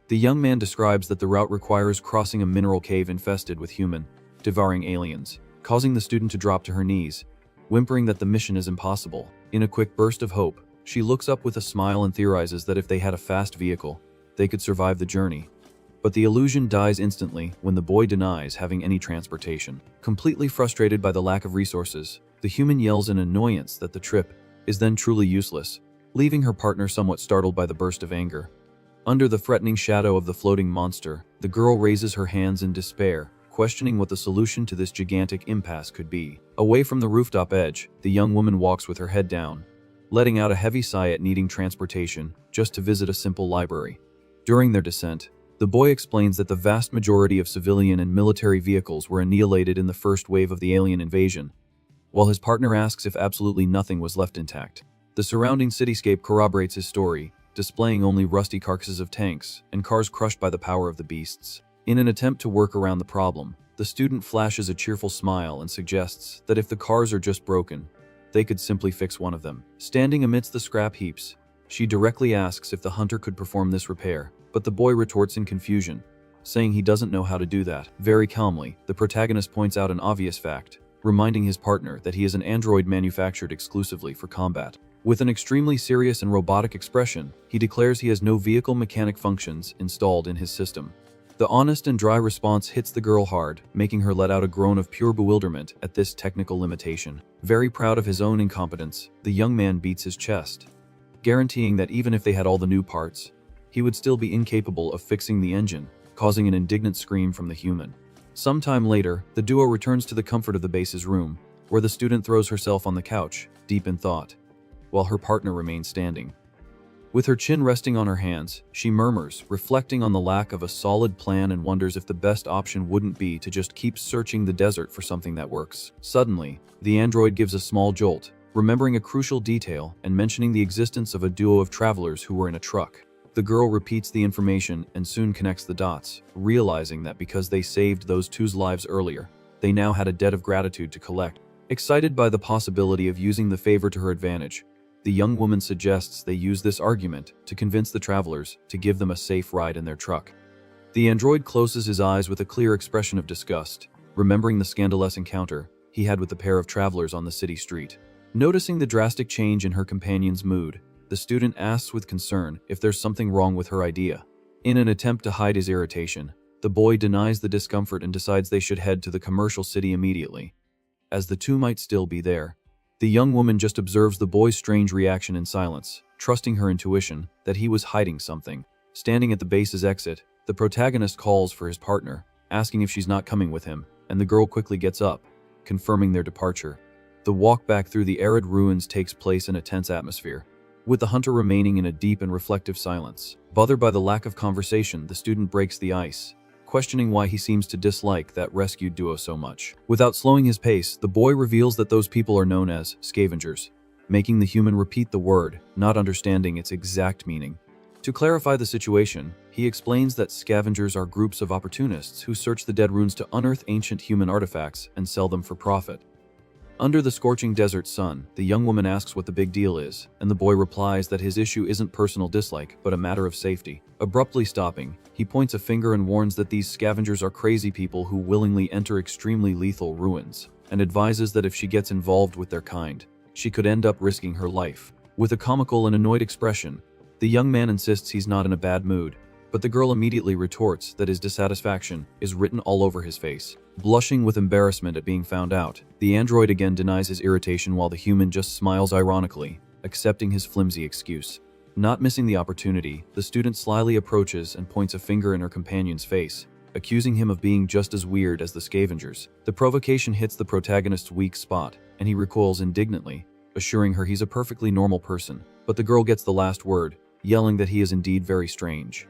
The young man describes that the route requires crossing a mineral cave infested with human, devouring aliens, causing the student to drop to her knees, whimpering that the mission is impossible. In a quick burst of hope, she looks up with a smile and theorizes that if they had a fast vehicle, they could survive the journey. But the illusion dies instantly when the boy denies having any transportation. Completely frustrated by the lack of resources, the human yells in annoyance that the trip is then truly useless, leaving her partner somewhat startled by the burst of anger. Under the threatening shadow of the floating monster, the girl raises her hands in despair, questioning what the solution to this gigantic impasse could be. Away from the rooftop edge, the young woman walks with her head down, letting out a heavy sigh at needing transportation just to visit a simple library. During their descent, the boy explains that the vast majority of civilian and military vehicles were annihilated in the first wave of the alien invasion, while his partner asks if absolutely nothing was left intact. The surrounding cityscape corroborates his story, displaying only rusty carcasses of tanks and cars crushed by the power of the beasts. In an attempt to work around the problem, the student flashes a cheerful smile and suggests that if the cars are just broken, they could simply fix one of them. Standing amidst the scrap heaps, she directly asks if the hunter could perform this repair, but the boy retorts in confusion, saying he doesn't know how to do that. Very calmly, the protagonist points out an obvious fact, reminding his partner that he is an android manufactured exclusively for combat. With an extremely serious and robotic expression, he declares he has no vehicle mechanic functions installed in his system. The honest and dry response hits the girl hard, making her let out a groan of pure bewilderment at this technical limitation. Very proud of his own incompetence, the young man beats his chest, guaranteeing that even if they had all the new parts, he would still be incapable of fixing the engine, causing an indignant scream from the human. Sometime later, the duo returns to the comfort of the base's room, where the student throws herself on the couch, deep in thought, while her partner remains standing. With her chin resting on her hands, she murmurs, reflecting on the lack of a solid plan and wonders if the best option wouldn't be to just keep searching the desert for something that works. Suddenly, the android gives a small jolt, remembering a crucial detail and mentioning the existence of a duo of travelers who were in a truck. The girl repeats the information and soon connects the dots, realizing that because they saved those two's lives earlier, they now had a debt of gratitude to collect. Excited by the possibility of using the favor to her advantage, the young woman suggests they use this argument to convince the travelers to give them a safe ride in their truck. The android closes his eyes with a clear expression of disgust, remembering the scandalous encounter he had with the pair of travelers on the city street. Noticing the drastic change in her companion's mood, the student asks with concern if there's something wrong with her idea. In an attempt to hide his irritation, the boy denies the discomfort and decides they should head to the commercial city immediately, as the two might still be there. The young woman just observes the boy's strange reaction in silence, trusting her intuition that he was hiding something. Standing at the base's exit, the protagonist calls for his partner, asking if she's not coming with him, and the girl quickly gets up, confirming their departure. The walk back through the arid ruins takes place in a tense atmosphere, with the hunter remaining in a deep and reflective silence. Bothered by the lack of conversation, the student breaks the ice, questioning why he seems to dislike that rescued duo so much. Without slowing his pace, the boy reveals that those people are known as scavengers, making the human repeat the word, not understanding its exact meaning. To clarify the situation, he explains that scavengers are groups of opportunists who search the dead ruins to unearth ancient human artifacts and sell them for profit. Under the scorching desert sun, the young woman asks what the big deal is, and the boy replies that his issue isn't personal dislike, but a matter of safety. Abruptly stopping, he points a finger and warns that these scavengers are crazy people who willingly enter extremely lethal ruins, and advises that if she gets involved with their kind, she could end up risking her life. With a comical and annoyed expression, the young man insists he's not in a bad mood, but the girl immediately retorts that his dissatisfaction is written all over his face. Blushing with embarrassment at being found out, the android again denies his irritation while the human just smiles ironically, accepting his flimsy excuse. Not missing the opportunity, the student slyly approaches and points a finger in her companion's face, accusing him of being just as weird as the scavengers. The provocation hits the protagonist's weak spot, and he recoils indignantly, assuring her he's a perfectly normal person. But the girl gets the last word, yelling that he is indeed very strange.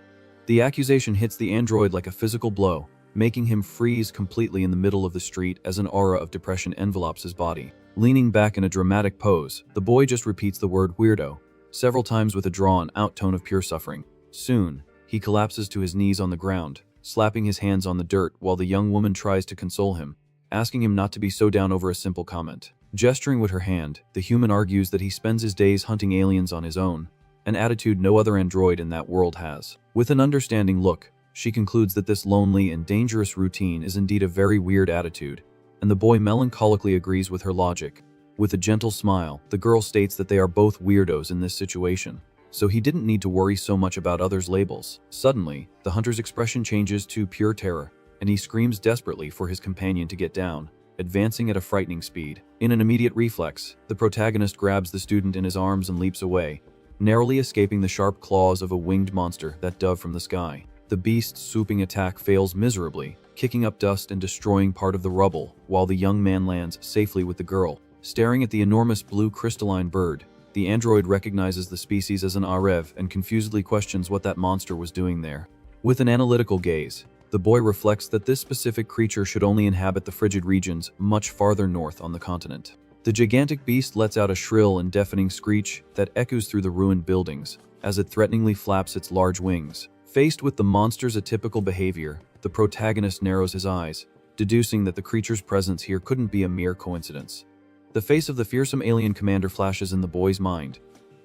The accusation hits the android like a physical blow, making him freeze completely in the middle of the street as an aura of depression envelops his body. Leaning back in a dramatic pose, the boy just repeats the word weirdo several times with a drawn-out tone of pure suffering. Soon, he collapses to his knees on the ground, slapping his hands on the dirt while the young woman tries to console him, asking him not to be so down over a simple comment. Gesturing with her hand, the human argues that he spends his days hunting aliens on his own, an attitude no other android in that world has. With an understanding look, she concludes that this lonely and dangerous routine is indeed a very weird attitude, and the boy melancholically agrees with her logic, With a gentle smile, the girl states that they are both weirdos in this situation, so he didn't need to worry so much about others' labels. Suddenly, the hunter's expression changes to pure terror, and he screams desperately for his companion to get down, advancing at a frightening speed. In an immediate reflex, the protagonist grabs the student in his arms and leaps away, narrowly escaping the sharp claws of a winged monster that dove from the sky. The beast's swooping attack fails miserably, kicking up dust and destroying part of the rubble, while the young man lands safely with the girl. Staring at the enormous blue crystalline bird, the android recognizes the species as an arev and confusedly questions what that monster was doing there. With an analytical gaze, the boy reflects that this specific creature should only inhabit the frigid regions much farther north on the continent. The gigantic beast lets out a shrill and deafening screech that echoes through the ruined buildings as it threateningly flaps its large wings. Faced with the monster's atypical behavior, the protagonist narrows his eyes, deducing that the creature's presence here couldn't be a mere coincidence. The face of the fearsome alien commander flashes in the boy's mind,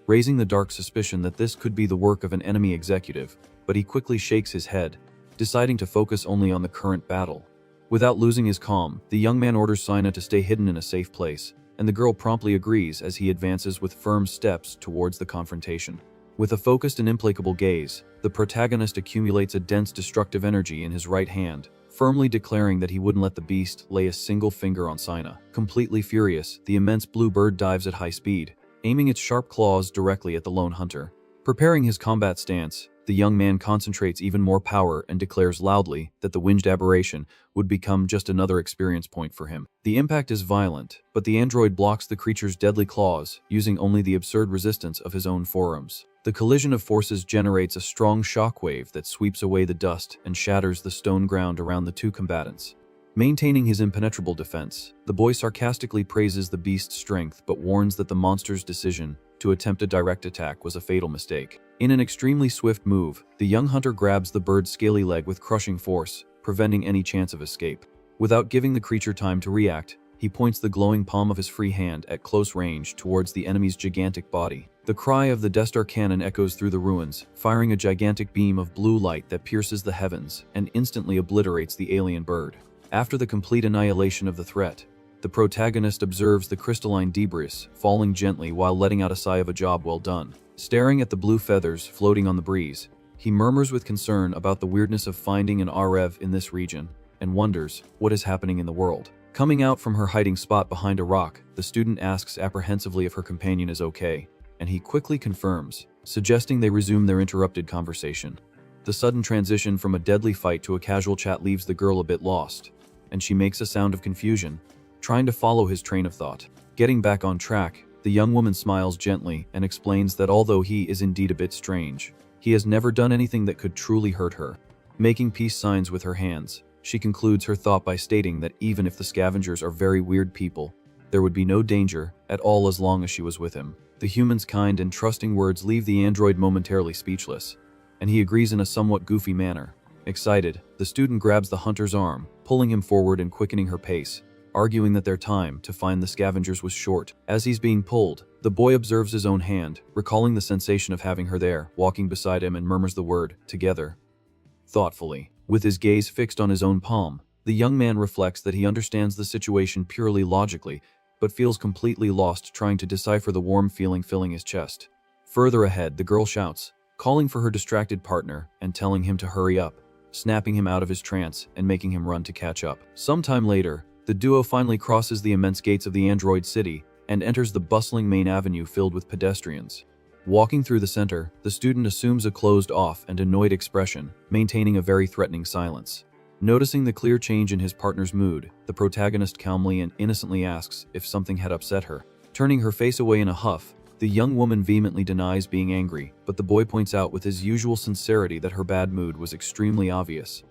raising the dark suspicion that this could be the work of an enemy executive, but he quickly shakes his head, deciding to focus only on the current battle. Without losing his calm, the young man orders Sina to stay hidden in a safe place, and the girl promptly agrees as he advances with firm steps towards the confrontation. With a focused and implacable gaze, the protagonist accumulates a dense destructive energy in his right hand, firmly declaring that he wouldn't let the beast lay a single finger on Sina. Completely furious, the immense blue bird dives at high speed, aiming its sharp claws directly at the lone hunter. Preparing his combat stance, the young man concentrates even more power and declares loudly that the winged aberration would become just another experience point for him. The impact is violent, but the android blocks the creature's deadly claws, using only the absurd resistance of his own forearms. The collision of forces generates a strong shockwave that sweeps away the dust and shatters the stone ground around the two combatants. Maintaining his impenetrable defense, the boy sarcastically praises the beast's strength but warns that the monster's decision to attempt a direct attack was a fatal mistake. In an extremely swift move, the young hunter grabs the bird's scaly leg with crushing force, preventing any chance of escape. Without giving the creature time to react, he points the glowing palm of his free hand at close range towards the enemy's gigantic body. The cry of the Destar cannon echoes through the ruins, firing a gigantic beam of blue light that pierces the heavens and instantly obliterates the alien bird. After the complete annihilation of the threat, the protagonist observes the crystalline debris falling gently while letting out a sigh of a job well done. Staring at the blue feathers floating on the breeze, he murmurs with concern about the weirdness of finding an Arev in this region and wonders what is happening in the world. Coming out from her hiding spot behind a rock, the student asks apprehensively if her companion is okay, and he quickly confirms, suggesting they resume their interrupted conversation. The sudden transition from a deadly fight to a casual chat leaves the girl a bit lost, and she makes a sound of confusion, trying to follow his train of thought. Getting back on track, the young woman smiles gently and explains that although he is indeed a bit strange, he has never done anything that could truly hurt her. Making peace signs with her hands, she concludes her thought by stating that even if the scavengers are very weird people, there would be no danger at all as long as she was with him. The human's kind and trusting words leave the android momentarily speechless, and he agrees in a somewhat goofy manner. Excited, the student grabs the hunter's arm, pulling him forward and quickening her pace, arguing that their time to find the scavengers was short. As he's being pulled, the boy observes his own hand, recalling the sensation of having her there, walking beside him, and murmurs the word, "together," thoughtfully. With his gaze fixed on his own palm, the young man reflects that he understands the situation purely logically, but feels completely lost trying to decipher the warm feeling filling his chest. Further ahead, the girl shouts, calling for her distracted partner and telling him to hurry up, snapping him out of his trance and making him run to catch up. Sometime later, the duo finally crosses the immense gates of the android city and enters the bustling main avenue filled with pedestrians. Walking through the center, the student assumes a closed-off and annoyed expression, maintaining a very threatening silence. Noticing the clear change in his partner's mood, the protagonist calmly and innocently asks if something had upset her. Turning her face away in a huff, the young woman vehemently denies being angry, but the boy points out with his usual sincerity that her bad mood was extremely obvious.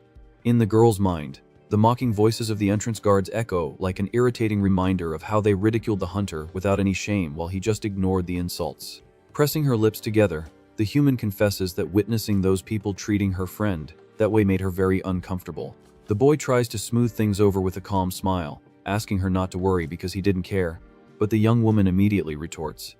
In the girl's mind, the mocking voices of the entrance guards echo like an irritating reminder of how they ridiculed the hunter without any shame while he just ignored the insults. Pressing her lips together, the human confesses that witnessing those people treating her friend that way made her very uncomfortable. The boy tries to smooth things over with a calm smile, asking her not to worry because he didn't care, but the young woman immediately retorts,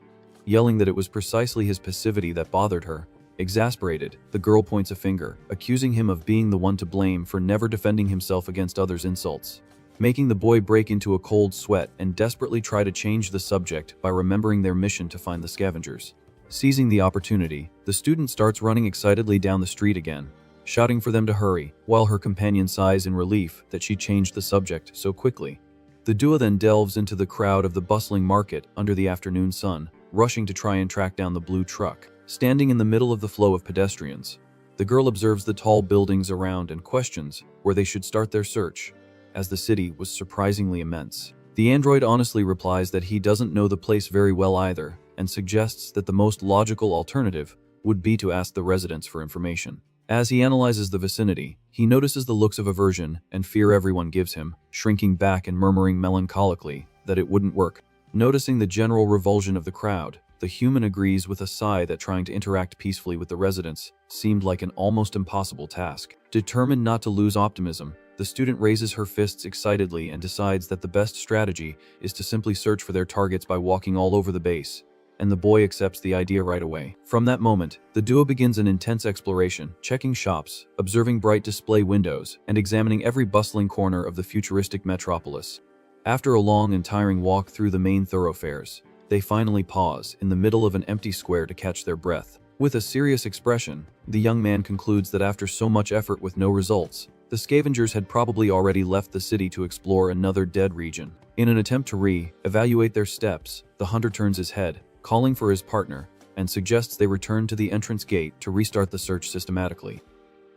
yelling that it was precisely his passivity that bothered her. Exasperated, the girl points a finger, accusing him of being the one to blame for never defending himself against others' insults. making the boy break into a cold sweat and desperately try to change the subject by remembering their mission to find the scavengers. Seizing the opportunity, the student starts running excitedly down the street again, shouting for them to hurry, while her companion sighs in relief that she changed the subject so quickly. The duo then delves into the crowd of the bustling market under the afternoon sun, rushing to try and track down the blue truck. Standing in the middle of the flow of pedestrians, the girl observes the tall buildings around and questions where they should start their search, as the city was surprisingly immense. The android honestly replies that he doesn't know the place very well either, and suggests that the most logical alternative would be to ask the residents for information. As he analyzes the vicinity, he notices the looks of aversion and fear everyone gives him, shrinking back and murmuring melancholically that it wouldn't work. Noticing the general revulsion of the crowd, the human agrees with a sigh that trying to interact peacefully with the residents seemed like an almost impossible task. Determined not to lose optimism, the student raises her fists excitedly and decides that the best strategy is to simply search for their targets by walking all over the base, and the boy accepts the idea right away. From that moment, the duo begins an intense exploration, checking shops, observing bright display windows, and examining every bustling corner of the futuristic metropolis. After a long and tiring walk through the main thoroughfares, they finally pause in the middle of an empty square to catch their breath. With a serious expression, the young man concludes that after so much effort with no results, the scavengers had probably already left the city to explore another dead region. In an attempt to re-evaluate their steps, the hunter turns his head, calling for his partner, and suggests they return to the entrance gate to restart the search systematically.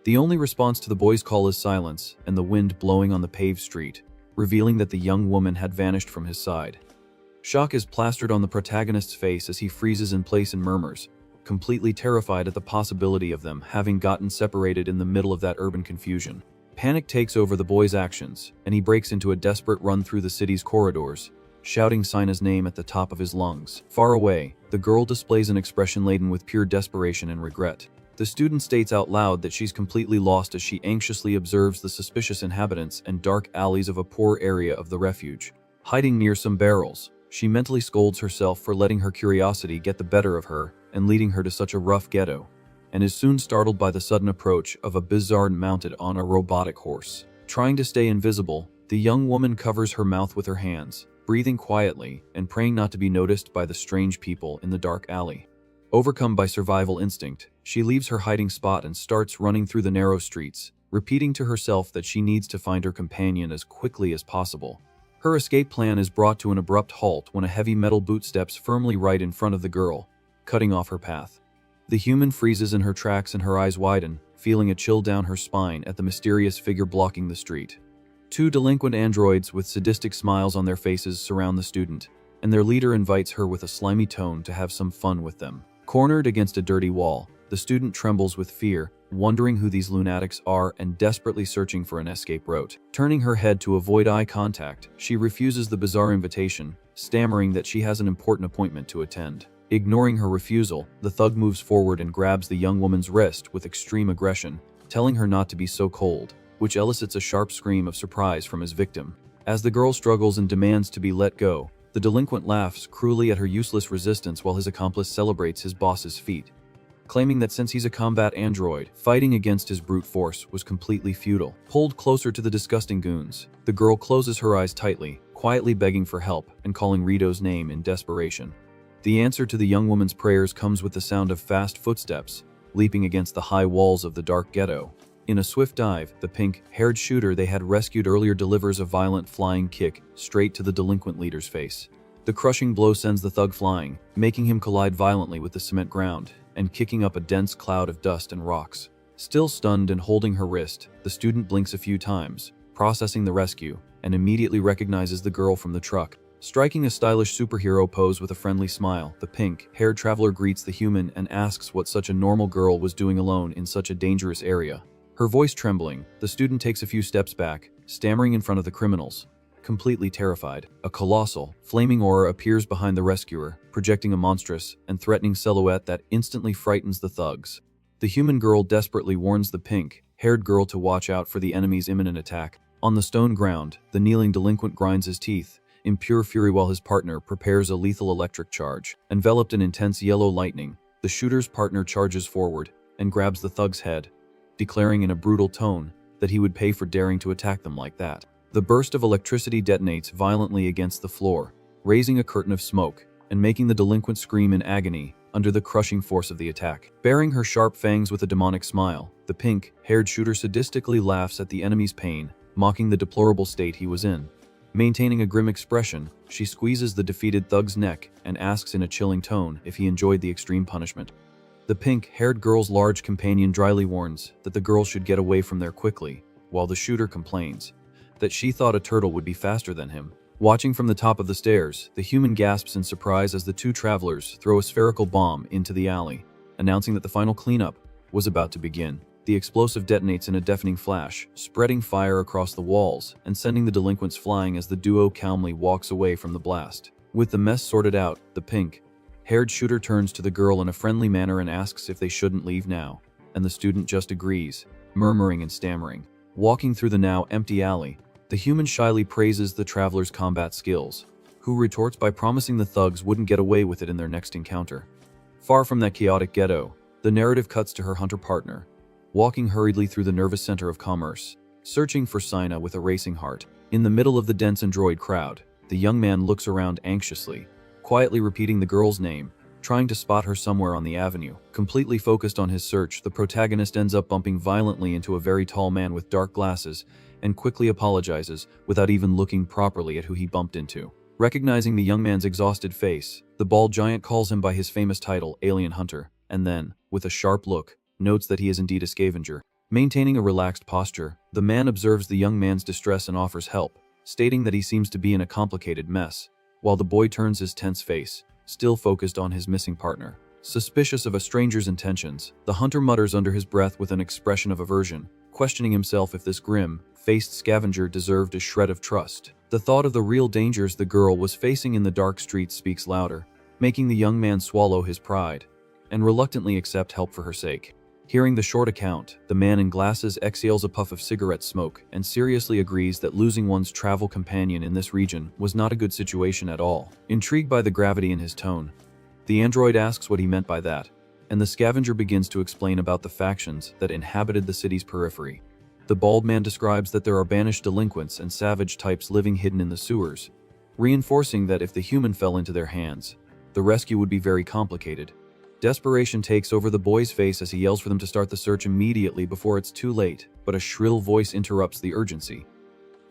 The only response to the boy's call is silence and the wind blowing on the paved street, revealing that the young woman had vanished from his side. Shock is plastered on the protagonist's face as he freezes in place and murmurs, completely terrified at the possibility of them having gotten separated in the middle of that urban confusion. Panic takes over the boy's actions, and he breaks into a desperate run through the city's corridors, shouting Sina's name at the top of his lungs. Far away, the girl displays an expression laden with pure desperation and regret. The student states out loud that she's completely lost as she anxiously observes the suspicious inhabitants and dark alleys of a poor area of the refuge. Hiding near some barrels, she mentally scolds herself for letting her curiosity get the better of her and leading her to such a rough ghetto, and is soon startled by the sudden approach of a bizarre mounted on a robotic horse. Trying to stay invisible, the young woman covers her mouth with her hands, breathing quietly and praying not to be noticed by the strange people in the dark alley. Overcome by survival instinct, she leaves her hiding spot and starts running through the narrow streets, repeating to herself that she needs to find her companion as quickly as possible. Her escape plan is brought to an abrupt halt when a heavy metal boot steps firmly right in front of the girl, cutting off her path. The human freezes in her tracks and her eyes widen, feeling a chill down her spine at the mysterious figure blocking the street. Two delinquent androids with sadistic smiles on their faces surround the student, and their leader invites her with a slimy tone to have some fun with them. Cornered against a dirty wall, the student trembles with fear, wondering who these lunatics are and desperately searching for an escape route. Turning her head to avoid eye contact, she refuses the bizarre invitation, stammering that she has an important appointment to attend. Ignoring her refusal, the thug moves forward and grabs the young woman's wrist with extreme aggression, telling her not to be so cold, which elicits a sharp scream of surprise from his victim. As the girl struggles and demands to be let go, the delinquent laughs cruelly at her useless resistance while his accomplice celebrates his boss's feat, claiming that since he's a combat android, fighting against his brute force was completely futile. Pulled closer to the disgusting goons, the girl closes her eyes tightly, quietly begging for help and calling Rito's name in desperation. The answer to the young woman's prayers comes with the sound of fast footsteps, leaping against the high walls of the dark ghetto. In a swift dive, the pink-haired shooter they had rescued earlier delivers a violent flying kick straight to the delinquent leader's face. The crushing blow sends the thug flying, making him collide violently with the cement ground and kicking up a dense cloud of dust and rocks. Still stunned and holding her wrist, the student blinks a few times, processing the rescue, and immediately recognizes the girl from the truck. Striking a stylish superhero pose with a friendly smile, the pink-haired traveler greets the human and asks what such a normal girl was doing alone in such a dangerous area. Her voice trembling, the student takes a few steps back, stammering in front of the criminals. Completely terrified, a colossal, flaming aura appears behind the rescuer, projecting a monstrous and threatening silhouette that instantly frightens the thugs. The human girl desperately warns the pink-haired girl to watch out for the enemy's imminent attack. On the stone ground, the kneeling delinquent grinds his teeth, in pure fury while his partner prepares a lethal electric charge. Enveloped in intense yellow lightning, the shooter's partner charges forward and grabs the thug's head, declaring in a brutal tone that he would pay for daring to attack them like that. The burst of electricity detonates violently against the floor, raising a curtain of smoke and making the delinquent scream in agony under the crushing force of the attack. Baring her sharp fangs with a demonic smile, the pink-haired shooter sadistically laughs at the enemy's pain, mocking the deplorable state he was in. Maintaining a grim expression, she squeezes the defeated thug's neck and asks in a chilling tone if he enjoyed the extreme punishment. The pink-haired girl's large companion dryly warns that the girl should get away from there quickly, while the shooter complains that she thought a turtle would be faster than him. Watching from the top of the stairs, the human gasps in surprise as the two travelers throw a spherical bomb into the alley, announcing that the final cleanup was about to begin. The explosive detonates in a deafening flash, spreading fire across the walls and sending the delinquents flying as the duo calmly walks away from the blast. With the mess sorted out, the pink-haired shooter turns to the girl in a friendly manner and asks if they shouldn't leave now, and the student just agrees, murmuring and stammering. Walking through the now empty alley, the human shyly praises the traveler's combat skills, who retorts by promising the thugs wouldn't get away with it in their next encounter. Far from that chaotic ghetto, the narrative cuts to her hunter partner, walking hurriedly through the nervous center of commerce, searching for Sina with a racing heart. In the middle of the dense android crowd, the young man looks around anxiously, quietly repeating the girl's name, trying to spot her somewhere on the avenue. Completely focused on his search, the protagonist ends up bumping violently into a very tall man with dark glasses and quickly apologizes without even looking properly at who he bumped into. Recognizing the young man's exhausted face, the bald giant calls him by his famous title, Alien Hunter, and then, with a sharp look, notes that he is indeed a scavenger. Maintaining a relaxed posture, the man observes the young man's distress and offers help, stating that he seems to be in a complicated mess, while the boy turns his tense face, still focused on his missing partner. Suspicious of a stranger's intentions, the hunter mutters under his breath with an expression of aversion, questioning himself if this grim-faced scavenger deserved a shred of trust. The thought of the real dangers the girl was facing in the dark streets speaks louder, making the young man swallow his pride and reluctantly accept help for her sake. Hearing the short account, the man in glasses exhales a puff of cigarette smoke and seriously agrees that losing one's travel companion in this region was not a good situation at all. Intrigued by the gravity in his tone, the android asks what he meant by that, and the scavenger begins to explain about the factions that inhabited the city's periphery. The bald man describes that there are banished delinquents and savage types living hidden in the sewers, reinforcing that if the human fell into their hands, the rescue would be very complicated. Desperation takes over the boy's face as he yells for them to start the search immediately before it's too late, but a shrill voice interrupts the urgency,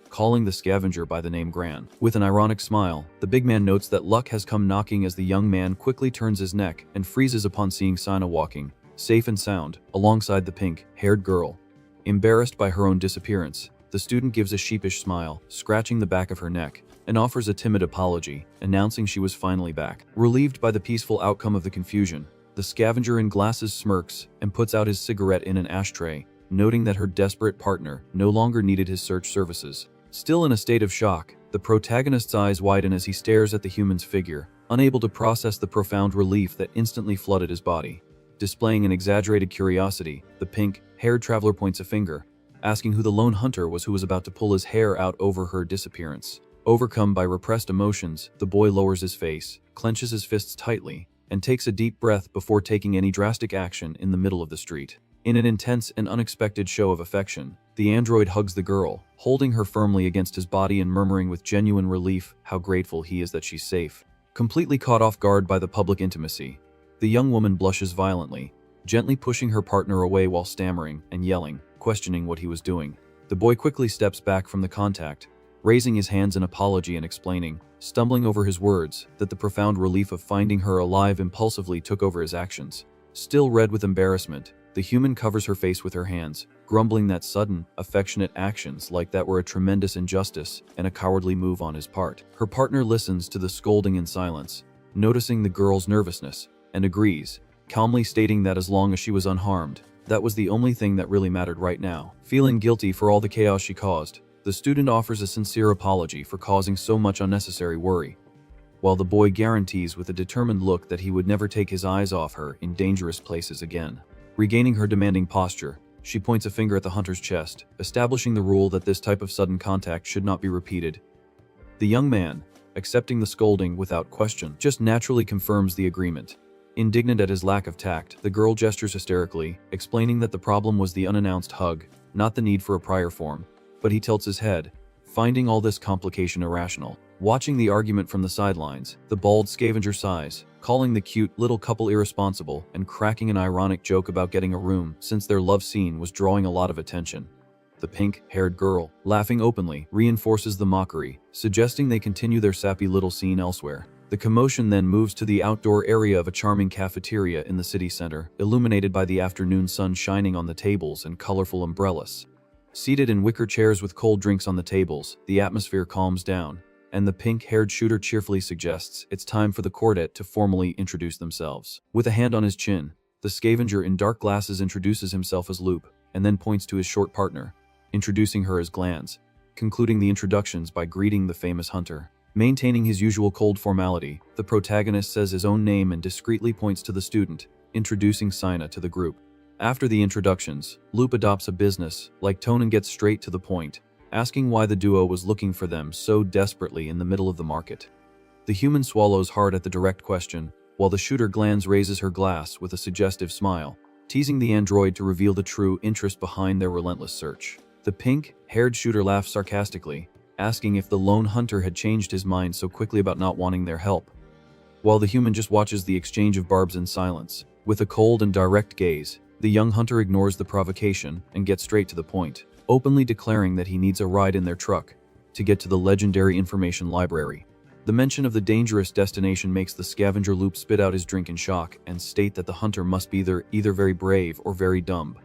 calling the scavenger by the name Gran. With an ironic smile, the big man notes that luck has come knocking as the young man quickly turns his neck and freezes upon seeing Sina walking, safe and sound, alongside the pink-haired girl. Embarrassed by her own disappearance, the student gives a sheepish smile, scratching the back of her neck, and offers a timid apology, announcing she was finally back. Relieved by the peaceful outcome of the confusion, the scavenger in glasses smirks and puts out his cigarette in an ashtray, noting that her desperate partner no longer needed his search services. Still in a state of shock, the protagonist's eyes widen as he stares at the human's figure, unable to process the profound relief that instantly flooded his body. Displaying an exaggerated curiosity, the pink-haired traveler points a finger, asking who the lone hunter was who was about to pull his hair out over her disappearance. Overcome by repressed emotions, the boy lowers his face, clenches his fists tightly, and takes a deep breath before taking any drastic action in the middle of the street. In an intense and unexpected show of affection, the android hugs the girl, holding her firmly against his body and murmuring with genuine relief how grateful he is that she's safe. Completely caught off guard by the public intimacy, the young woman blushes violently, gently pushing her partner away while stammering and yelling, questioning what he was doing. The boy quickly steps back from the contact, raising his hands in apology and explaining, stumbling over his words, that the profound relief of finding her alive impulsively took over his actions. Still red with embarrassment, the human covers her face with her hands, grumbling that sudden, affectionate actions like that were a tremendous injustice and a cowardly move on his part. Her partner listens to the scolding in silence, noticing the girl's nervousness, and agrees, calmly stating that as long as she was unharmed, that was the only thing that really mattered right now. Feeling guilty for all the chaos she caused, the student offers a sincere apology for causing so much unnecessary worry, while the boy guarantees with a determined look that he would never take his eyes off her in dangerous places again. Regaining her demanding posture, she points a finger at the hunter's chest, establishing the rule that this type of sudden contact should not be repeated. The young man, accepting the scolding without question, just naturally confirms the agreement. Indignant at his lack of tact, the girl gestures hysterically, explaining that the problem was the unannounced hug, not the need for a prior form, but he tilts his head, finding all this complication irrational. Watching the argument from the sidelines, the bald scavenger sighs, calling the cute little couple irresponsible and cracking an ironic joke about getting a room since their love scene was drawing a lot of attention. The pink-haired girl, laughing openly, reinforces the mockery, suggesting they continue their sappy little scene elsewhere. The commotion then moves to the outdoor area of a charming cafeteria in the city center, illuminated by the afternoon sun shining on the tables and colorful umbrellas. Seated in wicker chairs with cold drinks on the tables, the atmosphere calms down, and the pink-haired shooter cheerfully suggests it's time for the quartet to formally introduce themselves. With a hand on his chin, the scavenger in dark glasses introduces himself as Loop, and then points to his short partner, introducing her as Glans, concluding the introductions by greeting the famous hunter. Maintaining his usual cold formality, the protagonist says his own name and discreetly points to the student, introducing Sina to the group. After the introductions, Loop adopts a business-like tone and gets straight to the point, asking why the duo was looking for them so desperately in the middle of the market. The human swallows hard at the direct question, while the shooter Glans raises her glass with a suggestive smile, teasing the android to reveal the true interest behind their relentless search. The pink-haired shooter laughs sarcastically, asking if the lone hunter had changed his mind so quickly about not wanting their help, while the human just watches the exchange of barbs in silence. With a cold and direct gaze, the young hunter ignores the provocation and gets straight to the point, openly declaring that he needs a ride in their truck to get to the legendary information library. The mention of the dangerous destination makes the scavenger Loop spit out his drink in shock and state that the hunter must be either very brave or very dumb,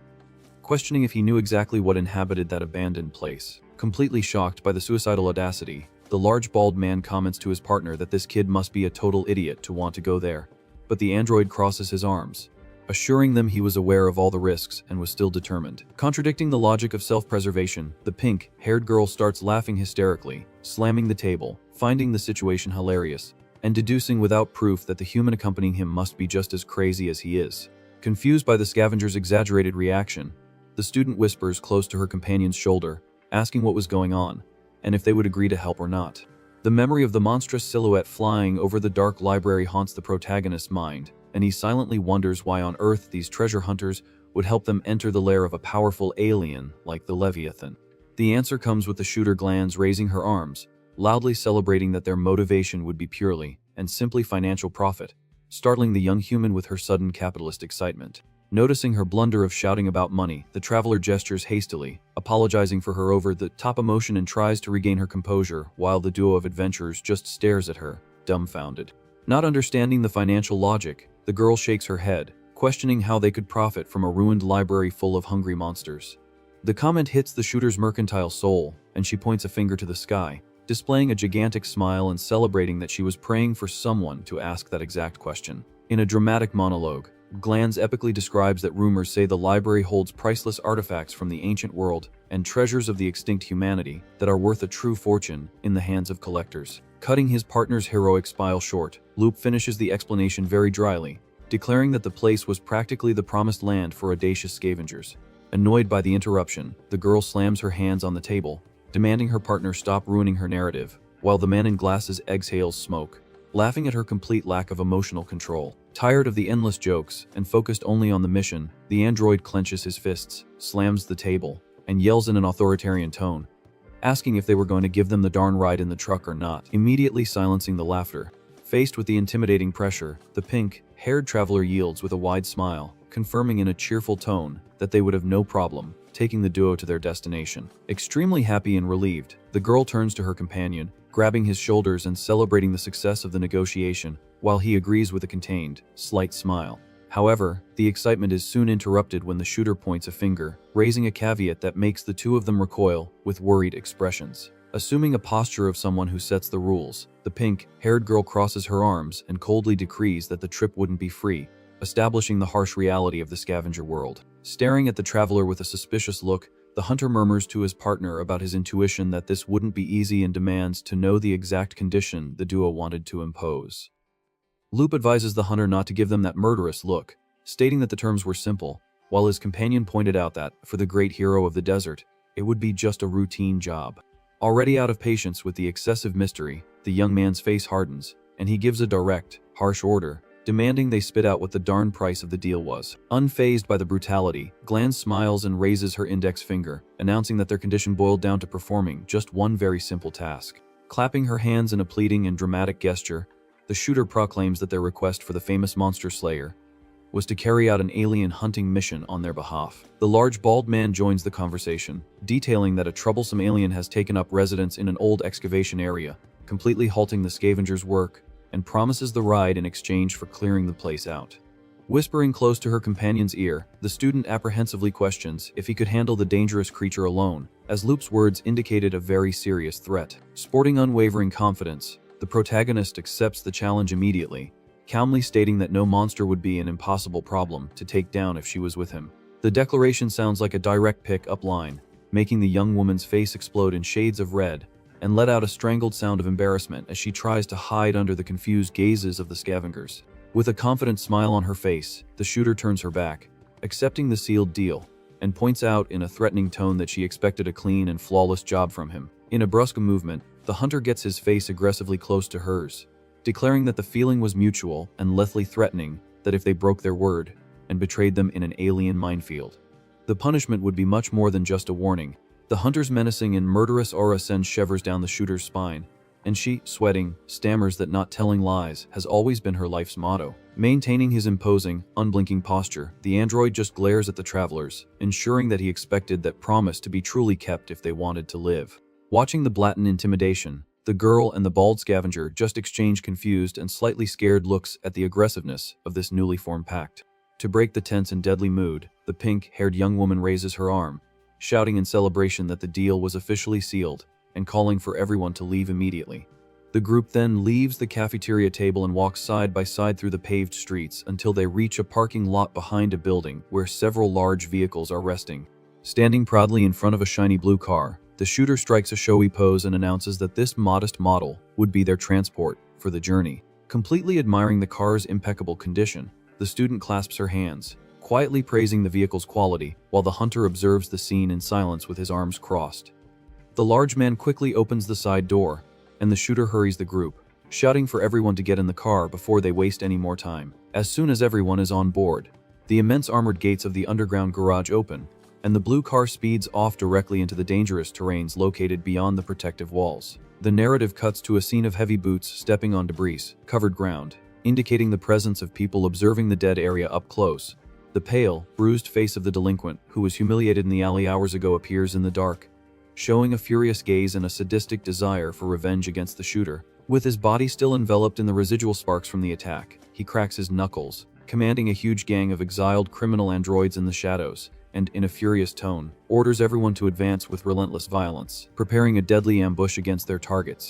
questioning if he knew exactly what inhabited that abandoned place. Completely shocked by the suicidal audacity, the large bald man comments to his partner that this kid must be a total idiot to want to go there, but the android crosses his arms, assuring them he was aware of all the risks and was still determined. Contradicting the logic of self-preservation, the pink-haired girl starts laughing hysterically, slamming the table, finding the situation hilarious, and deducing without proof that the human accompanying him must be just as crazy as he is. Confused by the scavenger's exaggerated reaction, the student whispers close to her companion's shoulder, asking what was going on, and if they would agree to help or not. The memory of the monstrous silhouette flying over the dark library haunts the protagonist's mind, and he silently wonders why on Earth these treasure hunters would help them enter the lair of a powerful alien like the Leviathan. The answer comes with the shooter Glans raising her arms, loudly celebrating that their motivation would be purely and simply financial profit, startling the young human with her sudden capitalist excitement. Noticing her blunder of shouting about money, the traveler gestures hastily, apologizing for her over-the-top emotion and tries to regain her composure while the duo of adventurers just stares at her, dumbfounded. Not understanding the financial logic, the girl shakes her head, questioning how they could profit from a ruined library full of hungry monsters. The comment hits the shooter's mercantile soul, and she points a finger to the sky, displaying a gigantic smile and celebrating that she was praying for someone to ask that exact question. In a dramatic monologue, Glans epically describes that rumors say the library holds priceless artifacts from the ancient world and treasures of the extinct humanity that are worth a true fortune in the hands of collectors. Cutting his partner's heroic smile short, Loop finishes the explanation very dryly, declaring that the place was practically the promised land for audacious scavengers. Annoyed by the interruption, the girl slams her hands on the table, demanding her partner stop ruining her narrative, while the man in glasses exhales smoke, laughing at her complete lack of emotional control. Tired of the endless jokes and focused only on the mission, the android clenches his fists, slams the table, and yells in an authoritarian tone, asking if they were going to give them the darn ride in the truck or not, immediately silencing the laughter. Faced with the intimidating pressure, the pink-haired traveler yields with a wide smile, confirming in a cheerful tone that they would have no problem taking the duo to their destination. Extremely happy and relieved, the girl turns to her companion, grabbing his shoulders and celebrating the success of the negotiation, while he agrees with a contained, slight smile. However, the excitement is soon interrupted when the shooter points a finger, raising a caveat that makes the two of them recoil with worried expressions. Assuming a posture of someone who sets the rules, the pink-haired girl crosses her arms and coldly decrees that the trip wouldn't be free, establishing the harsh reality of the scavenger world. Staring at the traveler with a suspicious look, the hunter murmurs to his partner about his intuition that this wouldn't be easy and demands to know the exact condition the duo wanted to impose. Loop advises the hunter not to give them that murderous look, stating that the terms were simple, while his companion pointed out that, for the great hero of the desert, it would be just a routine job. Already out of patience with the excessive mystery, the young man's face hardens, and he gives a direct, harsh order, demanding they spit out what the darn price of the deal was. Unfazed by the brutality, Glan smiles and raises her index finger, announcing that their condition boiled down to performing just one very simple task. Clapping her hands in a pleading and dramatic gesture, the shooter proclaims that their request for the famous monster slayer was to carry out an alien hunting mission on their behalf. The large bald man joins the conversation, detailing that a troublesome alien has taken up residence in an old excavation area, completely halting the scavengers' work, and promises the ride in exchange for clearing the place out. Whispering close to her companion's ear, the student apprehensively questions if he could handle the dangerous creature alone, as Loop's words indicated a very serious threat. Sporting unwavering confidence, the protagonist accepts the challenge immediately, calmly stating that no monster would be an impossible problem to take down if she was with him. The declaration sounds like a direct pick-up line, making the young woman's face explode in shades of red, and let out a strangled sound of embarrassment as she tries to hide under the confused gazes of the scavengers. With a confident smile on her face, the shooter turns her back, accepting the sealed deal, and points out in a threatening tone that she expected a clean and flawless job from him. In a brusque movement, the hunter gets his face aggressively close to hers, declaring that the feeling was mutual and lethally threatening that if they broke their word and betrayed them in an alien minefield, the punishment would be much more than just a warning. The hunter's menacing and murderous aura sends shivers down the shooter's spine, and she, sweating, stammers that not telling lies has always been her life's motto. Maintaining his imposing, unblinking posture, the android just glares at the travelers, ensuring that he expected that promise to be truly kept if they wanted to live. Watching the blatant intimidation, the girl and the bald scavenger just exchange confused and slightly scared looks at the aggressiveness of this newly formed pact. To break the tense and deadly mood, the pink-haired young woman raises her arm, shouting in celebration that the deal was officially sealed, and calling for everyone to leave immediately. The group then leaves the cafeteria table and walks side by side through the paved streets until they reach a parking lot behind a building where several large vehicles are resting. Standing proudly in front of a shiny blue car, the shooter strikes a showy pose and announces that this modest model would be their transport for the journey. Completely admiring the car's impeccable condition, the student clasps her hands, quietly praising the vehicle's quality, while the hunter observes the scene in silence with his arms crossed. The large man quickly opens the side door, and the shooter hurries the group, shouting for everyone to get in the car before they waste any more time. As soon as everyone is on board, the immense armored gates of the underground garage open, and the blue car speeds off directly into the dangerous terrains located beyond the protective walls. The narrative cuts to a scene of heavy boots stepping on debris-covered ground, indicating the presence of people observing the dead area up close. The pale, bruised face of the delinquent, who was humiliated in the alley hours ago, appears in the dark, showing a furious gaze and a sadistic desire for revenge against the shooter. With his body still enveloped in the residual sparks from the attack, he cracks his knuckles, commanding a huge gang of exiled criminal androids in the shadows, and, in a furious tone, orders everyone to advance with relentless violence, preparing a deadly ambush against their targets.